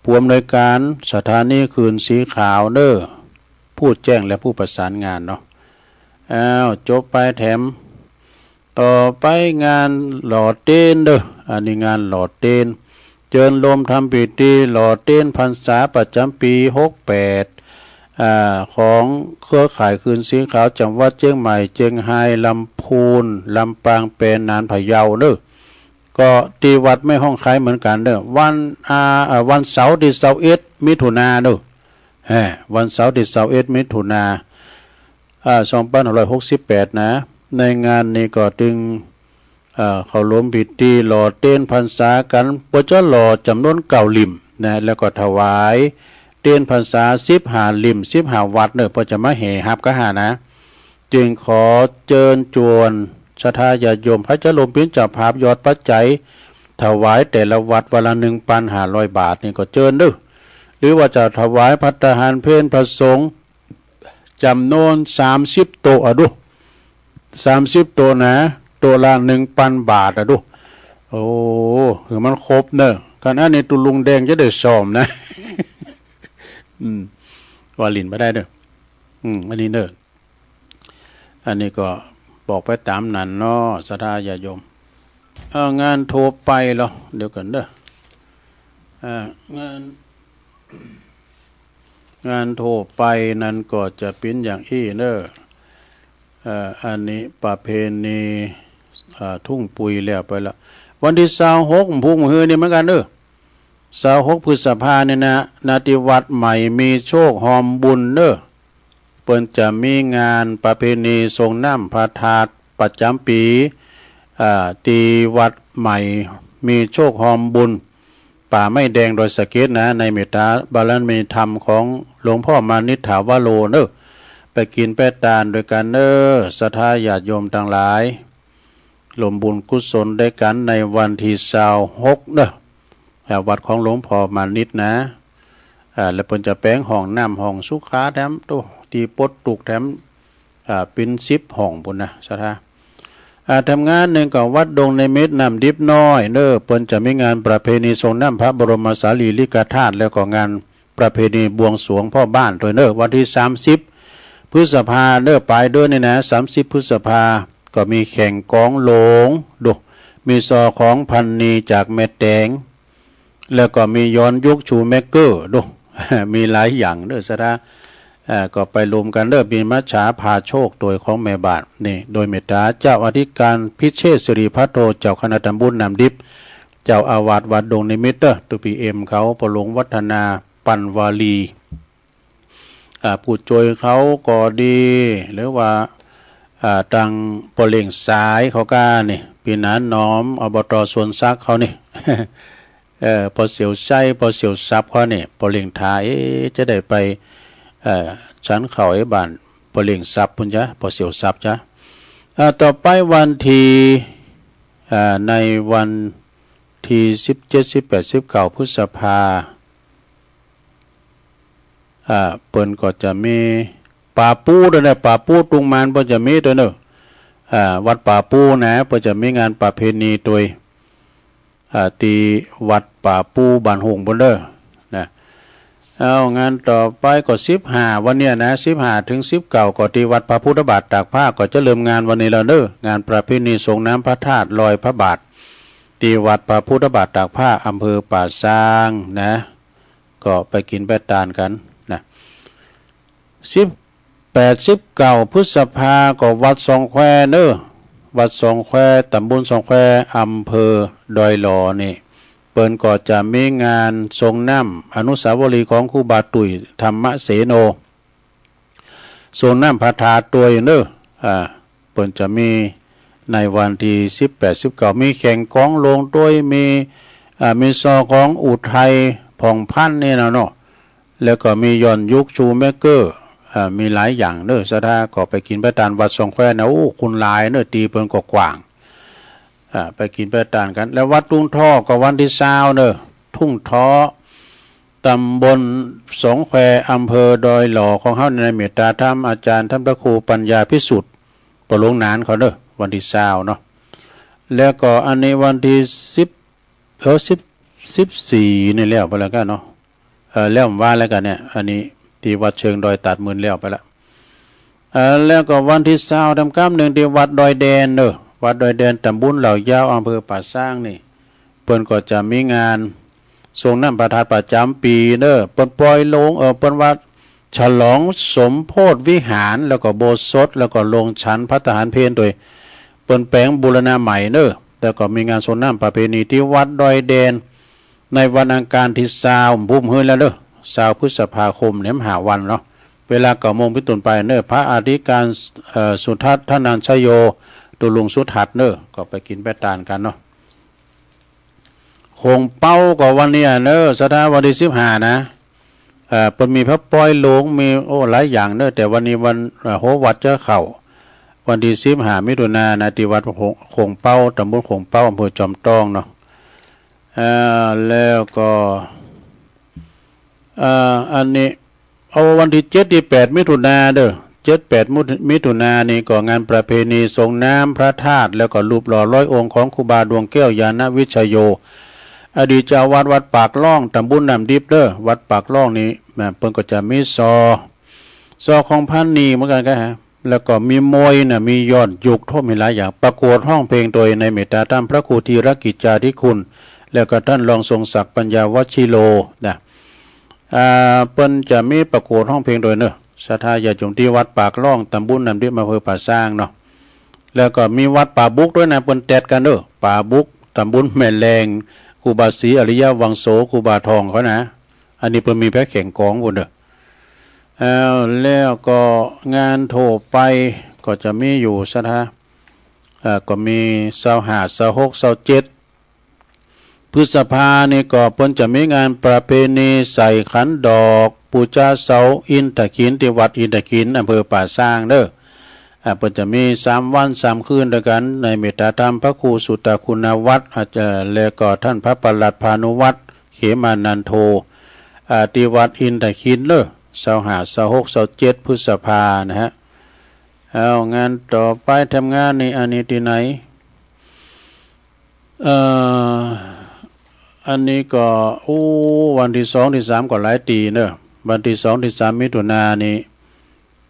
ผู้อำนวยการสถานีคืนสีขาวเด้อผู้แจ้งและผู้ประสานงานเนาะจบไปแถมต่อไปงานหล่อเต้นเด้ออันนี้งานหล่อเต้นเจิญลมทำพิธีหล่อเต้นพรรษาประจำปี68ของเครือข่ายคืนสีขาวจังหวัดเชียงใหม่เชียงรายลำพูนลำปางเป็นนานพะเยาเด้อก็ที่วัดแม่ห้องไคร้เหมือนกันเด้อวันเสาร์ที่21 มิถุนายนเด้อวันเสาร์ที่21 มิถุนายน2568นะในงานนี้ก็จึงเขารวมพิธีหล่อเต้นพรรษากันเพื่อจะหล่อจำนวน9 ลิ่มนะแล้วก็ถวายเต้นพรรษา15 ลิ่ม15 วัดเนอะเพื่อจะมาแห่ฮับก็หานะจึงขอเชิญชวน ศรัทธาญาติโยมพระเจ้าลมพินเจ้าภาพยอดปัจจัยถวายแต่ละวัดวันละ1,500 บาทนี่ก็เจิญเด้อหรือว่าจะถวายภัตตาหารเพลพระสงฆ์จำนวน30 โต๊ะอะดู30 โต๊ะนะโต๊ะละ1,000 บาทอะดูโอ้คือมันครบเนอะขณะนี้ตุลุงแดงจะได้ซ้อมนะ ว่าลินไม่ได้เด้ออันนี้เด้ออันนี้ก็บอกไปตามนั้นเนาะศรัทธาญาติโยมงานโทรไปเหรอเดี๋ยวกันเด้องานโทรไปนั้นก็จะเป็นอย่างอี้เด้ออันนี้ประเพณีทุ่งปุยแล้วไปแล้ววันที่26พุ่งมือนี่เหมือนกันเด้อ26 พฤษภาเนี่ยนะนาติวัดใหม่มีโชคหอมบุญเด้อเปิ้นจะมีงานประเพณีทรงน้ำพระธาตุประจำปีตีวัดใหม่มีโชคหอมบุญป่าไม้แดงโดยสะเก็ดนะในเมตตาบารมีธรรมของหลวงพ่อมานิษฐาวโรเด้อไปกินแป้ตาลโดยกันเด้อศรัทธาญาติโยมทั้งหลายรวมบุญกุศลด้วยกันในวันที่26เด้อวัดของหลวงพ่อมานิษนะแล้วเพิ่นจะแปลงห้องน้ำห้องสุขาแถมตู้ที่ปดตุกแถมเป็น10 ห้องพุ่นนะศรัทธาทำงานหนึ่งกับวัดดงในเม็ดน้ำดิบน้อยเด้อเพิ่นจะมีงานประเพณีทรงน้ำพระบรมสารีริกธาตุแล้วก็งานประเพณีบวงสรวงพ่อบ้านโดยเด้อวันที่30 พฤษภาเด้อปลายเดือนนี่นะ30 พฤษภาก็มีแข่งกองหลงดูมีซอของพันนีจากแม่แดงแล้วก็มีย้อนยุคชูแมกเกอร์ดู มีหลายอย่างเด้อศรัทธาก็ไปรวมกันเด้อมีมัจฉาพาโชคโดยของแม่บาทนี่โดยเมตตาเจ้าอธิการพิเชษสิริพัทโตเจ้าคณะตำบลน้ำดิบเจ้าอาวาสวัดดงนิมิตเด้อตุปีเอ็มเขาประหลงวัฒนาปันวาลีผู้จวยเขาก็ดีหรือว่าตังปเล่งสายเขาก้านี่ปีนานน้อมอบต.สวนซักเขานี่ พอเสียวไส้พอเสียวซับเขานี่ปเล่งทาจะได้ไปฉันเข่าไอ้บ้านปเล่งซับพุ่นจ้ะพอเสียวซับจ้ะต่อไปวันที่ในวันที่17 18 19 พฤษภาเปิ้นก็จะมีป่าปูด้วยนะป่าปูตุงมานเปิ้นจะมีด้วยเนอะวัดป่าปูนะเปิ้นจะมีงานประเพณีโดยตีวัดป่าปูบ้านหงบนเด้อนะเอางานต่อไปก็15วันเนี้ยนะ15 ถึง 19ก็ที่วัดพระพุทธบาทตากผ้าก็จะเริ่มงานวันนี้แล้วเด้องานประเพณีส่งน้ำพระธาตุลอยพระบาทที่วัดพระพุทธบาทตากผ้าอำเภอป่าซางนะก็ไปกินแป้ตาลกันนะ18 19 พฤษภาก็วัดสองแควเด้อวัดสองแควตำบลสองแควอำเภอดอยหลอนี่เปิ้นก็จะมีงานทรงน้ำอนุสาวรีย์ของครูบาตุ๋ยธรรมเสโนทรงน้ำพระธาตุตัวเด้อเปิ้นจะมีในวันที่18 19มีแข่งกองลงด้วยมีซอของอุทัยผ่องพันธุ์นี่นะเนาะแล้วก็มีย้อนยุคชูแมกเกอร์มีหลายอย่างเด้อศรัทธาก็ไปกินไปตานวัดสองแควนะโอ้คุณหลายเด้อตีเพิ่นก็กว้างไปกินไปตานกันแล้ววัดทุ่งท้อก็วันที่20เด้อทุ่งท้อตำบลสองแควอำเภอดอยหล่อของเฮาในเมตตาธรรมอาจารย์ท่านพระครูปัญญาพิสุทธิ์ประหลวงนานเขาเด้อวันที่20เนาะแล้วก็อันนี้วันที่14นี่แล้วไปแล้วกันเนาะแล้วว่าแล้วกันเนี่ยอันนี้ที่วัดเชิงดอยตัดมืนแล้วไปละแล้วก็วันที่20ทำกรรม1ที่วัดดอยแดนเด้อวัดดอยแดนตำบลเหล่ายาวอำเภอป่าซางนี่เพิ่นก็จะมีงานทรงน้ำพระธาตุประจำปีเด้อเปิ้นปล่อยลงเปิ้นว่าฉลองสมโพธิวิหารแล้วก็โบสถ์แล้วก็ลงชั้นพระทหารเพลโดยเปิ้นแปลงบูรณะใหม่เด้อแล้วก็มีงานทรงน้ำประเพณีที่วัดดอยแดนในวันอังคารที่20พุ่มฮื้อแล้วเด้อ20 พฤษภาคมเนี่ยหาวันเนาะเวลา9 โมงเป็นต้นไปเด้อพระอธิการสุทัศน์ธนัญชโยตุลุงสุทัศน์เด้อก็ไปกินแป้ตาลกันเนาะคงเป้าก็วันนี้เด้อศรัทธาวันที่15นะเพิ่นมีพระปอยหลวงมีหลายอย่างเด้อแต่วันนี้วันโหวัดเจ้าเข้า วันที่15มิถุนายนที่วัดโขงเป้าตำบลโขงเป้าอำเภอจอมทองเนาะแล้วก็อันนี้เอาวันที่7ที่8มิถุนายนเด้อ7-8มิถุนายนนี่ก็งานประเพณีส่งน้ำพระธาตุแล้วก็รูปหล่อร้อยองค์ของครูบาดวงแก้วยานวิชโยอดีตเจ้าวัดปากล่องตำบลน้ำดิบเด้อวัดปากล่องนี้เพิ่นก็จะมีซอของพันนีเหมือนกันครับแล้วก็มีมวยน่ะมียอดยุกท่วมมีหลายอย่างประกวดห้องเพลงโดยในเมตตาธรรมพระครูธีรกิจจาธิคุณแล้วก็ท่านรองทรงศักดิ์ปัญญาวชิโลนะเปิ้นจะมีประกวดห้องเพลงโดยเนอะศรัทธาญาติโยมที่วัดปากล่องตำบลน้ำดิบอำเภอป่าซางเนาะแล้วก็มีวัดป่าบุกด้วยนะเปิ้นแตดกันเด้อป่าบุกตำบลแม่แรงครูบาศรีอริยวังโสครูบาทองเขานะอันนี้เปิ้นมีแพ็คแข่งกองพุ่นเด้อแล้วก็งานโทไปก็จะมีอยู่ศรัทธาก็มี25 26 27พฤษภานี่ก็เพิ่นจะมีงานประเพณีใส่ขันดอกปูชาเสาอินทขินที่วัดอินทขินอำเภอป่าซางเด้อเพิ่นจะมี3วัน3คืนด้วยกันในเมตตาธรรมพระครูสุตตคุณวัฒน์อาจารย์และก็ท่านพระปลัดพานุวัฒน์เขมานันโทที่วัดอินทขินเด้อ25 26 27พฤษภานะฮะเอางานต่อไปทำงานนี่อันนี้ที่ไหนอันนี้ก็วันที่2ที่3ก็หลายตีเนอะวันที่2ที่3มิถุนายนนี้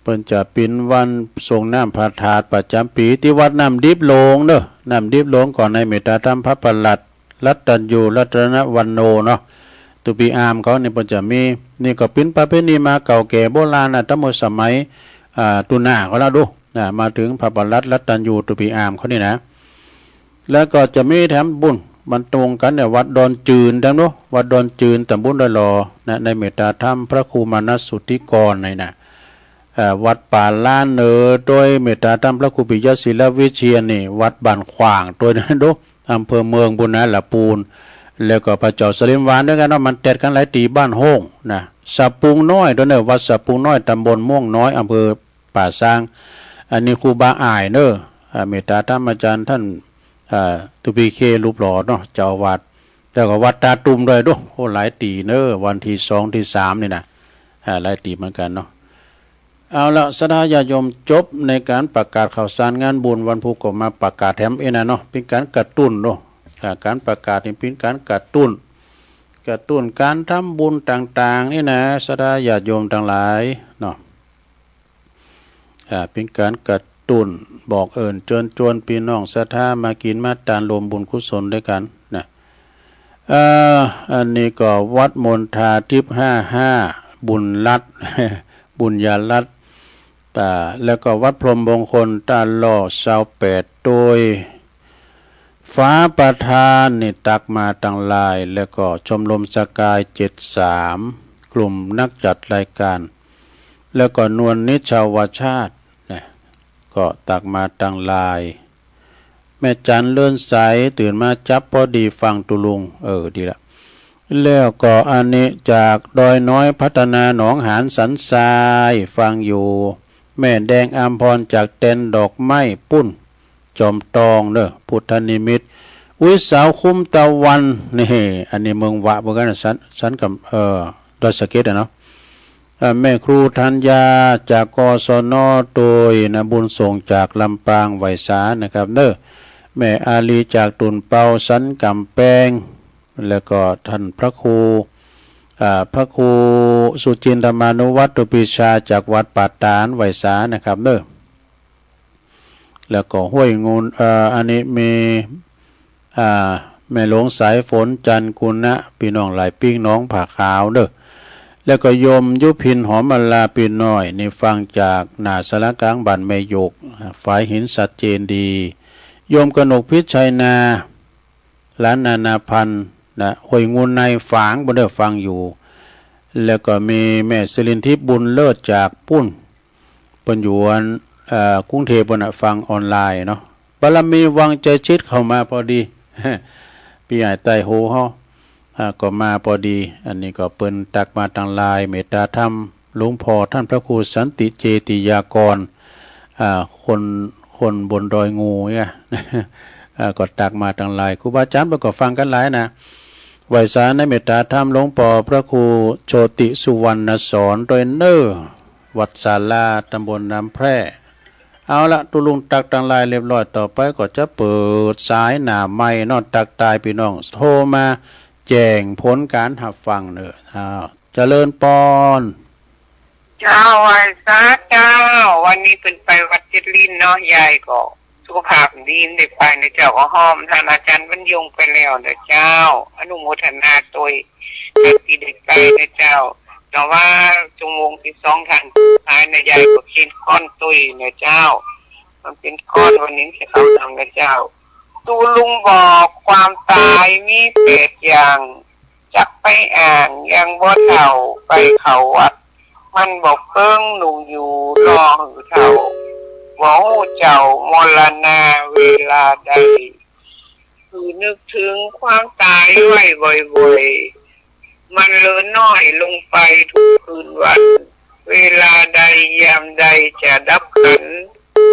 เพิ่นจะเป็นวันส่งน้ำพระธาตุประจำปีที่วัดน้ำดิบหลงเนอะน้ำดิบหลงก่อนในเมตตาธรรมพระปลัดรัตตัญญูรัตนวันโนเนาะตุปีอามเขานี่เพิ่นจะมีนี่ก็เป็นประเพณีมาเก่าแก่โบราณตั้งแต่สมัยตุนาเขาแล้วดูมาถึงพระปลัดรัตตัญญูตุปีอามเขานี่นะแล้วก็จะมีแถมบุญมันตรงกันเนี่ยวัดดอนจืนดังนู้วัดดอนจืนตำบลดอยหล่อนะในเมตตาธรรมพระครูมานัสสุทธิกรในนะวัดป่าล้านเนอโดยเมตตาธรรมพระครูปิยศิลวิเชียรนี่วัดบ้านขวางตัวนั้นดูอำเภอเมืองบุญนะละปูนแล้วก็พระเจ้าสลิมวานด้วยกันเนาะมันแตดกันหลายตีบ้านโฮ่งนะสับปุงน้อยตัวเนี่ยวัดสับปุงน้อยตำบลม่วงน้อยอำเภอป่าซางอันนี้ครูบาอ่ายเนอะเมตตาธรรมอาจารย์ท่านตุปีเครูปหล่อเนาะเจ้าวัดแล้วก็วัดตาตุมด้วยดูโอ้หลายตีเนอะวันที่2ที่3นี่นะหลายตีเหมือนกันเนาะเอาละศรัทธาญาติโยมจบในการประกาศข่าวสารงานบุญวันพุธก็มาประกาศแถมนะเนาะเป็นการกระตุ้นเนาะการประกาศนี่เป็นการกระตุ้นการทำบุญต่างๆนี่นะศรัทธาญาติโยมทั้งหลายเนาะเป็นการกระตุ้นบอกเอิญเชิญชวนพี่น้องศรัทธามากินมาทานรวมบุญกุศลด้วยกันนะอันนี้ก็วัดมณฑาทิพย์55บุญรัตน์ บุญญารัตน์แล้วก็วัดพรหมมงคลตาล่อ28โดยฟ้าประธานนี่ตักมาตั้งหลายแล้วก็ชมรมสกาย73กลุ่มนักจัดรายการแล้วก็นวลนิชาวชาติก็ตักมาตั้งหลายแม่จันเลื่อนใสตื่นมาจับพอดีฟังตุลุงดีละแล้วก็อันนี้จากดอยน้อยพัฒนาหนองหานสันทรายฟังอยู่แม่แดงอามพรจากเต็นดอกไม้ปุ้นจอมตองเด้อพุทธนิมิตสาวคุ้มตะวันนี่อันนี้เมืองวะเหมือนกันสันกับดอยสะเก็ดเนาะแม่ครูธัญญาจากกศนโดยนะบุญส่งจากลำปางไวสานะครับเด้อแม่อาลีจากตุนเปาสันกำแพงแล้วก็ท่านพระครูสุจินธรรมานุวัตรปิชาจากวัดป่าตานไวสานะครับเด้อแล้วก็ห้วยงูนอันนี้มีแม่หลวงสายฝนจันกุณะพี่น้องหลายปิ้งน้องผ่าขาวเด้อแล้วก็โยมยุพินหอมลาปีน้อยนี่ฟังจากหน้าสารกลางบ้านแม่ยกฝ่ายหินสัดเจนดีโยมกนกพิชัยนาล้านนาพันธ์นะห้วยงูในฝางบ่ได้ฟังอยู่แล้วก็มีแม่สิรินทิพย์บุญเลิศจากปุ้นปัญญวนกรุงเทพฯฟังออนไลน์เนาะบารมีวังใจชิดเข้ามาพอดี พี่ใหญ่ไต้โหเฮาก็มาพอดีอันนี้ก็เปิ้นตักมาทางไลน์เมตตาธรรมหลวงพ่อท่านพระครูสันติเจติยากรคน คนบนดอยงูไง ก็ตักมาทางหลายครูบาอาจารย์ประกอบฟังกันหลายนะไหวสารในเมตตาธรรมหลวงปอพระครูโชติสุวรรณสอนโดยเนอร์วัดศาลาตำบลน้ำแพร่เอาละตุลุงตักทางหลายเรียบร้อยต่อไปก็จะเปิดสายหน้าไม้นอนตักตายพี่น้องโทรมาแจ้งผลการหับฟังเนอะเจริญปอน เจ้าวันซาเจ้าวันนี้เป็นไปวัดเจ็ดลินเนาะยายก็สุขภาพดีได้ไปในเจ้าก็ห้อมท่านอาจารย์บรรยงไปแล้วเด้อเจ้าอนุโมทนาตัวยที่ได้ไปเด้อเจ้าแต่ว่าจงวงที่2ท่านท้ายในยายก็คิดก้อนตุยเด้อเจ้ามันเป็นก้อนวันนี้จะเข้าทางเด้อเจ้าตูลุงบอกความตายมี8อย่างจักไปอ่านยังบ่เท่าไปเขาวัดมันบอกเพิ่งหนูอยู่รอหือเท่าว่าหูเจ้ามรณาเวลาใดคือนึกถึงความตายไว้บ่อยๆมันเลือนน้อยลงไปทุกคืนวันเวลาใดยามใดจะดับขัน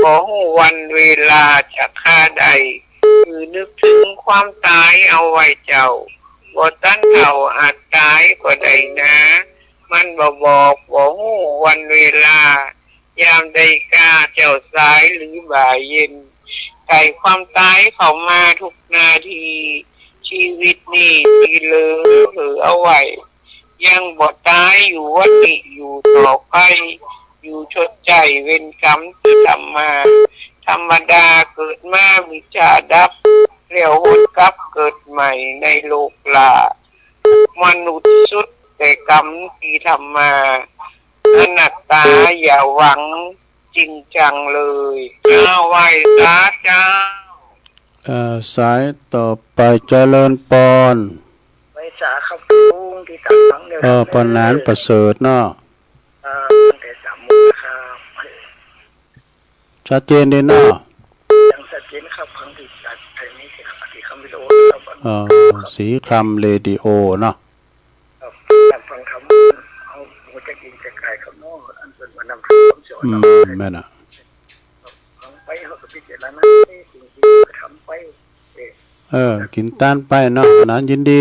ว่าหูวันเวลาจะฆ่าใดคือนึกถึงความตายเอาไว้เจ้าบ่ตั้นเท่าอาจตายก็ได้นะมันบอกว่าหูวันเวลายามใดกาเจ้าสายหรือบ่ายเย็นไก่ความตายเข้ามาทุกนาทีชีวิตนี่ดีเลยหรือเอาไว้ยังบ่ตายอยู่วัดนี้อยู่ต่อไปอยู่ชดใจเวรกรรมที่ทำมาธรรมดาเกิดมาวิชาดับเลี้ยวหนกลับเกิดใหม่ในโลกลามนุษย์สุดแต่กรรมที่ทำมาอนัตตาอย่าหวังจริงจังเลยเจ้าไหว้สาเจ้าสายต่อไปเจริญปอน ไหว้สาครับลุงที่ตักฟังเดียวปอนนานประเสริฐเนาะตั้งแต่3 โมงครับชัดเจนดีเนาะยังชัดเจนครับครั้งที่ตัดไทยนี้ที่คำวิดีโอสีคำเรดิโอเนาะการฟังคำเอาหัวใจกินใจกายคำนอกอันเป็นวันนำคำสอนแม่น่ะฟังไปเขาก็พิจารณาสิ่งที่ทำไปกินต้านไปเนาะนั้นยินดี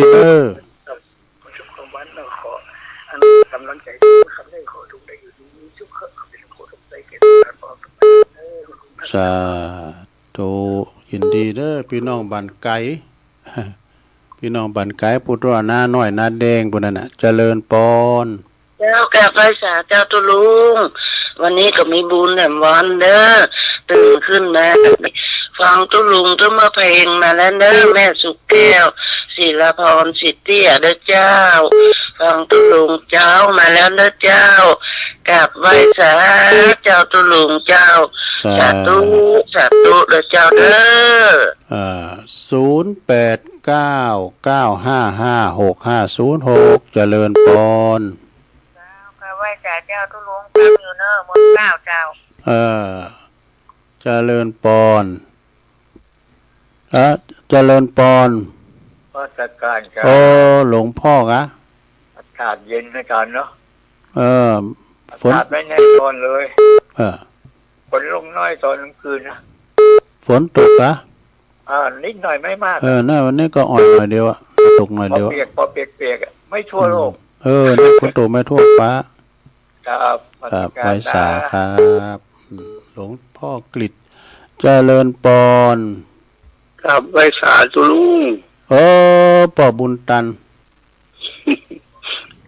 ชุกของวันเราขออันกำลังใจคำได้ขอทุกได้อยู่ดีมีชุกเขาเป็นขอทุกใจเกิดการปลอมสาธุยินดีเด้อพี่น้องบ้านไกลพี่น้องบ้านไกลพุทธวนาน้อยนาแดงพวกนั้นน่ะเจริญปอนเจ้าแก่ไฟสาเจ้าตุลุงวันนี้ก็มีบุญแหลมวันเด้อตื่นขึ้นมาฟังตุลุงตุมาเพลงมาแล้วเด้อแม่สุกแก้วศิลพรสิทธิ์เตี้ยเด้อเจ้าฟังตุลุงเจ้ามาแล้วเด้อเจ้ากราบไหว้สาเจ้าตุลุงเจ้าสาธุเด้อเจ้าเด้อ0899555656เจริญปอนไหว้สาเจ้าตุลุงฟังอยู่เนอะหมด9เจ้าเจริญปอนเจริญปอนราชการครับหลวงพ่อกะอากาศเย็นนะอาจารย์เนาะฝนไม่แน่นอนเลยฝนลงน้อยตอนกลางคืนนะฝนตกกะนิดหน่อยไม่มากน่าวันนี้ก็อ่อนหน่อยเดียวตกหน่อยเดียวพอเปียกไม่ทั่วโลกนี่ฝนตกไม่ทั่วฟ้าครับไว้สาครับหลวงพ่อกฤษเจริญปอนครับไว้สาตุลุงป่อบุญตัน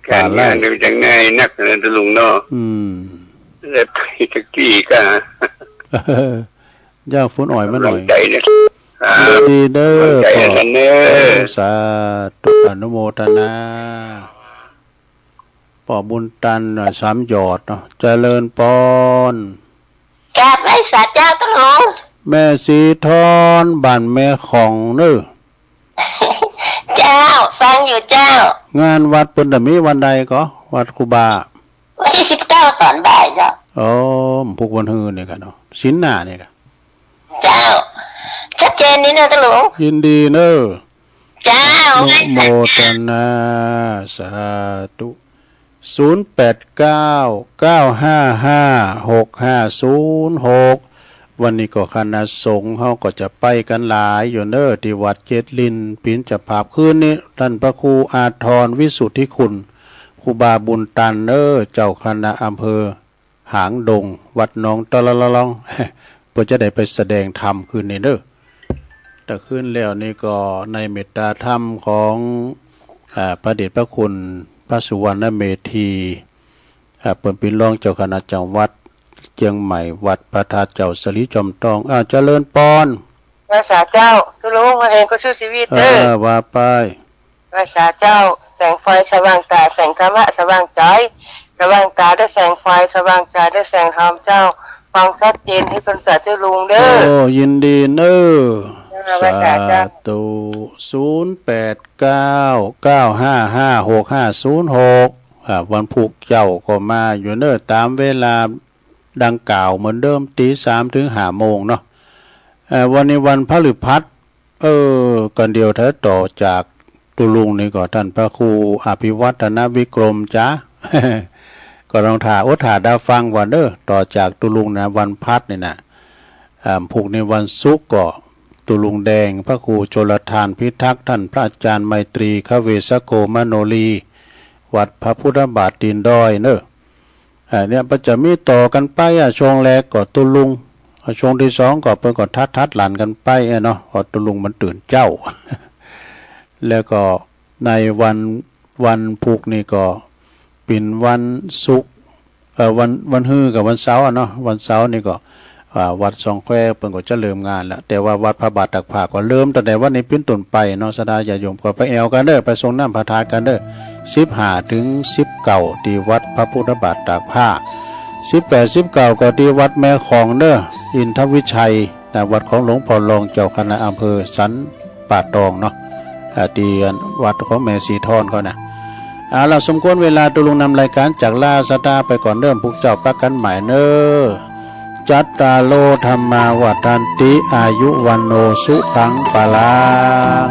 การงานเป็นยังไงนักเรียนตุลุงเนาะแล้วไปตะกี้กันย่าฝนอ่อยมาหน่อยใจเนี่ยดีเด้อขอสาธุอนุโมทนาป่อบุญตันหน่อย3 หยอดเนาะเจริญปอนกราบไหว้สาเจ้าตุลุงแม่สีทอนบ้านแม่ของเน้อเจ้าฟังอยู่เจ้างานวัดเพิ่นมีวันใดก็วัดครูบาวันที่19ตอนบ่ายเจ้าพวกวันฮือเนี่ยกันเนาะศีลหน้าเนี่ยกันเจ้าชัดเจนนี่นะตุลุงยินดีเน้อเจ้าโมทนาสาธุ0899556506 วันนี้ก็คณะสงฆ์เฮาก็จะไปกันหลายอยู่เด้อที่วัดเจ็ดลินปินจะภาพคืนนี้ท่านพระครูอาทรวิสุทธิคุณครูบาบุญตันเด้อเจ้าคณะอำเภอหางดงวัดหนองตะละละลอง เพื่อจะได้ไปแสดงธรรมคืนนี้เด้อแต่คืนแล้วนี่ก็ในเมตตาธรรมของพระเดชพระคุณพระสุวรรณเมธีเปิ่นเป็นรองเจ้าคณะจังหวัดเชียงใหม่วัดพระธาตุเจ้าสลีจอมทองเจริญปอนภาษาเจ้าทุลุงมาเองก็ชื่อชีวิตเด้อว่าไปภาษาเจ้าแสงไฟสว่างตาแสงธรรมะสว่างใจสว่างตาได้แสงไฟสว่างใจได้แสงธรรมเจ้าฟังชัดเจนให้คนสัตว์ทุลุงเด้อโอ้ยินดีเน้อภาษาเจ้าตุ0899556506วันผูกเจ้าก็มาอยู่เน้อตามเวลาดังกล่าวเหมือนเดิมตี 3 ถึง 5 โมงเนาะวันนี้วันพฤหัสกันเดียวเธอต่อจากตุลุงนี่ก็ท่านพระครูอภิวัฒนวิกรมจ้า ก็ลองถ่าดาฟังวันเด้อต่อจากตุลุงนะวันพัดนี่นะผูกในวันศุกร์ก็ตุลุงแดงพระครูโจรทานพิทักษ์ท่านพระอาจารย์ไมตรีขเวสโกมโนลีวัดพระพุทธบาทตีนดอยเนอะเนี่ยประจะมีต่อกันไปช่วงแรกก็ตุลุงช่วงที่สองก็เพิ่นก็ทัดหลั่นกันไปเนาะพอตุลุงมันตื่นเจ้า แล้วก็ในวันพุกนี่ก็เป็นวันศุกร์วันฮื้อกับวันเสาร์เนาะวันเสาร์นี่ก็วัดสองแควเพิ่นก็จะเริ่มงานแล้วแต่ว่าวัดพระบาทตักผ้าก็เริ่มตั้งแต่วันนี้เป็นต้นไปเนาะสดาญาโยมก็ไปแอวกันเด้อไปส่งน้ำพระธาตุกันเด้อ15 ถึง 19ที่วัดพระพุทธบาทตากผ้า18 19ก็ที่วัดแม่ของเด้ออินทวิชัยนะวัดของหลวงพ่อรองเจ้าคณะอำเภอสันป่าตองเนาะที่วัดของแม่สีทอนเขานะเราสมควรเวลาตุลุงนำรายการจากลาสตาไปก่อนเริ่มพวกเจ้าปักกันใหม่เนอจัตตาโลธรรมาวัฏันติอายุวันโนสุขังปะลัง